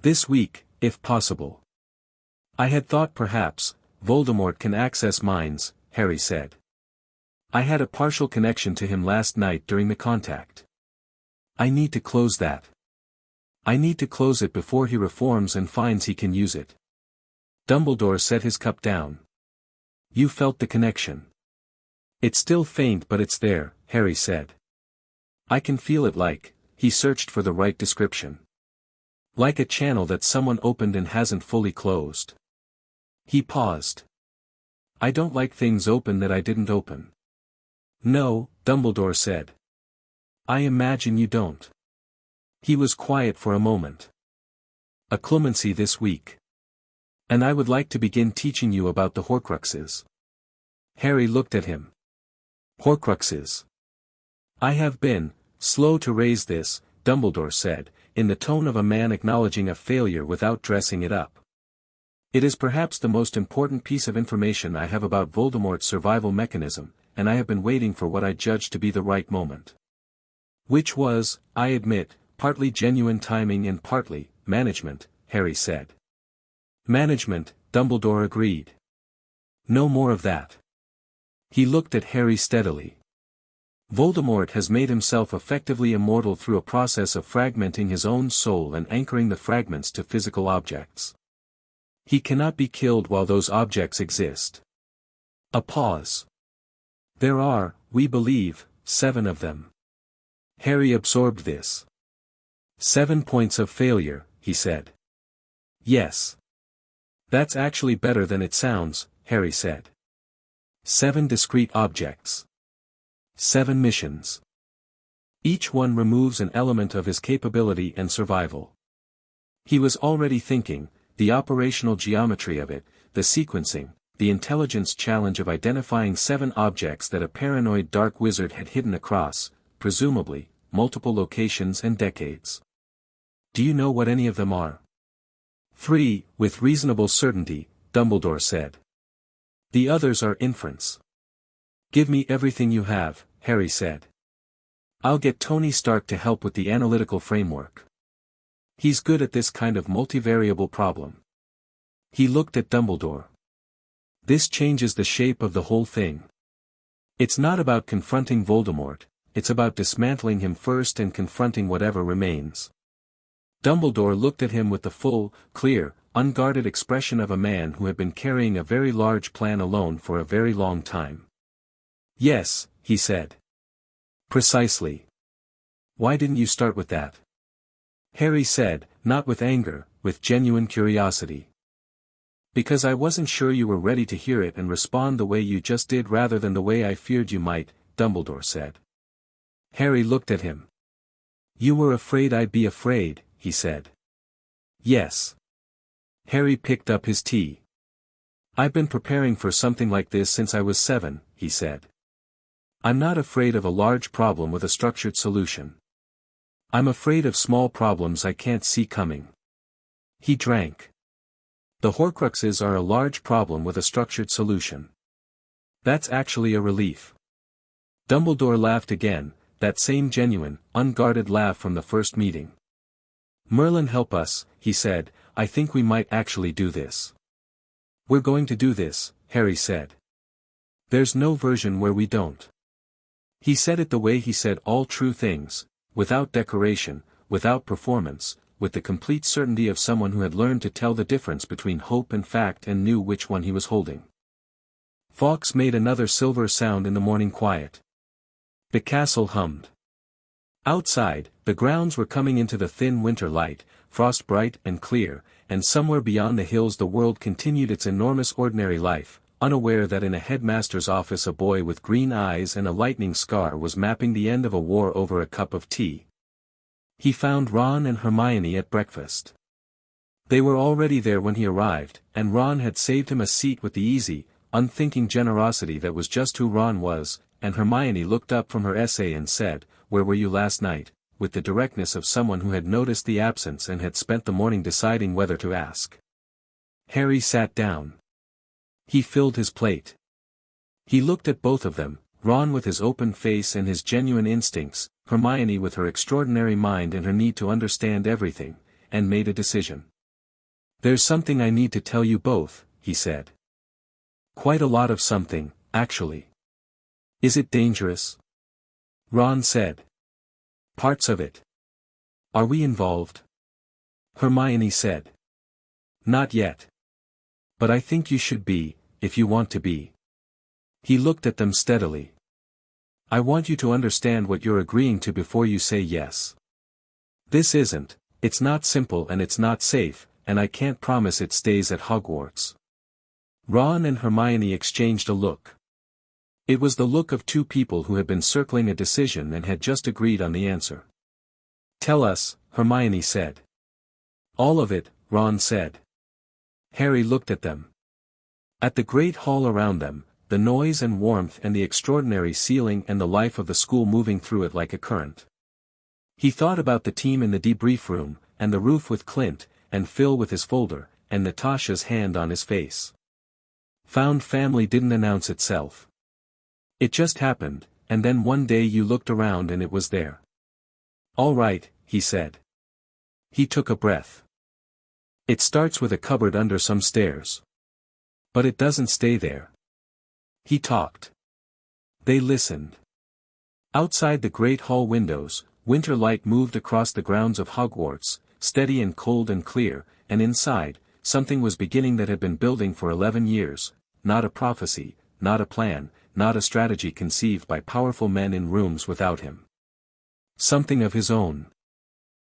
This week, if possible. I had thought perhaps, Voldemort can access minds, Harry said. I had a partial connection to him last night during the contact. I need to close that. I need to close it before he reforms and finds he can use it. Dumbledore set his cup down. You felt the connection. It's still faint but it's there, Harry said. I can feel it like, he searched for the right description. Like a channel that someone opened and hasn't fully closed. He paused. I don't like things open that I didn't open. No, Dumbledore said. I imagine you don't. He was quiet for a moment. Occlumency this week. And I would like to begin teaching you about the Horcruxes. Harry looked at him. Horcruxes. I have been, slow to raise this, Dumbledore said, in the tone of a man acknowledging a failure without dressing it up. It is perhaps the most important piece of information I have about Voldemort's survival mechanism, and I have been waiting for what I judge to be the right moment. Which was, I admit, partly genuine timing and partly, management, Harry said. Management, Dumbledore agreed. No more of that. He looked at Harry steadily. Voldemort has made himself effectively immortal through a process of fragmenting his own soul and anchoring the fragments to physical objects. He cannot be killed while those objects exist. A pause. There are, we believe, 7 of them. Harry absorbed this. 7 points of failure, he said. Yes. That's actually better than it sounds, Harry said. 7 discrete objects. 7 missions. Each one removes an element of his capability and survival. He was already thinking, the operational geometry of it, the sequencing, the intelligence challenge of identifying 7 objects that a paranoid dark wizard had hidden across, presumably, multiple locations and decades. Do you know what any of them are? 3, with reasonable certainty, Dumbledore said. The others are inference. Give me everything you have, Harry said. I'll get Tony Stark to help with the analytical framework. He's good at this kind of multivariable problem. He looked at Dumbledore. This changes the shape of the whole thing. It's not about confronting Voldemort, it's about dismantling him first and confronting whatever remains. Dumbledore looked at him with the full, clear, unguarded expression of a man who had been carrying a very large plan alone for a very long time. Yes, he said. Precisely. Why didn't you start with that? Harry said, not with anger, with genuine curiosity. Because I wasn't sure you were ready to hear it and respond the way you just did rather than the way I feared you might, Dumbledore said. Harry looked at him. You were afraid I'd be afraid, he said. Yes. Harry picked up his tea. I've been preparing for something like this since I was 7, he said. I'm not afraid of a large problem with a structured solution. I'm afraid of small problems I can't see coming. He drank. The Horcruxes are a large problem with a structured solution. That's actually a relief. Dumbledore laughed again, that same genuine, unguarded laugh from the first meeting. Merlin, help us, he said, I think we might actually do this. We're going to do this, Harry said. There's no version where we don't. He said it the way he said all true things, without decoration, without performance, with the complete certainty of someone who had learned to tell the difference between hope and fact and knew which one he was holding. Fawkes made another silver sound in the morning quiet. The castle hummed. Outside, the grounds were coming into the thin winter light, frost bright and clear, and somewhere beyond the hills the world continued its enormous ordinary life, unaware that in a headmaster's office a boy with green eyes and a lightning scar was mapping the end of a war over a cup of tea. He found Ron and Hermione at breakfast. They were already there when he arrived, and Ron had saved him a seat with the easy, unthinking generosity that was just who Ron was, and Hermione looked up from her essay and said, "Where were you last night?" with the directness of someone who had noticed the absence and had spent the morning deciding whether to ask. Harry sat down. He filled his plate. He looked at both of them, Ron with his open face and his genuine instincts, Hermione with her extraordinary mind and her need to understand everything, and made a decision. "There's something I need to tell you both," he said. "Quite a lot of something, actually." "Is it dangerous?" Ron said. "Parts of it." "Are we involved?" Hermione said. "Not yet. But I think you should be, if you want to be." He looked at them steadily. "I want you to understand what you're agreeing to before you say yes. It's not simple and it's not safe, and I can't promise it stays at Hogwarts." Ron and Hermione exchanged a look. It was the look of two people who had been circling a decision and had just agreed on the answer. "Tell us," Hermione said. "All of it," Ron said. Harry looked at them. At the great hall around them, the noise and warmth and the extraordinary ceiling and the life of the school moving through it like a current. He thought about the team in the debrief room, and the roof with Clint, and Phil with his folder, and Natasha's hand on his face. Found family didn't announce itself. It just happened, and then one day you looked around and it was there. "All right," he said. He took a breath. It starts with a cupboard under some stairs. But it doesn't stay there. He talked. They listened. Outside the great hall windows, winter light moved across the grounds of Hogwarts, steady and cold and clear, and inside, something was beginning that had been building for 11 years, not a prophecy, not a plan, not a strategy conceived by powerful men in rooms without him. Something of his own.